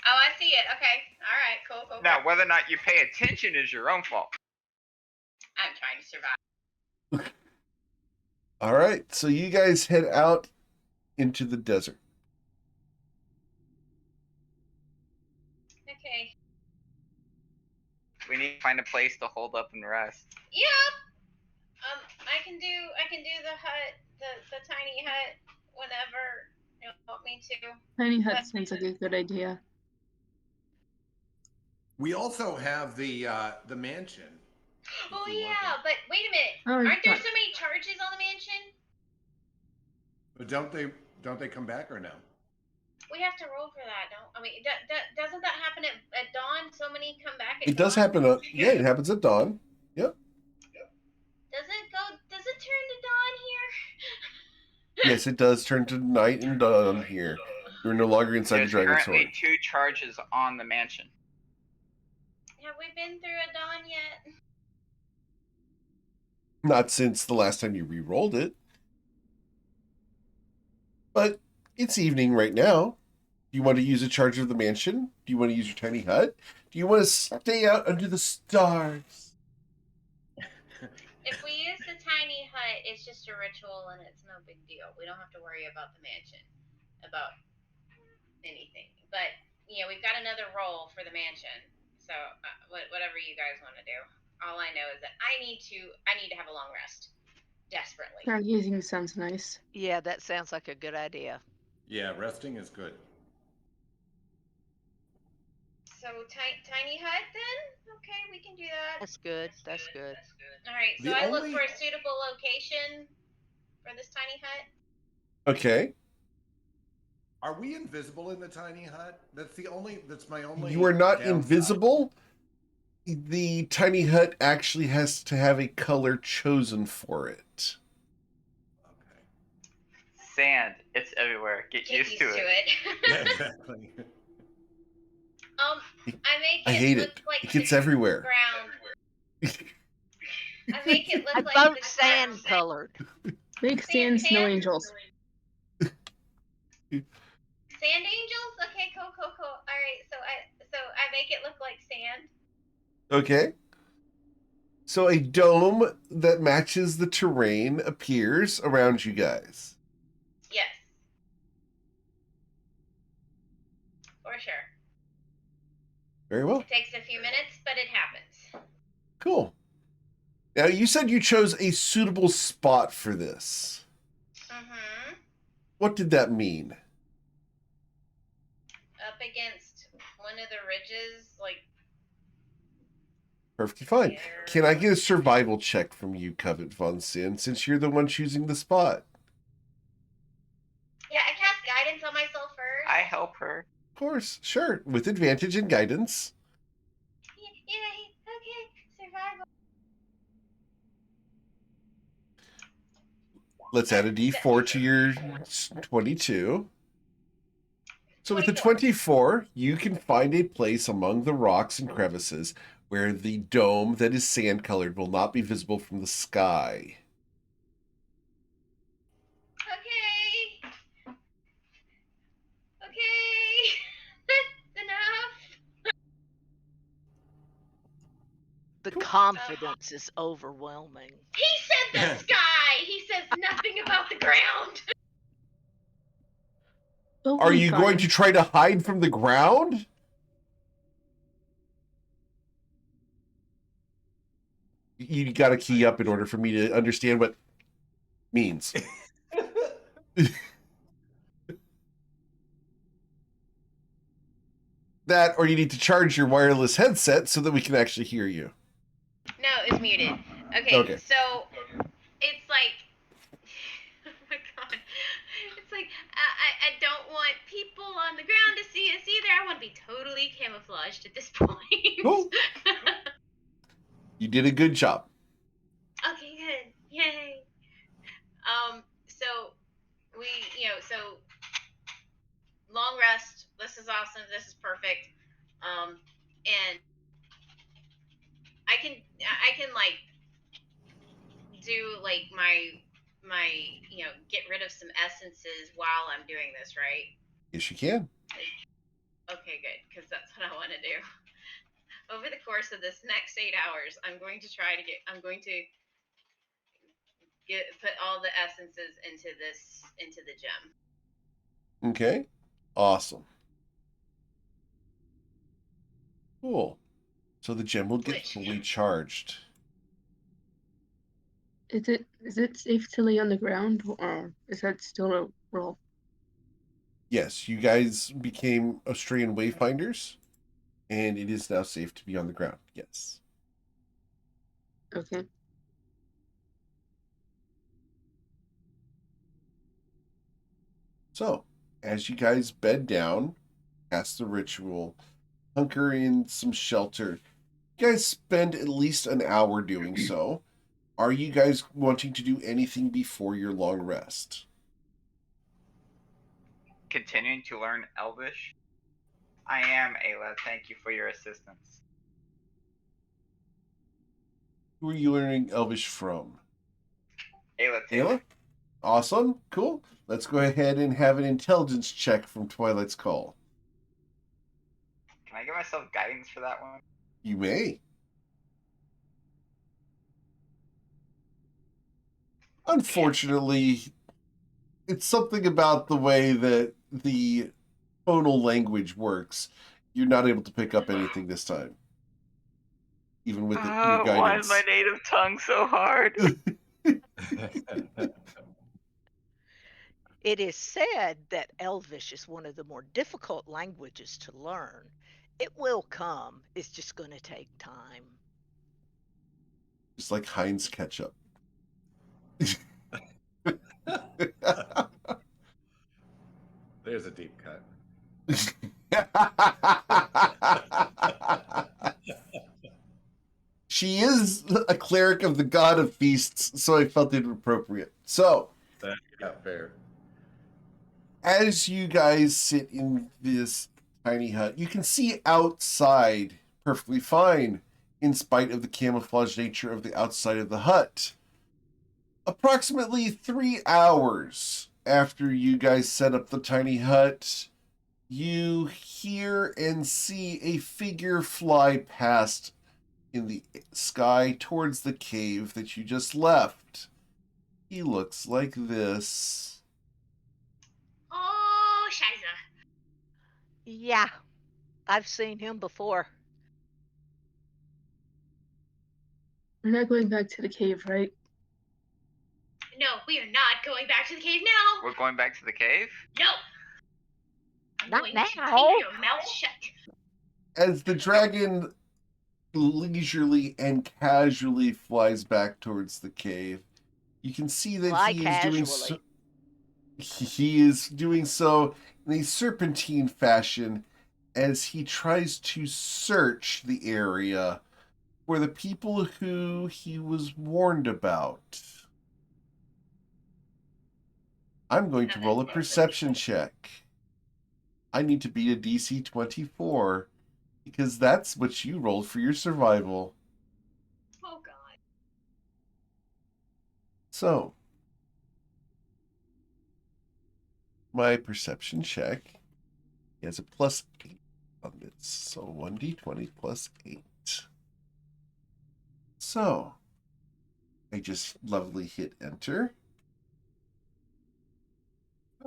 Oh, I see it. Okay. All right. Cool. Now, whether or not you pay attention is your own fault. I'm trying to survive. All right, so you guys head out into the desert. Okay. We need to find a place to hold up and rest. Yep. I can do the hut, the tiny hut, whenever you want me to. Tiny hut seems like a good idea. We also have the mansion. Oh yeah, but wait a minute. Oh, Aren't there fuck. so many charges on the mansion? But don't they come back or no? We have to roll for that, don't? I mean, doesn't that happen at dawn? So many come back at It does dawn? happen. Yeah, it happens at dawn. Yep. Does it turn to dawn here? Yes, it does turn to night and dawn here. You're no longer inside There's the Dragon's currently Sword. 2 charges on the mansion. Have we been through a dawn yet? Not since the last time you re-rolled it. But it's evening right now. Do you want to use a charge of the mansion? Do you want to use your tiny hut? Do you want to stay out under the stars? If we use the tiny hut, it's just a ritual and it's no big deal. We don't have to worry about the mansion, about anything. But yeah, we've got another roll for the mansion. So whatever you guys want to do. All I know is that I need to have a long rest, desperately. Stargazing sounds nice. Yeah, that sounds like a good idea. Yeah, resting is good. So tiny hut then? Okay, we can do that. That's good. That's good. All right. So The I look only- for a suitable location for this tiny hut. Okay. Are we invisible in the tiny hut? That's my only. You are not downside. invisible. The tiny hut actually has to have a color chosen for it. Okay. Sand. It's everywhere. Get used to it. Yeah, exactly. I make it I hate look it. like It gets the everywhere. ground. I make it I look like vote the sand colored. Make sand snow angels. Sand angels? Okay, cool. All right, so I make it look like sand. Okay. So a dome that matches the terrain appears around you guys. Yes. For sure. Very well. It takes a few minutes, but it happens. Cool. Now, you said you chose a suitable spot for this. Mm-hmm. What did that mean? Up against one of the ridges, like. Perfectly fine. There. Can I get a survival check from you, Covet Von Sin, since you're the one choosing the spot? Yeah, I cast guidance on myself first. I help her. Of course, sure. With advantage and guidance. Yay, okay, survival. Let's add a d4 to your 22. So with the 24, you can find a place among the rocks and crevices where the dome that is sand-colored will not be visible from the sky. Okay. That's enough. The confidence is overwhelming. He said the sky. He says nothing about the ground. Oh, Are you going to try to hide from the ground? You got to key up in order for me to understand what means. That, or you need to charge your wireless headset so that we can actually hear you. No, it's muted. Okay. So it's like, oh my god, it's like I don't want people on the ground to see us either. I want to be totally camouflaged at this point. Cool. You did a good job. Okay, good. Yay. So we, so long rest. This is awesome. This is perfect. And I can like do like my get rid of some essences while I'm doing this, right? Yes, you can. Okay, good, because that's what I want to do. Over the course of this next 8 hours, I'm going to put all the essences into the gem. Okay. Awesome. Cool. So the gem will get fully charged. Is it safe to lay on the ground, or is that still a roll? Yes, you guys became Australian wayfinders, and it is now safe to be on the ground. Yes. Okay. So, as you guys bed down, cast the ritual, hunker in some shelter, you guys spend at least an hour doing so. Are you guys wanting to do anything before your long rest? Continuing to learn Elvish. I am, Ayla. Thank you for your assistance. Who are you learning Elvish from? Ayla Taylor. Ayla? Awesome. Cool. Let's go ahead and have an intelligence check from Twilight's Call. Can I give myself guidance for that one? You may. Unfortunately, it's something about the way that the tonal language works. You're not able to pick up anything this time. Even with your guidance. Why is my native tongue so hard? It is said that Elvish is one of the more difficult languages to learn. It will come. It's just going to take time. Just like Heinz ketchup. There's a deep cut. She is a cleric of the god of feasts, so I felt it appropriate. So, Yeah, fair. as you guys sit in this tiny hut, you can see outside perfectly fine, in spite of the camouflage nature of the outside of the hut. Approximately 3 hours after you guys set up the tiny hut, you hear and see a figure fly past in the sky towards the cave that you just left. He looks like this. Oh, Shiza. Yeah, I've seen him before. We're not going back to the cave, right? No, we are not going back to the cave now. We're going back to the cave? No. I'm Not going now. to keep your mouth shut. As the dragon leisurely and casually flies back towards the cave, you can see that Fly he is doing casually. so, he is doing so in a serpentine fashion as he tries to search the area for the people who he was warned about. I'm going to roll a perception check. I need to beat a DC 24 because that's what you rolled for your survival. Oh, God. So, my perception check has a +8 on this. So 1d20 plus 8. So, I just lovely hit enter.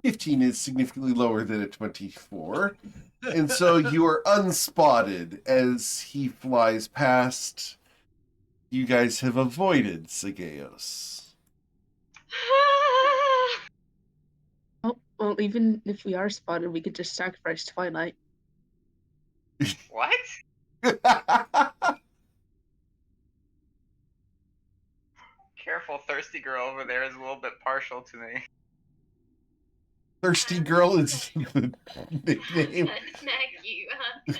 15 is significantly lower than a 24. And so you are unspotted as he flies past. You guys have avoided Sageos. Oh, well, even if we are spotted, we could just sacrifice Twilight. What? Careful, thirsty girl over there is a little bit partial to me. Thirsty Girl is the nickname. Smack you, huh?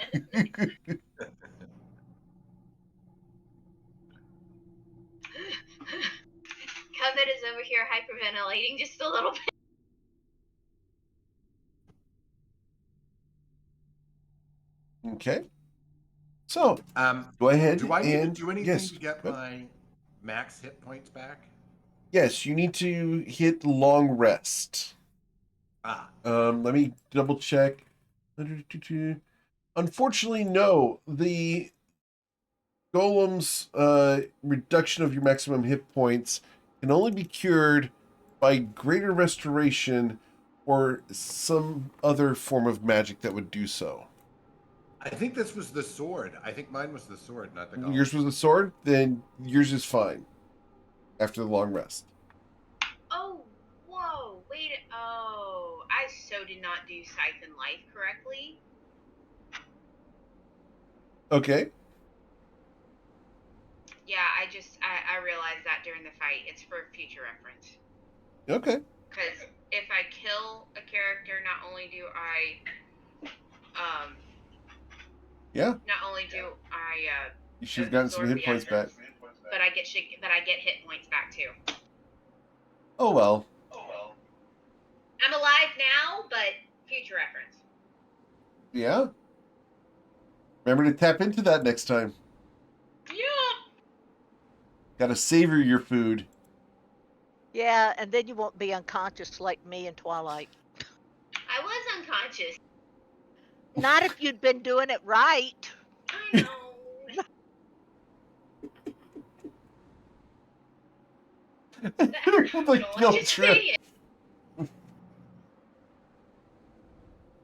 Covet is over here hyperventilating just a little bit. Okay. So, go ahead Do I need and to do anything yes, to get go- my max hit points back? yes, you need to hit long rest. Ah, Let me double check. Unfortunately, no. The golem's reduction of your maximum hit points can only be cured by greater restoration or some other form of magic that would do so. I think this was the sword. I think mine was the sword, not the golem. Yours was a sword, then yours is fine after the long rest. Oh, whoa, wait. Oh, I so did not do Scythe and Life correctly. Okay. Yeah, I realized that during the fight. It's for future reference. Okay. Because if I kill a character, not only do I, Yeah. not only do I, You should have gotten some hit points back. but I get hit points back too. Oh well. I'm alive now, but future reference. Yeah. Remember to tap into that next time. Yeah. Gotta savor your food. Yeah, and then you won't be unconscious like me and Twilight. I was unconscious. Not if you'd been doing it right. I know. The guilt trip.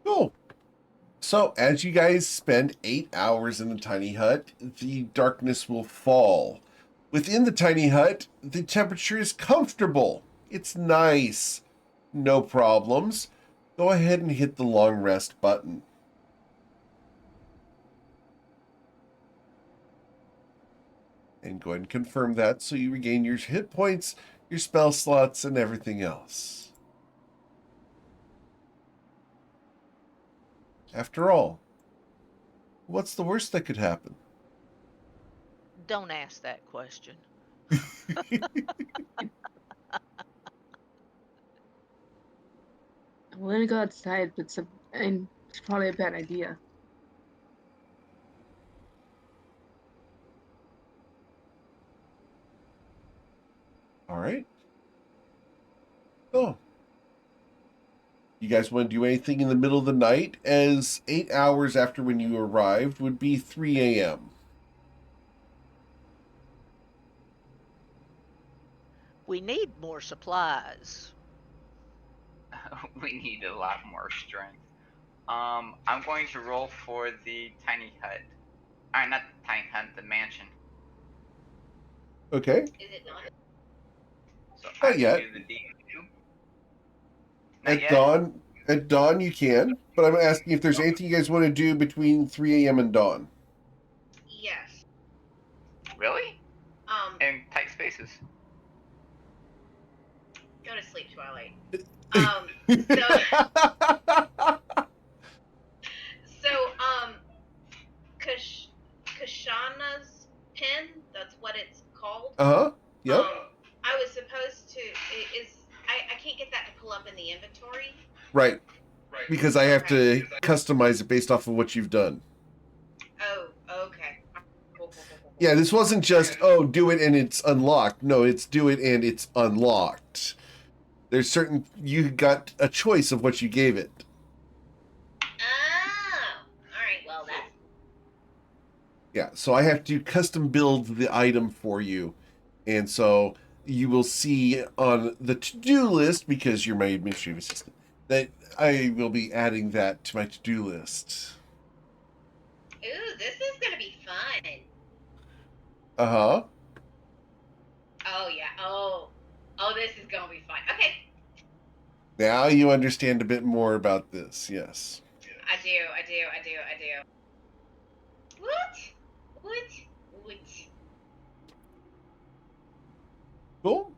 Cool. So, as you guys spend 8 hours in the tiny hut, the darkness will fall. Within the tiny hut, the temperature is comfortable. It's nice. No problems. Go ahead and hit the long rest button. And go ahead and confirm that so you regain your hit points, your spell slots, and everything else. After all, what's the worst that could happen? Don't ask that question. I'm gonna go outside, and it's probably a bad idea. All right. Oh. You guys want to do anything in the middle of the night? As 8 hours after when you arrived would be 3 a.m. We need more supplies. We need a lot more strength. I'm going to roll for the tiny hut. Not the tiny hut, the mansion. Okay. Is it not? So Not I yet. can do the D2. Not At yet? dawn, you can, but I'm asking if there's anything you guys want to do between 3 a.m. and dawn. Yes. Really? Um, In tight spaces. go to sleep, Twilight. Kashana's pen, that's what it's called. Uh-huh. Yep. I was supposed to, I can't get that to pull up in the inventory. Right. Because I have to customize it based off of what you've done. Oh, okay. Cool. Yeah, this wasn't just, oh, do it and it's unlocked. No, it's do it and it's unlocked. There's certain, you got a choice of what you gave it. Oh, alright, well, that's... Yeah, so I have to custom build the item for you. And so you will see on the to-do list, because you're my administrative assistant, that I will be adding that to my to-do list. Ooh, this is gonna be fun. Uh-huh. Oh, yeah. Oh, this is gonna be fun. Okay. Now you understand a bit more about this, yes. I do. What? Cool.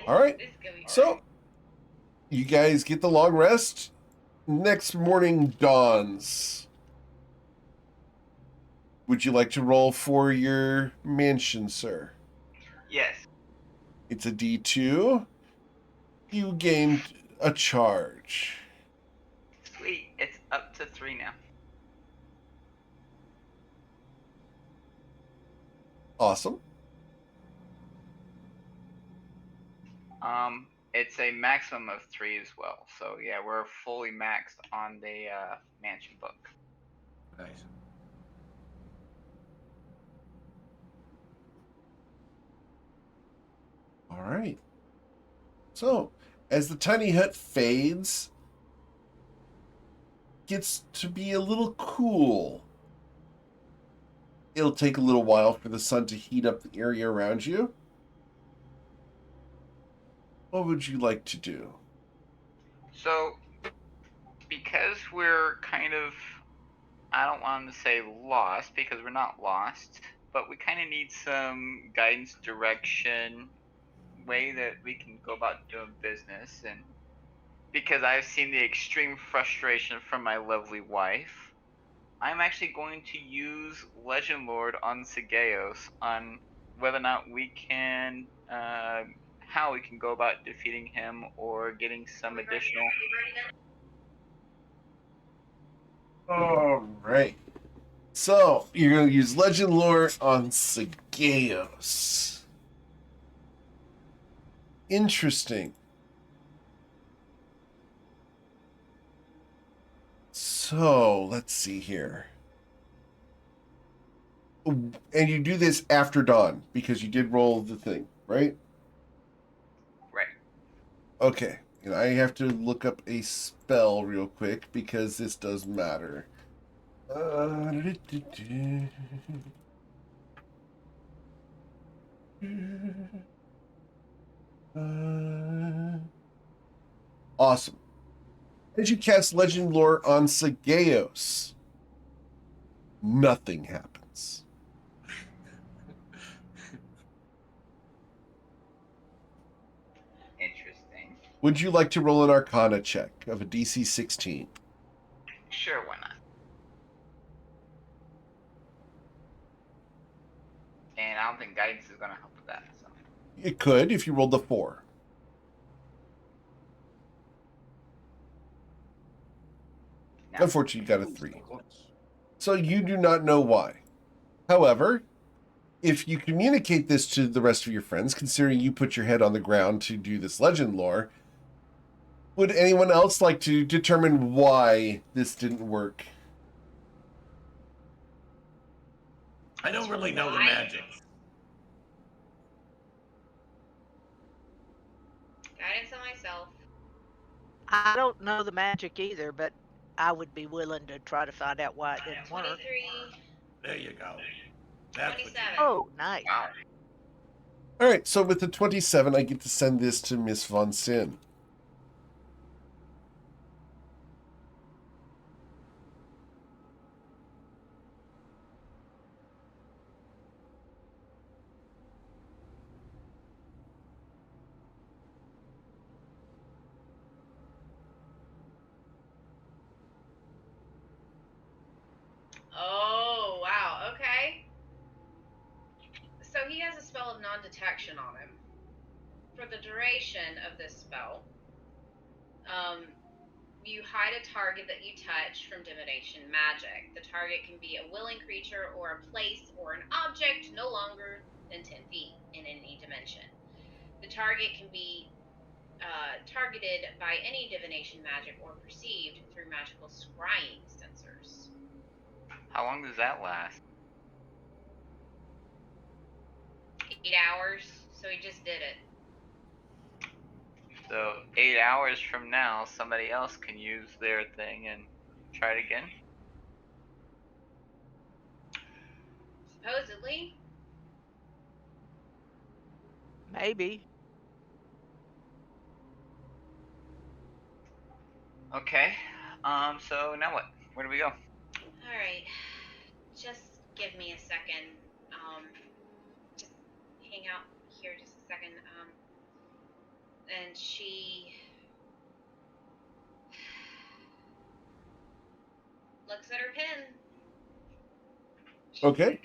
All right. This is gonna be So, you guys get the long rest. Next morning dawns. Would you like to roll for your mansion, sir? Yes. It's a D2. You gained a charge. Sweet. It's up to 3 now. Awesome. It's a maximum of 3 as well. So yeah, we're fully maxed on the mansion book. Nice. All right. So, as the tiny hut fades, gets to be a little cool. It'll take a little while for the sun to heat up the area around you. What would you like to do? So, because we're kind of, I don't want to say lost, because we're not lost, but we kind of need some guidance, direction, way that we can go about doing business. And because I've seen the extreme frustration from my lovely wife, I'm actually going to use Legend Lord on Sigeos on whether or not we can, how we can go about defeating him or getting some additional. All right. So, you're going to use Legend Lore on Sigeos. Interesting. So, let's see here. And you do this after dawn, because you did roll the thing, right? Right. Okay. And I have to look up a spell real quick, because this does matter. Awesome. As you cast Legend Lore on Sigeos, nothing happens. Interesting. Would you like to roll an Arcana check of a DC 16? Sure, why not? And I don't think guidance is going to help with that. So. It could if you rolled the 4. No. Unfortunately, you got a 3. So you do not know why. However, if you communicate this to the rest of your friends, considering you put your head on the ground to do this legend lore, would anyone else like to determine why this didn't work? I don't really know the magic. Guidance on myself. I don't know the magic either, but I would be willing to try to find out why it didn't work. 23. There you go. That's 27. Oh, nice. Wow. All right, so with the 27, I get to send this to Miss Von Sin. Oh, wow. Okay. So he has a spell of non-detection on him. For the duration of this spell, you hide a target that you touch from divination magic. The target can be a willing creature or a place or an object no longer than 10 feet in any dimension. The target can be targeted by any divination magic or perceived through magical scrying sensors. How long does that last? 8 hours, so he just did it. So 8 hours from now, somebody else can use their thing and try it again. Supposedly. Maybe. Okay. So now what? Where do we go? All right. Just give me a second. Just hang out here just a second. And she looks at her pin. She's Okay. like,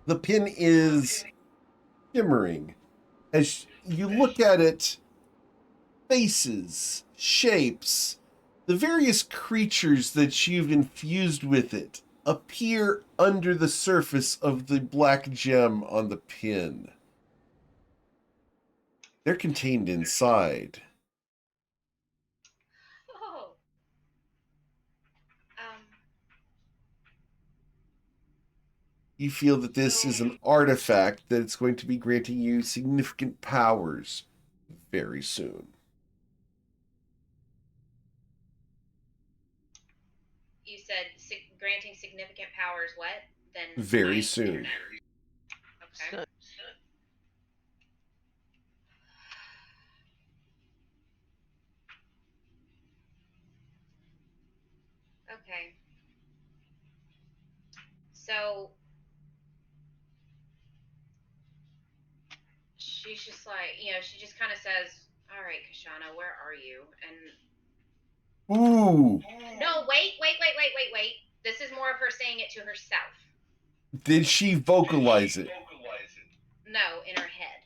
The pin is shimmering. As you look at it, faces, shapes, the various creatures that you've infused with it appear under the surface of the black gem on the pin. They're contained inside. oh. You feel that this is an artifact that it's going to be granting you significant powers very soon. You said granting significant powers. What? Then Very my soon. internet. Okay. So, Okay. So she's just like, she just kind of says, "All right, Kashana, where are you?" And Ooh. no, wait. This is more of her saying it to herself. Did she vocalize it? No, in her head.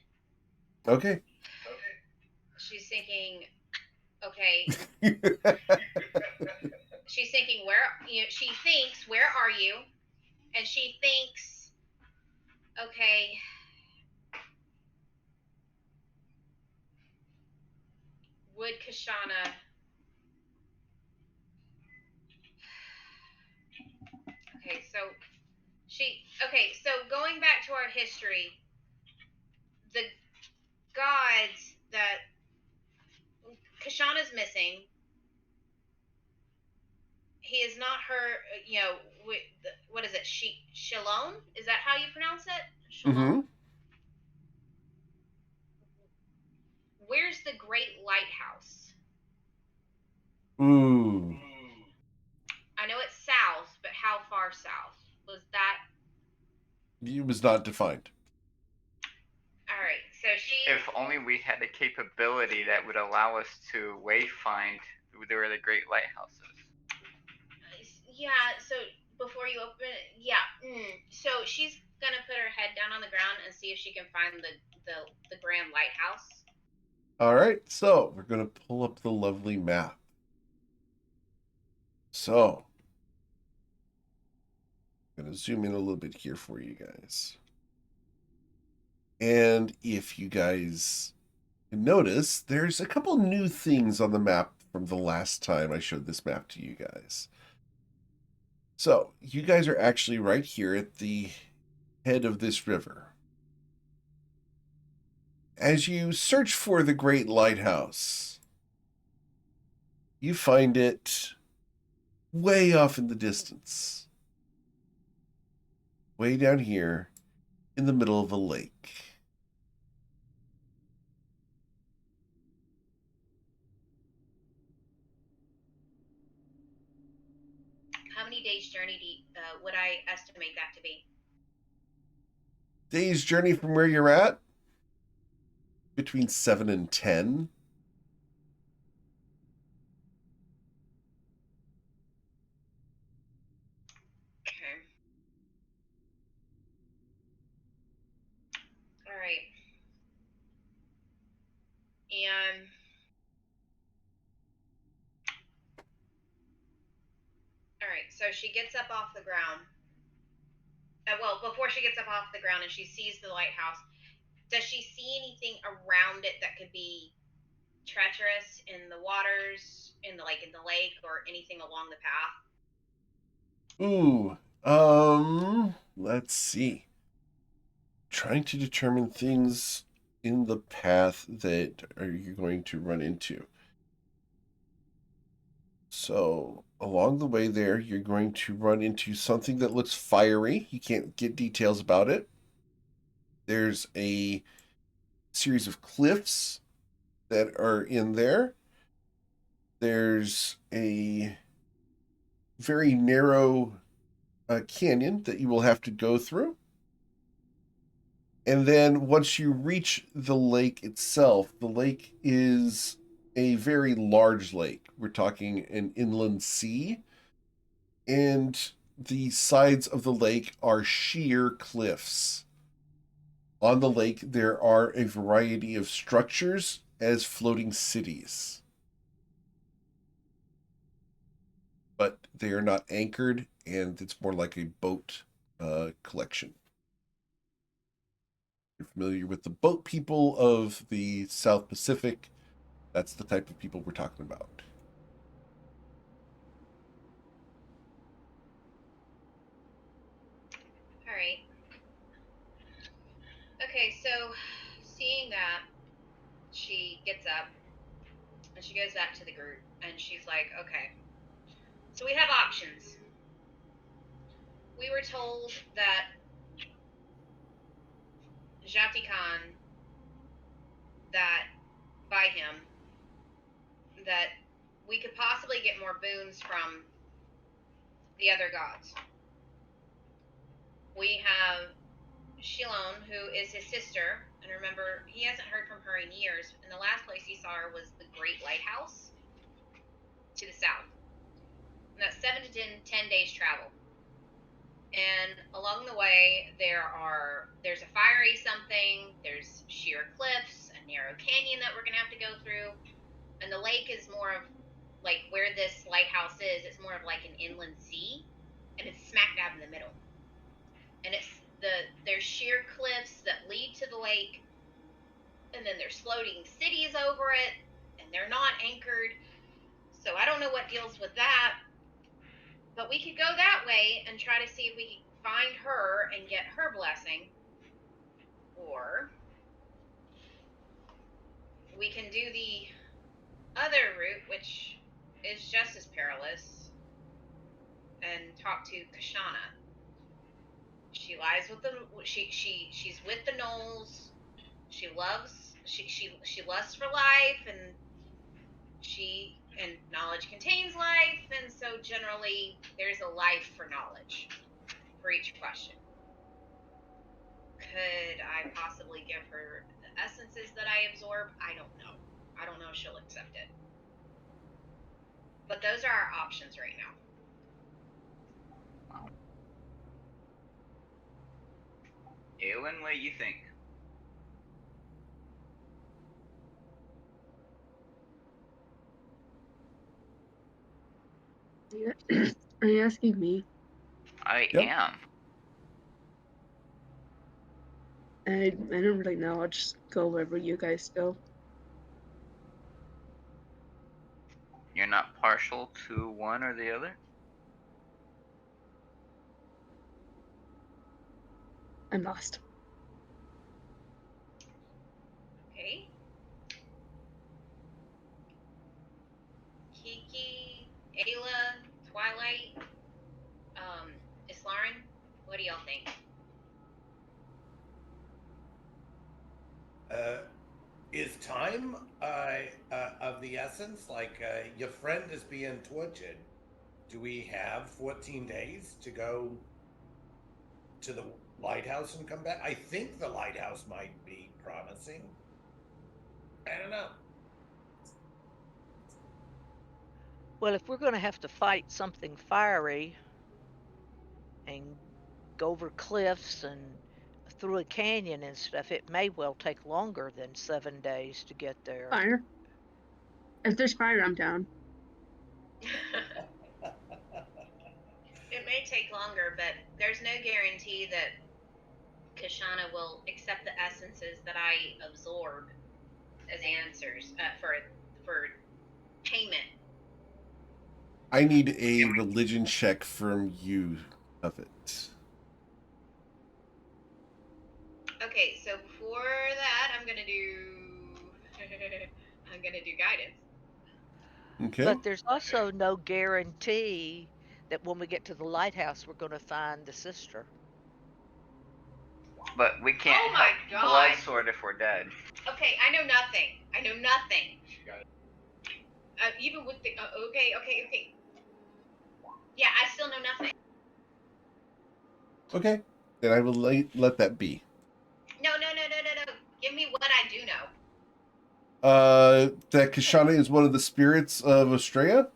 Okay. She's thinking, okay. She's thinking, she thinks, where are you? And she thinks, okay, would Kashana... Okay, so going back to our history, the gods that Kashana's missing, he is not her, what is it, Shalom? Is that how you pronounce it? Shalom? Mm-hmm. Where's the Great Lighthouse? Ooh. I know it's south, but how far south? Was that... It was not defined. All right, so she... If only we had a capability that would allow us to wayfind where the Great Lighthouse is. Yeah, so Before you open it, yeah. So she's gonna put her head down on the ground and see if she can find the Grand Lighthouse. All right, so we're going to pull up the lovely map. So, I'm going to zoom in a little bit here for you guys. And if you guys notice, there's a couple new things on the map from the last time I showed this map to you guys. So, you guys are actually right here at the head of this river. As you search for the Great Lighthouse, you find it way off in the distance. Way down here in the middle of a lake. How many days journey would I estimate that to be? Day's journey from where you're at? Between 7 and 10. Okay. All right. And all right, so she gets up off the ground. Well, before she gets up off the ground and she sees the lighthouse, does she see anything around it that could be treacherous in the waters, in the lake, or anything along the path? Ooh, let's see. Trying to determine things in the path that you're going to run into. So, along the way there, you're going to run into something that looks fiery. You can't get details about it. There's a series of cliffs that are in there. There's a very narrow canyon that you will have to go through. And then once you reach the lake itself, the lake is a very large lake. We're talking an inland sea. And the sides of the lake are sheer cliffs. On the lake, there are a variety of structures as floating cities. But they are not anchored, and it's more like a boat collection. You're familiar with the boat people of the South Pacific. That's the type of people we're talking about. All right. Okay, so seeing that, she gets up and she goes back to the group and she's like, okay, so we have options. We were told that Jati Khan, that by him, that we could possibly get more boons from the other gods. We have Shilon, who is his sister, and remember, he hasn't heard from her in years, and the last place he saw her was the Great Lighthouse to the south. And that's 7 to 10 days travel. And along the way, there's a fiery something, there's sheer cliffs, a narrow canyon that we're gonna have to go through, and the lake is more of like where this lighthouse is. It's more of like an inland sea, and it's smack dab in the middle. And there's sheer cliffs that lead to the lake, and then there's floating cities over it, and they're not anchored. So I don't know what deals with that. But we could go that way and try to see if we can find her and get her blessing. Or we can do the other route, which is just as perilous, and talk to Kashana. She lies with she's with the Knolls. She lusts for life, and knowledge contains life, and so generally there's a life for knowledge for each question. Could I possibly give her the essences that I absorb? I don't know. I don't know if she'll accept it. But those are our options right now. Aelin, what do you think? Are you asking me? I Yep. am. I don't really know. I'll just go wherever you guys go. You're not partial to one or the other? I'm lost. Okay. Kiki, Ayla, Twilight, Islaren, what do y'all think? Is time of the essence? Like your friend is being tortured. Do we have 14 days to go to the lighthouse and come back? I think the lighthouse might be promising. I don't know. Well, if we're going to have to fight something fiery and go over cliffs and through a canyon and stuff, it may well take longer than 7 days to get there. Fire. If there's fire, I'm down. It may take longer, but there's no guarantee that Kashana will accept the essences that I absorb as answers for payment. I need a religion check from you of it. Okay, so for that, I'm gonna do guidance. Okay. But there's also no guarantee that when we get to the lighthouse, we're going to find the sister. But we can't Oh my help God. blood sword if we're dead. Okay, I know nothing. Even with the okay. Yeah, I still know nothing. Okay. Then I will let that be. No. Give me what I do know. That Kashana is one of the spirits of Australia?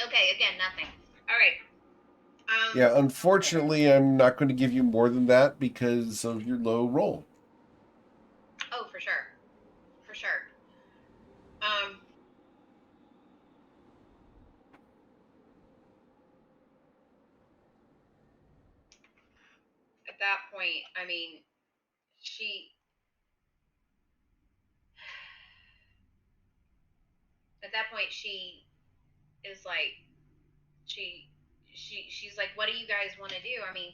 Okay, again, nothing. All right. Yeah, unfortunately, I'm not going to give you more than that because of your low roll. Oh, for sure. At that point, I mean, she. At that point, she is like, she's like, what do you guys want to do? I mean,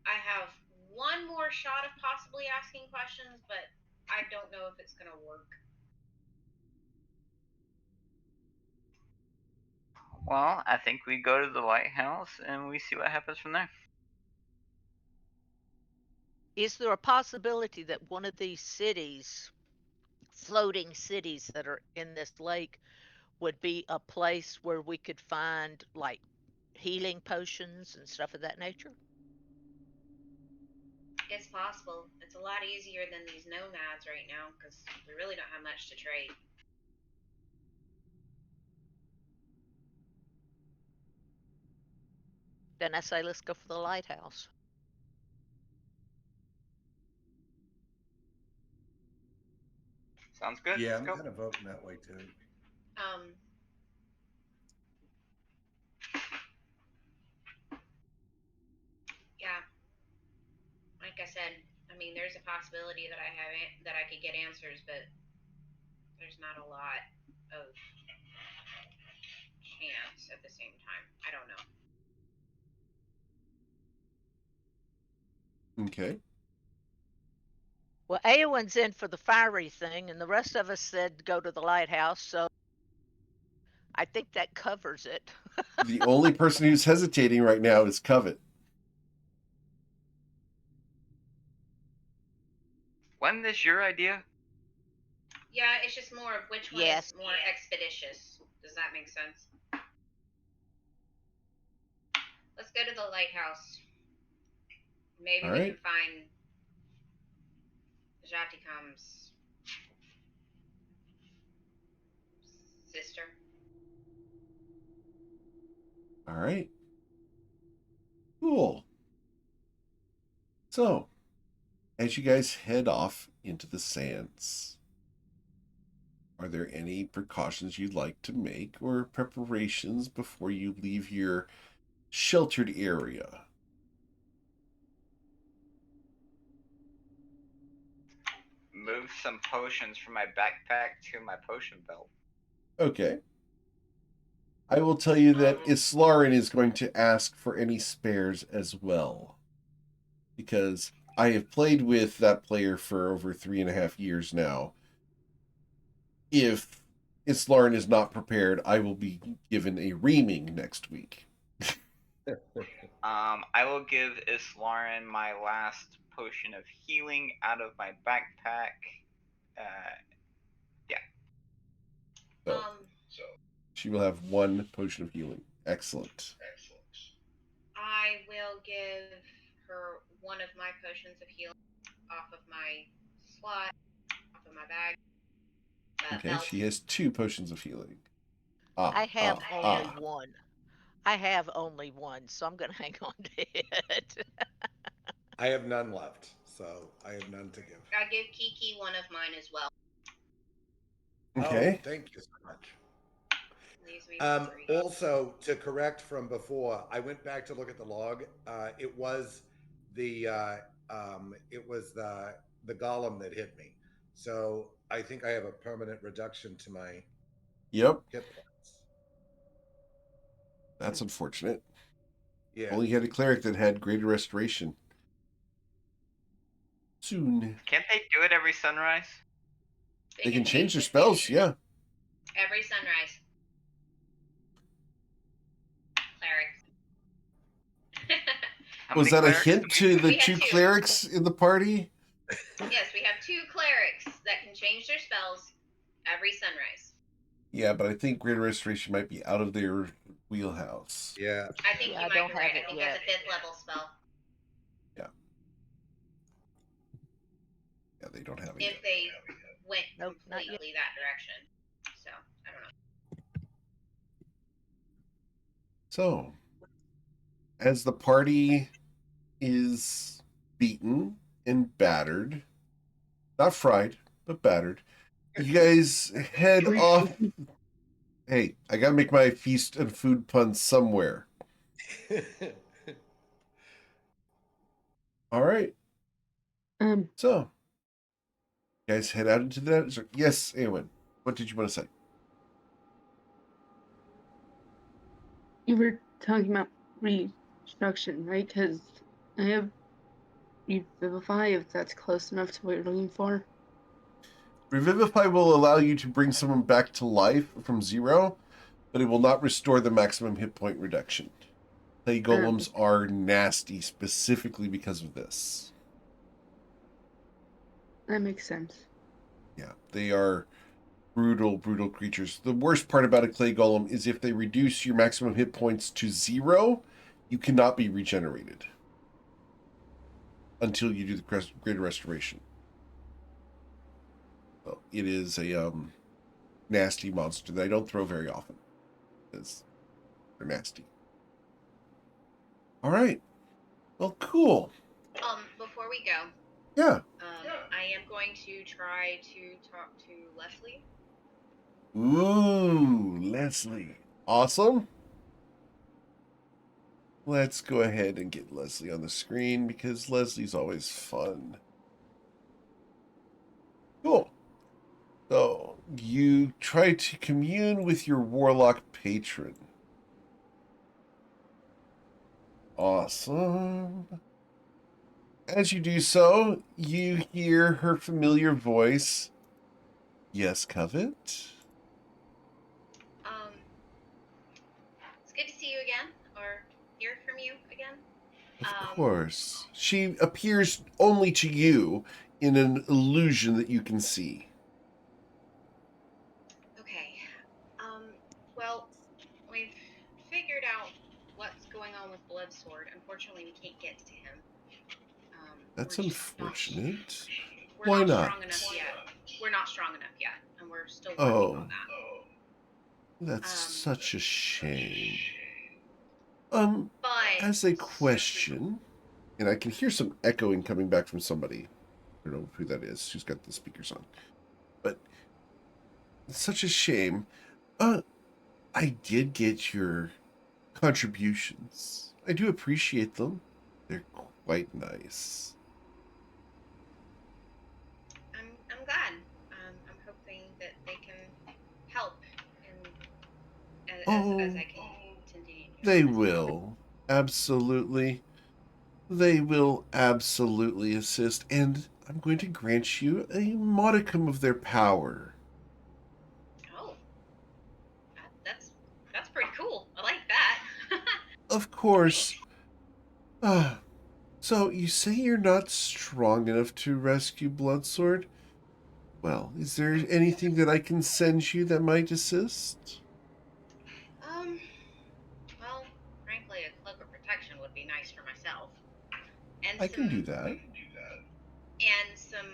I have one more shot of possibly asking questions, but I don't know if it's gonna work. Well, I think we go to the lighthouse and we see what happens from there. Is there a possibility that one of these cities, floating cities that are in this lake, would be a place where we could find like healing potions and stuff of that nature? It's possible. It's a lot easier than these nomads right now because we really don't have much to trade. Then I say let's go for the lighthouse. Sounds good. Yeah, Let's I'm go. kind of voting that way too. Yeah. Like I said, I mean, there's a possibility that I could get answers, but there's not a lot of chance at the same time. I don't know. Okay. Well, Eowyn's in for the fiery thing, and the rest of us said go to the lighthouse, so I think that covers it. The only person who's hesitating right now is Covet. Wasn't this your idea? Yeah, it's just more of which one Yes. is more expeditious. Does that make sense? Let's go to the lighthouse. Maybe All we right. can find Jatikam's sister. All right. Cool. So, as you guys head off into the sands, are there any precautions you'd like to make or preparations before you leave your sheltered area? Move some potions from my backpack to my potion belt. Okay. I will tell you that Islarin is going to ask for any spares as well. Because I have played with that player for over 3.5 years now. If Islarin is not prepared, I will be given a reaming next week. I will give Islarin my last potion of healing out of my backpack. So, she will have 1 potion of healing. Excellent. I will give her one of my potions of healing off of my slot, off of my bag. Okay, Belt. she has 2 potions of healing. I have only one. I have only one, so I'm going to hang on to it. I have none left, so I have none to give. I give Kiki one of mine as well. Okay. Oh, thank you so much. Leaves me with 3. Also, to correct from before, I went back to look at the log. It was the golem that hit me. So I think I have a permanent reduction to my Yep. hit points. That's unfortunate. Yeah. Only had a cleric that had greater restoration. Soon. Can't they do it every sunrise? They can change their spells, yeah. Every sunrise. Clerics. Was that a hint to the 2 clerics in the party? Yes, we have 2 clerics that can change their spells every sunrise. Yeah, but I think greater restoration might be out of their wheelhouse. Yeah. I think you might be right. I think that's a 5th level spell. Yeah. Yeah, they don't have it If yet. they went completely that direction. So, I don't know. So, as the party is beaten and battered, not fried, but battered, you guys head off. Hey, I gotta make my feast and food puns somewhere. All right. So, you guys head out into the desert. Yes, Eowyn, what did you want to say? You were talking about reconstruction, right? Because I have Revivify, if that's close enough to what you're looking for. Revivify will allow you to bring someone back to life from 0, but it will not restore the maximum hit point reduction. Clay golems are nasty specifically because of this. That makes sense. Yeah, they are brutal, brutal creatures. The worst part about a clay golem is if they reduce your maximum hit points to 0, you cannot be regenerated until you do the greater restoration. So it is a nasty monster that I don't throw very often because they're nasty. All right. Well, cool. Before we go. Yeah. I am going to try to talk to Leslie. Ooh, Leslie. Awesome. Let's go ahead and get Leslie on the screen because Leslie's always fun. Cool. So, you try to commune with your warlock patron. Awesome. As you do so, you hear her familiar voice. Yes, Covet? It's good to see you again, or hear from you again. Of course. She appears only to you in an illusion that you can see. Okay. Well, we've figured out what's going on with Bloodsword. Unfortunately, we can't get to him. That's unfortunate. We're Why not not? strong enough yet. We're not strong enough yet, and we're still working on that. That's such a shame. But As a question, And I can hear some echoing coming back from somebody. I don't know who that is. Who's got the speakers on. But it's such a shame. I did get your contributions. I do appreciate them. They're quite nice. I'm glad. I'm hoping that they can help, and as I can continue. They will. Absolutely. They will absolutely assist, and I'm going to grant you a modicum of their power. Oh, that's pretty cool. I like that. Of course. So you say you're not strong enough to rescue Bloodsword? Well, is there anything that I can send you that might assist? Well, frankly, a cloak of protection would be nice for myself. And I can do that. And some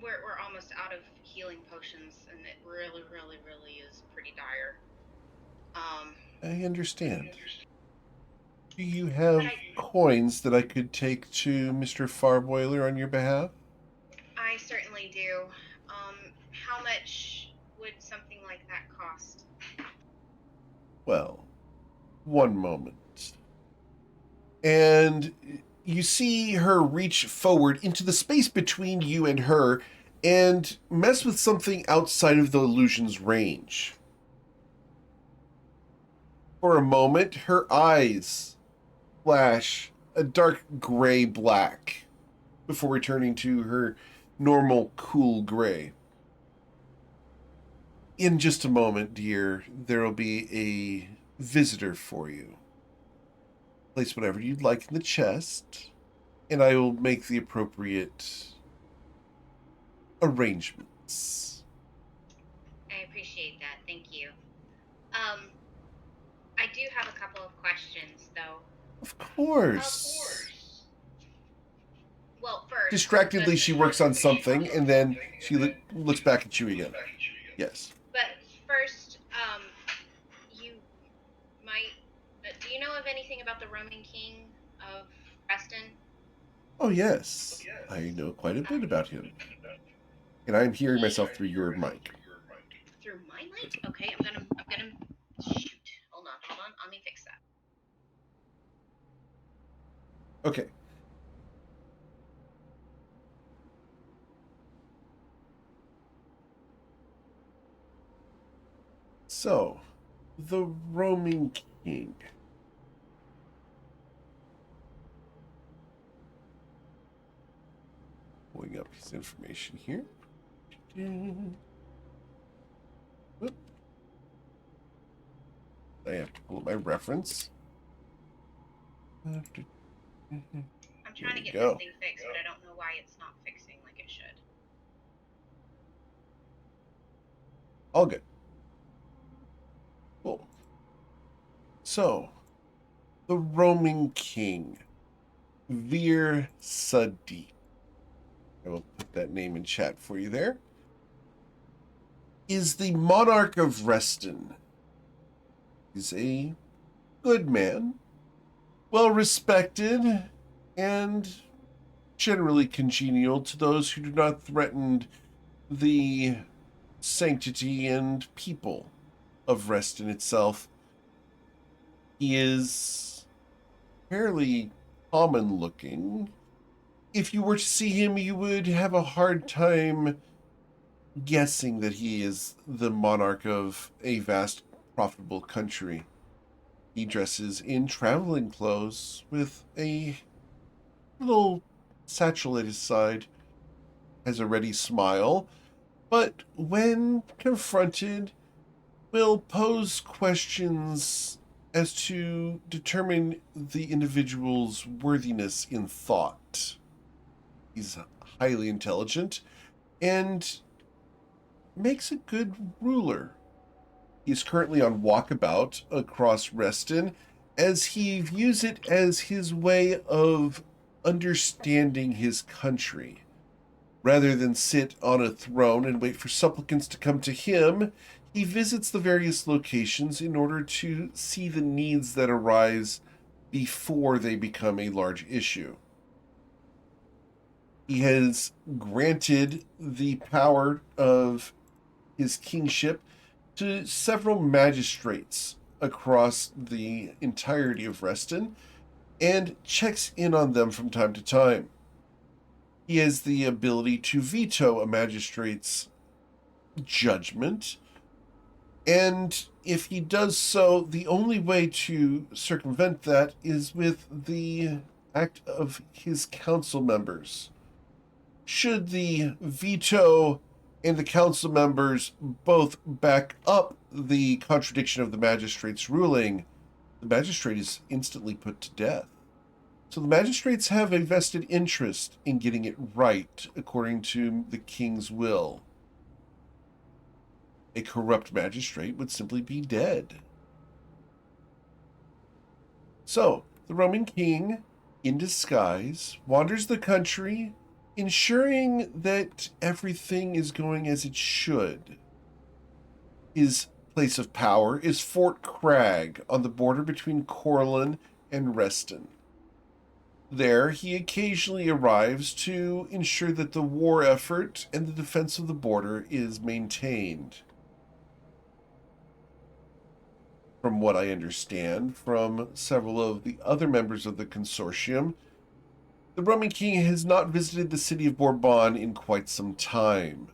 we're almost out of healing potions, and it really, really, really is pretty dire. I understand. Do you have coins that I could take to Mr. Farboiler on your behalf? I certainly do. How much would something like that cost? Well, one moment. And you see her reach forward into the space between you and her and mess with something outside of the illusion's range. For a moment, her eyes flash a dark gray black before returning to her normal cool gray. In just a moment, dear, there will be a visitor for you. Place whatever you'd like in the chest, and I will make the appropriate arrangements. I appreciate that. Thank you. I do have a couple of questions, though. Of course. Well, first. Distractedly, she works on something, and then she looks back at you again. Yes. But first, you might. Do you know of anything about the roaming king of Preston? Oh, yes. I know quite a bit about him. And I'm hearing myself through your mic. Through my mic? Okay, I'm gonna shoot. Hold on. Let me fix that. Okay. So, the roaming king. Pulling up his information here. Whoop. I have to pull up my reference. I'm trying to get go. this thing fixed, but I don't know why it's not fixing like it should. All good. Cool. So, the roaming king, Veer Sadi. I will put that name in chat for you there. Is the monarch of Reston. He's a good man, well respected, and generally congenial to those who do not threaten the sanctity and people of Reston itself. He is fairly common looking. If you were to see him, you would have a hard time guessing that he is the monarch of a vast, profitable country. He dresses in traveling clothes with a little satchel at his side, has a ready smile, but when confronted, will pose questions as to determine the individual's worthiness in thought. He's highly intelligent and makes a good ruler. He's currently on walkabout across Reston, as he views it as his way of understanding his country. Rather than sit on a throne and wait for supplicants to come to him, he visits the various locations in order to see the needs that arise before they become a large issue. He has granted the power of his kingship to several magistrates across the entirety of Reston and checks in on them from time to time. He has the ability to veto a magistrate's judgment, and if he does so, the only way to circumvent that is with the act of his council members. Should the veto and the council members both back up the contradiction of the magistrate's ruling, the magistrate is instantly put to death. So the magistrates have a vested interest in getting it right according to the king's will. A corrupt magistrate would simply be dead. So, the Roman king, in disguise, wanders the country, ensuring that everything is going as it should. His place of power is Fort Crag on the border between Corlin and Reston. There, he occasionally arrives to ensure that the war effort and the defense of the border is maintained. From what I understand from several of the other members of the consortium, the Roman king has not visited the city of Bourbon in quite some time.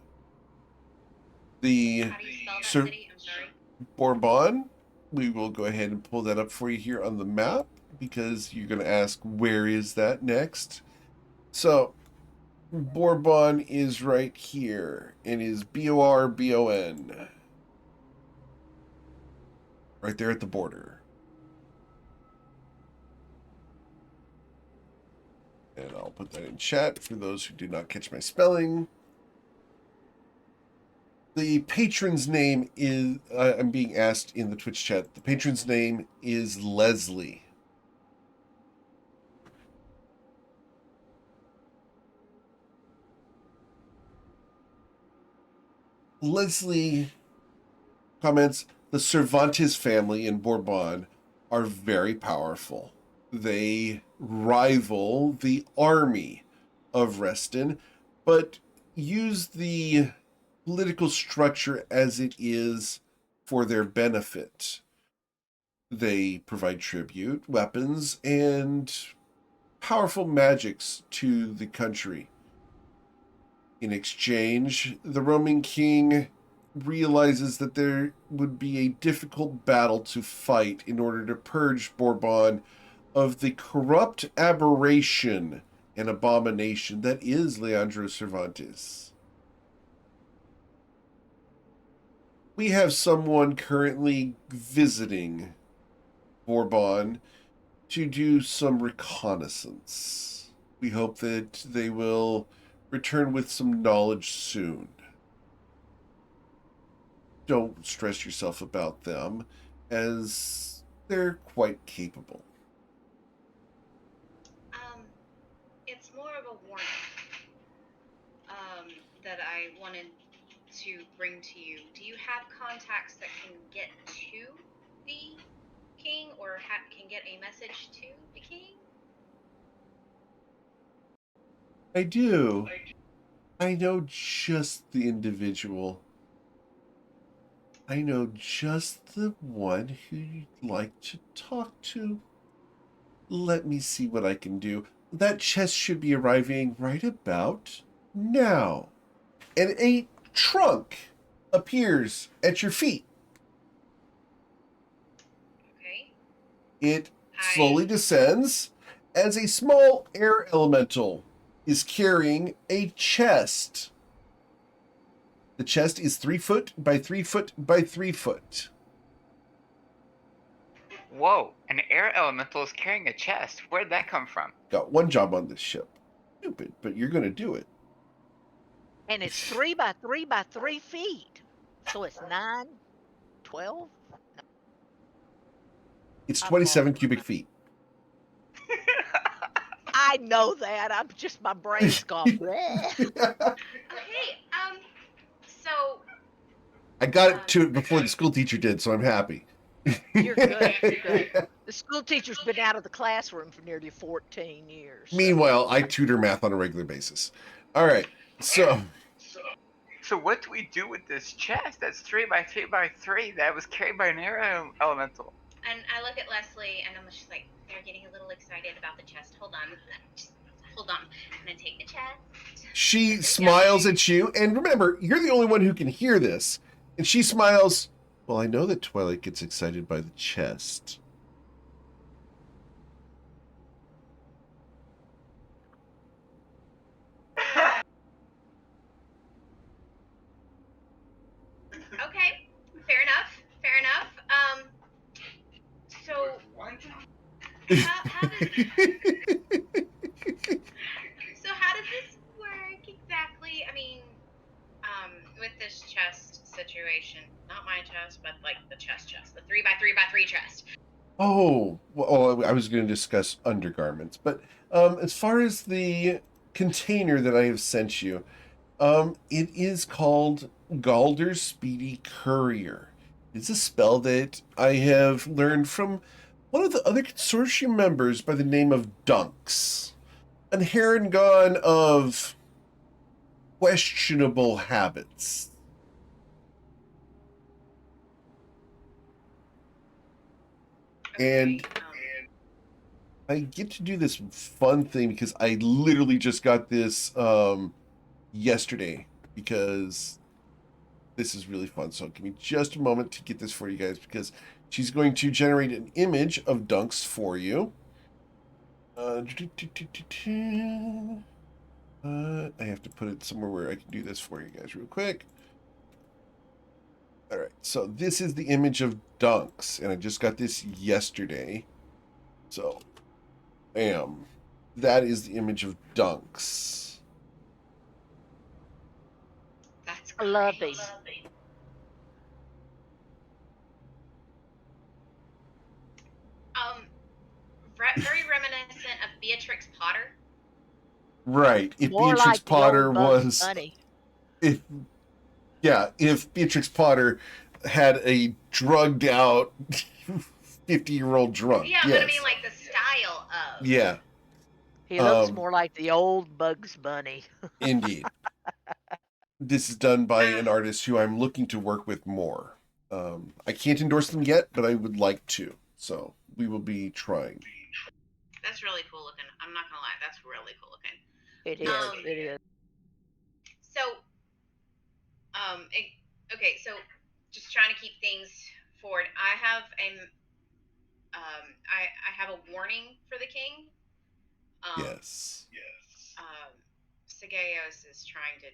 The How do you spell that city? I'm sorry. Bourbon, we will go ahead and pull that up for you here on the map, because you're going to ask, where is that next? So, Bourbon is right here. It is Bourbon. Right there at the border. And I'll put that in chat for those who do not catch my spelling. The patron's name is, I'm being asked in the Twitch chat, the patron's name is Leslie. Leslie comments, the Cervantes family in Bourbon are very powerful. They rival the army of Reston, but use the political structure as it is for their benefit. They provide tribute, weapons, and powerful magics to the country. In exchange, the Roman king realizes that there would be a difficult battle to fight in order to purge Bourbon of the corrupt aberration and abomination that is Leandro Cervantes. We have someone currently visiting Bourbon to do some reconnaissance. We hope that they will return with some knowledge soon. Don't stress yourself about them, as they're quite capable. It's more of a warning that I wanted to bring to you. Do you have contacts that can get to the king, or can get a message to the king? I do. I know just the individual. I know just the one who you'd like to talk to. Let me see what I can do. That chest should be arriving right about now. And a trunk appears at your feet. Okay. It slowly descends as a small air elemental is carrying a chest. The chest is 3 foot by 3 foot by 3 foot. Whoa, an air elemental is carrying a chest. Where'd that come from? Got one job on this ship. Stupid, but you're going to do it. And it's 3 by 3 by 3 feet. So it's 9, 12? It's 27 cubic feet. I know that. I'm just, my brain's gone. Okay. So I got it to it before the school teacher did, so I'm happy. You're good. You're good. The school teacher's been out of the classroom for nearly 14 years. So. Meanwhile, I tutor math on a regular basis. All right, so So what do we do with this chest that's 3 by 3 by 3 that was carried by an air elemental? And I look at Leslie and I'm just like, they're getting a little excited about the chest. Hold on. Just hold on. I'm going to take the chest. she smiles at you, and remember, you're the only one who can hear this. And she smiles. Well, I know that Twilight gets excited by the chest. Okay, fair enough. Fair enough. So how does this work exactly? I mean, with this chest situation, not my chest, but like the chest, the 3 by 3 by 3 chest. Oh, well, I was going to discuss undergarments, but as far as the container that I have sent you, it is called Galder's Speedy Courier. It's a spell that I have learned from one of the other consortium members by the name of Dunks, an Harengon of questionable habits. And I get to do this fun thing because I literally just got this yesterday, because this is really fun. So give me just a moment to get this for you guys, because she's going to generate an image of Dunks for you. I have to put it somewhere where I can do this for you guys real quick. All right, so this is the image of Dunks, and I just got this yesterday. So, bam. That is the image of Dunks. That's I love great. these. Very reminiscent of Beatrix Potter. Right. If More Beatrix like the Potter old Bugs was, Bunny. if Beatrix Potter had a drugged out 50-year-old drunk. Yeah, yes. but I mean like the style of. Yeah, He looks more like the old Bugs Bunny. indeed. This is done by an artist who I'm looking to work with more. I can't endorse them yet, but I would like to. So we will be trying. That's really cool looking. I'm not gonna lie, that's really cool looking. It is. It is. So, okay, so just trying to keep things forward. I have I have a warning for the king. Yes. Sagaeos is trying to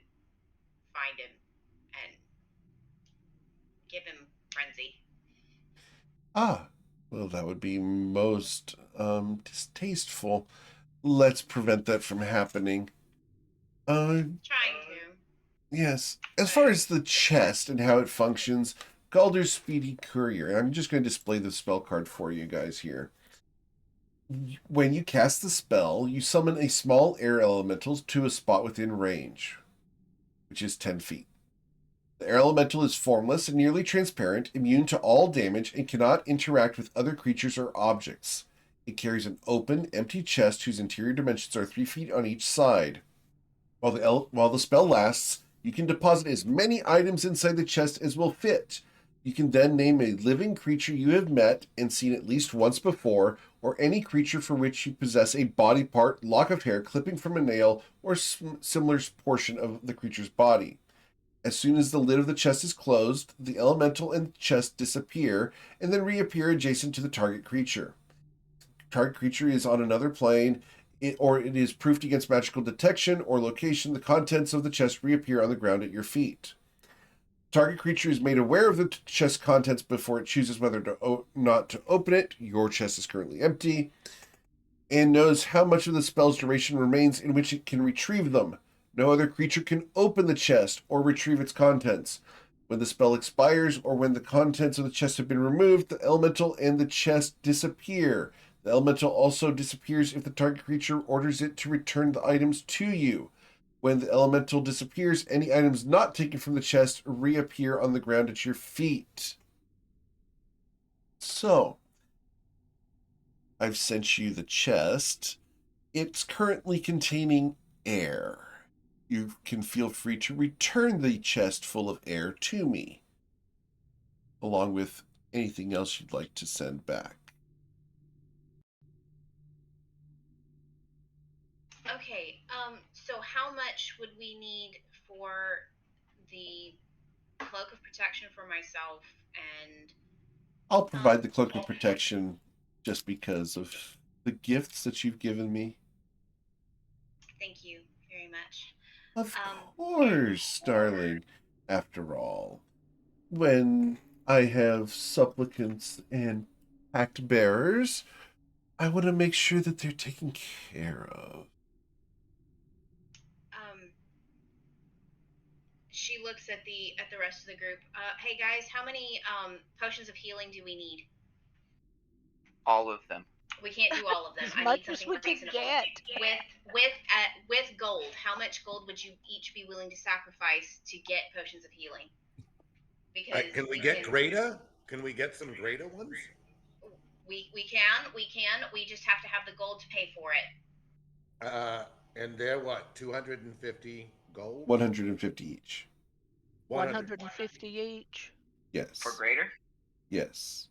find him and give him frenzy. Ah, well, that would be most distasteful. Let's prevent that from happening. Trying to. Yes. As far as the chest and how it functions, Galder's Speedy Courier, and I'm just going to display the spell card for you guys here. When you cast the spell, you summon a small air elemental to a spot within range, which is 10 feet. The air elemental is formless and nearly transparent, immune to all damage, and cannot interact with other creatures or objects. It carries an open, empty chest whose interior dimensions are 3 feet on each side. While the spell lasts, you can deposit as many items inside the chest as will fit. You can then name a living creature you have met and seen at least once before, or any creature for which you possess a body part, lock of hair, clipping from a nail, or similar portion of the creature's body. As soon as the lid of the chest is closed, the elemental and the chest disappear and then reappear adjacent to the target creature. Target creature is on another plane, or it is proofed against magical detection or location. The contents of the chest reappear on the ground at your feet. Target creature is made aware of the chest contents before it chooses whether or not to open it. Your chest is currently empty, and knows how much of the spell's duration remains in which it can retrieve them. No other creature can open the chest or retrieve its contents. When the spell expires or when the contents of the chest have been removed, the elemental and the chest disappear. The elemental also disappears if the target creature orders it to return the items to you. When the elemental disappears, any items not taken from the chest reappear on the ground at your feet. So, I've sent you the chest. It's currently containing air. You can feel free to return the chest full of air to me, along with anything else you'd like to send back. Okay, so how much would we need for the cloak of protection for myself and I'll provide the cloak of protection just because of the gifts that you've given me. thank you very much. Of course, darling. After all, when I have supplicants and pact bearers, I want to make sure that they're taken care of. She looks at the rest of the group. Hey guys, how many potions of healing do we need? All of them. We can't do all of them. As I much need as something we can reasonable. get. With gold, how much gold would you each be willing to sacrifice to get potions of healing? Because Can we get greater? Can we get some greater ones? We can. We just have to have the gold to pay for it. And they're what? 250 gold. 150 each. 150 each. Yes. For greater? Yes.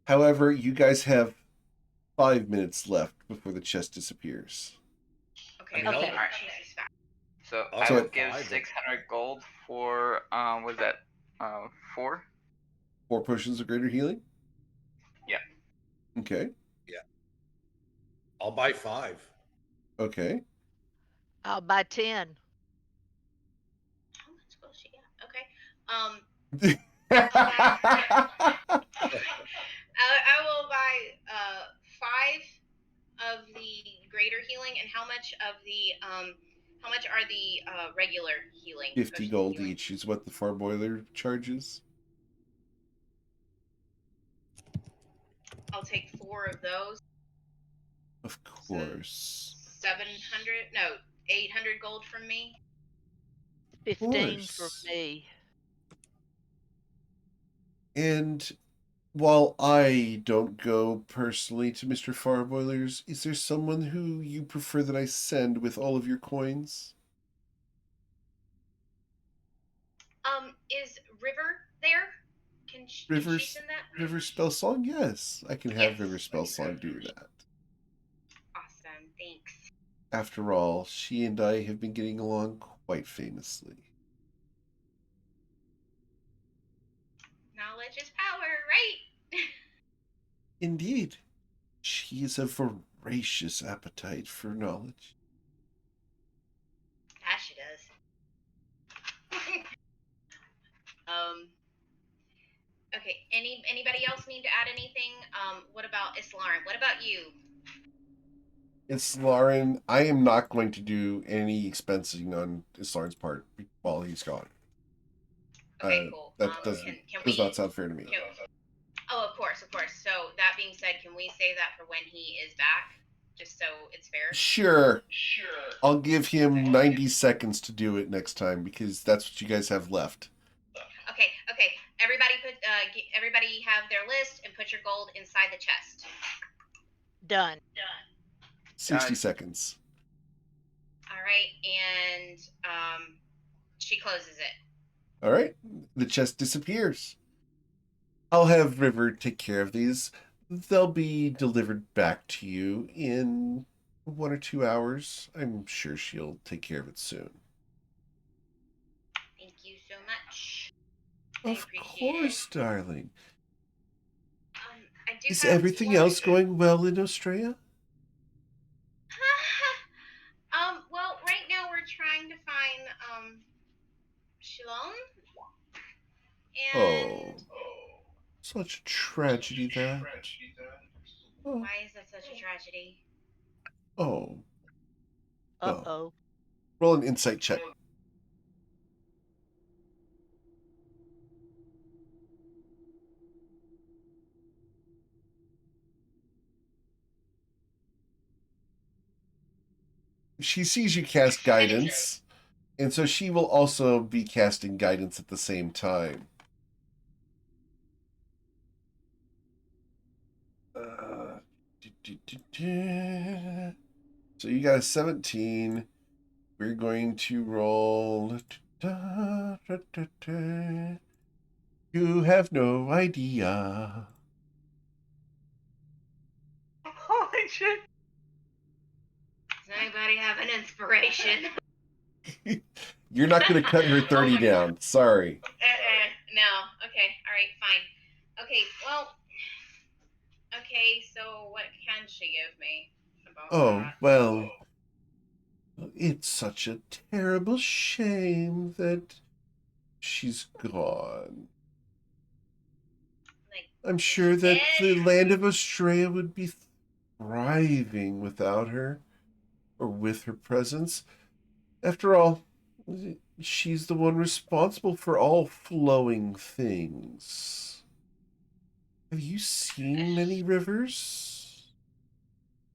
However, you guys have 5 minutes left before the chest disappears. Okay. I mean, Okay. All right. So I'll I take would give five. 600 gold for was that 4? 4 potions of greater healing? Yeah. Okay. I'll buy 5. Okay. I'll buy 10. How much gold she got? Okay. I will buy 5 of the greater healing, and how much are the regular healing? 50 gold each is what the Farboiler charges. I'll take 4 of those. Of course. 700? No, 800 gold from me. 15 for me. And while I don't go personally to Mr. Farboilers, is there someone who you prefer that I send with all of your coins? Is River there? Can she send that? River Spell Song? Yes, I can have River Spell Song do that. Awesome, thanks. After all, she and I have been getting along quite famously. Knowledge is power, right? Indeed. She has a voracious appetite for knowledge. That she does. Okay, anybody else need to add anything? What about Islarin? What about you? Islarin, I am not going to do any expensing on Islarin's part while he's gone. Okay, cool. That does not sound fair to me. Oh, of course. So that being said, can we say that for when he is back, just so it's fair? Sure. I'll give him 90 seconds to do it next time because that's what you guys have left. Okay. Everybody have their list and put your gold inside the chest. Done. 60 seconds. All right, and she closes it. All right. The chest disappears. I'll have River take care of these. They'll be delivered back to you in 1 or 2 hours. I'm sure she'll take care of it soon. Thank you so much. Of course, darling. Is have everything else going well in Australia? Well, right now we're trying to find Shalom. And such a tragedy that. Why is that such a tragedy? Oh. Uh-oh. Roll an insight check. She sees you cast guidance, and so she will also be casting guidance at the same time. So you got a 17. We're going to roll. You have no idea. Holy shit! Does anybody have an inspiration? You're not going to cut her 30 down. Sorry. No. Okay. All right. Fine. Okay. Well. Okay. So what can she give me about Oh, that? well, it's such a terrible shame that she's gone. Like, I'm is sure she that dead? the land of Australia would be thriving without her, or with her presence. After all, she's the one responsible for all flowing things. Have you seen many rivers?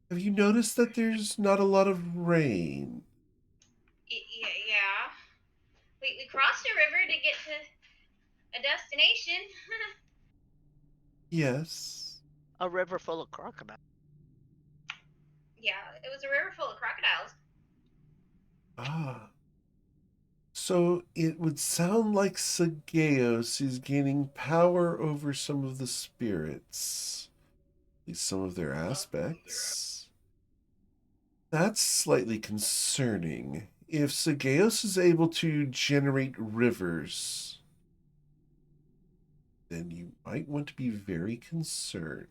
Have you noticed that there's not a lot of rain? Yeah. We crossed a river to get to a destination. Yes. A river full of crocodiles. Yeah, it was a river full of crocodiles. Ah. So it would sound like Sagaeos is gaining power over some of the spirits, at least some of their aspects. That's slightly concerning. If Sagaeos is able to generate rivers, then you might want to be very concerned.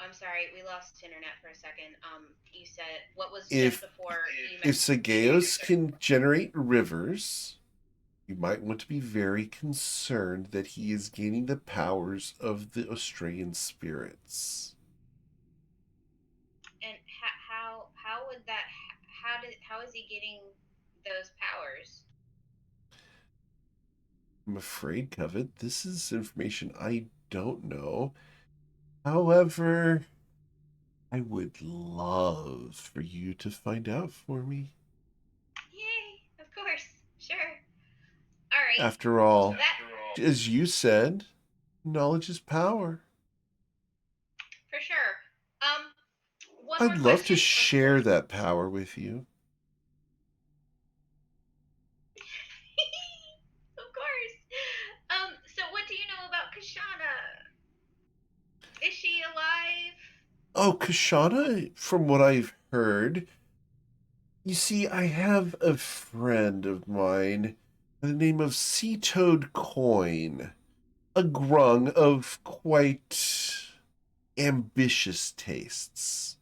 I'm sorry, we lost internet for a second. You said what was If just before you if mentioned Sagaeos can generate rivers, you might want to be very concerned that he is gaining the powers of the Australian spirits. and how would that how is he getting those powers? I'm afraid, Covet, this is information I don't know. However, I would love for you to find out for me. Yay! Of course, sure. All right. After all, That as you said, knowledge is power. for sure. One I'd more love to question. share that power with you. Of course. So what do you know about Kashana? Is she alive? Oh, Kashana, from what I've heard, you see, I have a friend of mine by the name of Sea Toad Coin, a grung of quite ambitious tastes.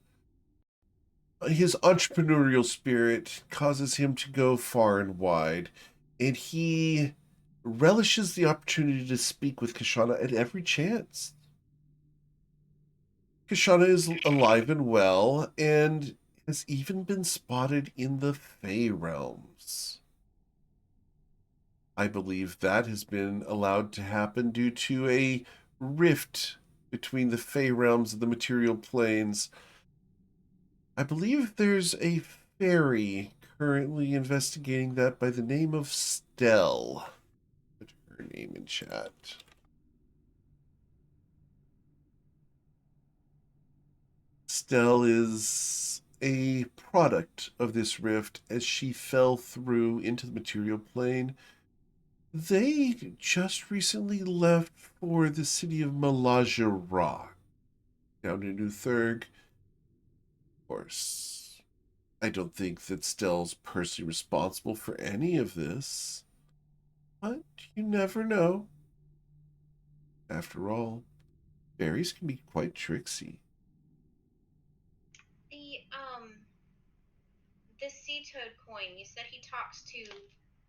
His entrepreneurial spirit causes him to go far and wide, and he relishes the opportunity to speak with Kashana at every chance. Kashana is alive and well, and has even been spotted in the Fey realms. I believe that has been allowed to happen due to a rift between the Fey realms and the material planes. I believe there's a fairy currently investigating that by the name of Stell. Put her name in chat. Stell is a product of this rift as she fell through into the material plane. They just recently left for the city of Malaja Rock, down in Utherg. Of course, I don't think that Stell's personally responsible for any of this, but you never know. After all, fairies can be quite tricksy. The sea toad coin. You said he talks to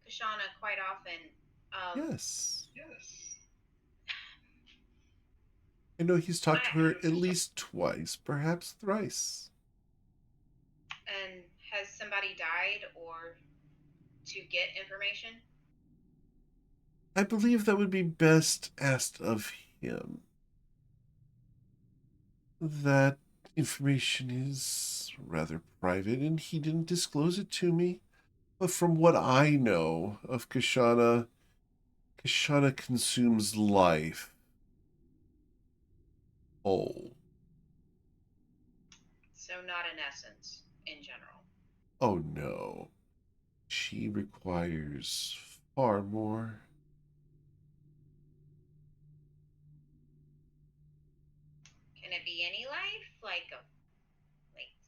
Kashana quite often. Yes. I know he's talked to her at least twice, perhaps thrice. And has somebody died or to get information? I believe that would be best asked of him. That information is rather private, and he didn't disclose it to me. But from what I know of Kashana, Kashana consumes life whole. So not an essence in general. Oh no. She requires far more. Can it be any life? Like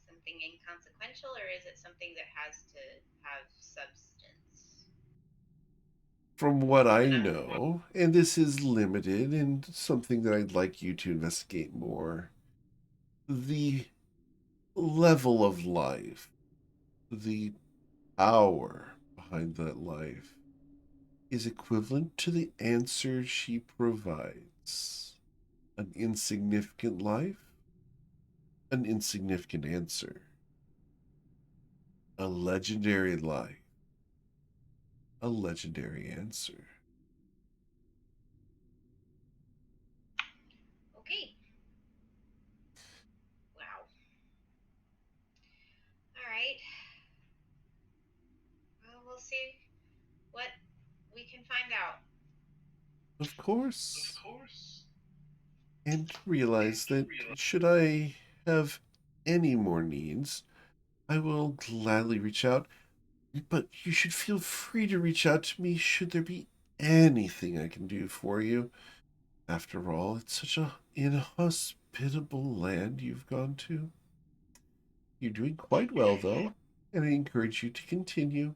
something inconsequential, or is it something that has to have substance? From what I know, and this is limited and something that I'd like you to investigate more, the level of life, the power behind that life, is equivalent to the answer she provides. An insignificant life, an insignificant answer. A legendary life, a legendary answer. Okay. Wow. All right. Well, we'll see what we can find out. Of course. And realize that should I have any more needs, I will gladly reach out. But you should feel free to reach out to me should there be anything I can do for you. After all, it's such a inhospitable land you've gone to. You're doing quite well, though, and I encourage you to continue.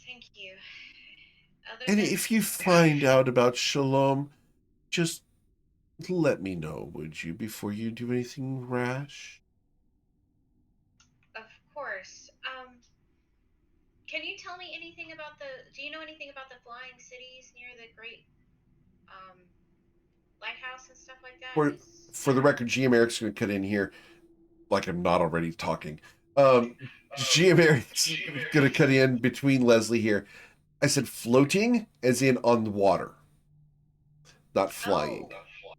Thank you. Other And than if you find out about Shalom, just let me know, would you, before you do anything rash? Of course. Can you tell me anything about do you know anything about the flying cities near the Great Lighthouse and stuff like that? For the record, GM Eric's going to cut in here, like I'm not already talking. GM Eric's going to cut in between Leslie here. I said floating, as in on the water, not flying. Oh.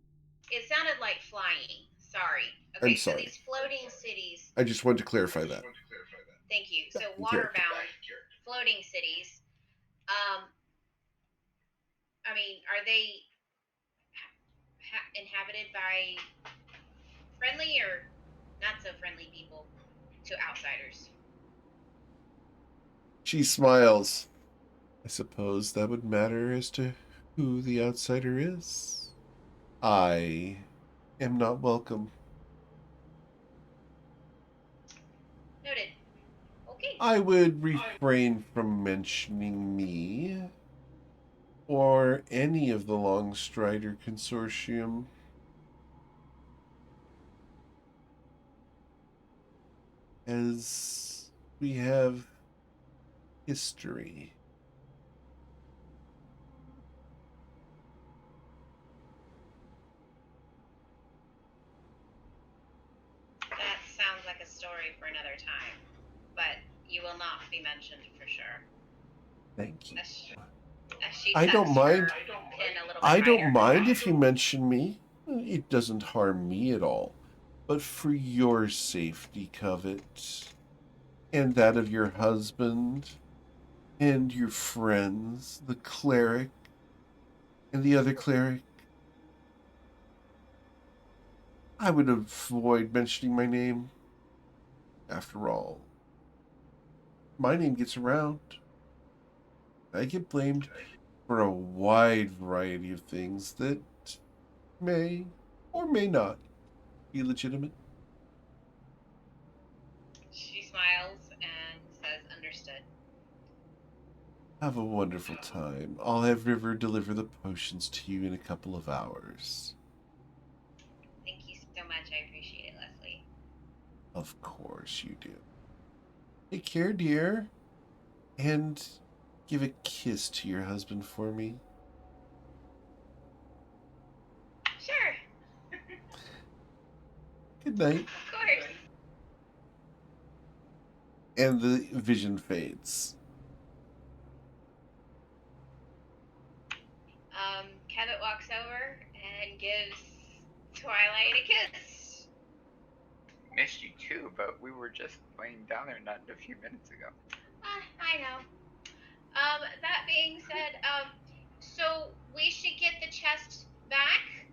It sounded like flying. Sorry. Okay, I'm sorry. So these floating cities. I just wanted to clarify that. Thank you. So waterbound floating cities. I mean, are they inhabited by friendly or not so friendly people to outsiders? She smiles. I suppose that would matter as to who the outsider is. I am not welcome. Noted. Okay. I would refrain from mentioning me or any of the Longstrider Consortium. As we have history. That sounds like a story for another time, but you will not be mentioned for sure. Thank you. I don't mind. I don't mind if you mention me. It doesn't harm me at all. But for your safety, Covet, and that of your husband, and your friends, the cleric, and the other cleric, I would avoid mentioning my name. After all, my name gets around. I get blamed for a wide variety of things that may or may not be legitimate. She smiles and says, understood. Have a wonderful time. I'll have River deliver the potions to you in a couple of hours. Thank you so much. I appreciate it, Leslie. Of course you do. Take care, dear. And give a kiss to your husband for me. Sure. Good night. Of course. And the vision fades. Cabot walks over and gives Twilight a kiss. Missed you too, but we were just laying down there not a few minutes ago. I know. That being said, so we should get the chest back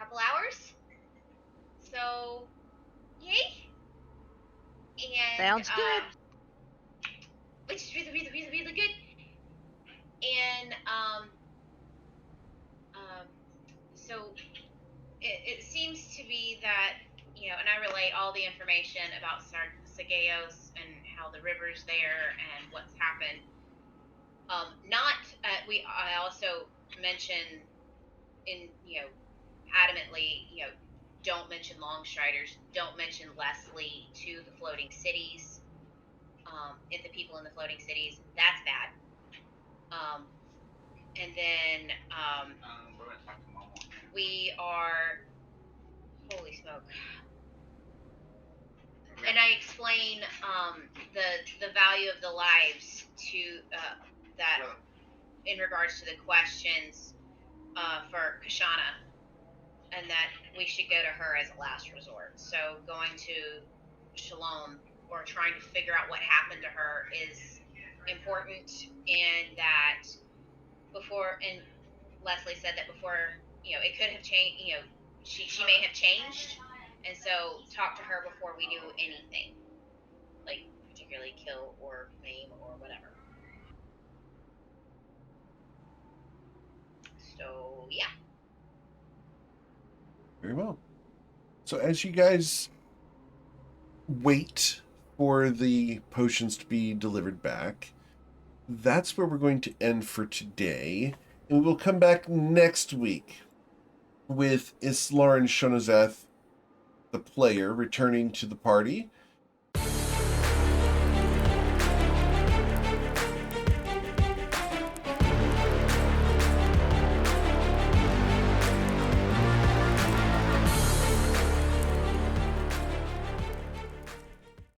couple hours. So, yay! And Sounds good. which is really, really, really, really good. And so it seems to be that, and I relate all the information about Sagaeos and how the river's there and what's happened. I also mention adamantly, don't mention Longstriders, don't mention Leslie to the floating cities. If the people in the floating cities, that's bad. And then we're gonna talk to Momo. we are, holy smoke. And I explain the value of the lives to that in regards to the questions for Kashana, and that we should go to her as a last resort. So going to Shalom or trying to figure out what happened to her is important, and that and Leslie said that before, it could have changed, she may have changed, and so talk to her before we do anything, like particularly kill or maim or whatever. So yeah. Very well. So as you guys wait for the potions to be delivered back, that's where we're going to end for today. And we will come back next week with Islar and Shonazeth, the player, returning to the party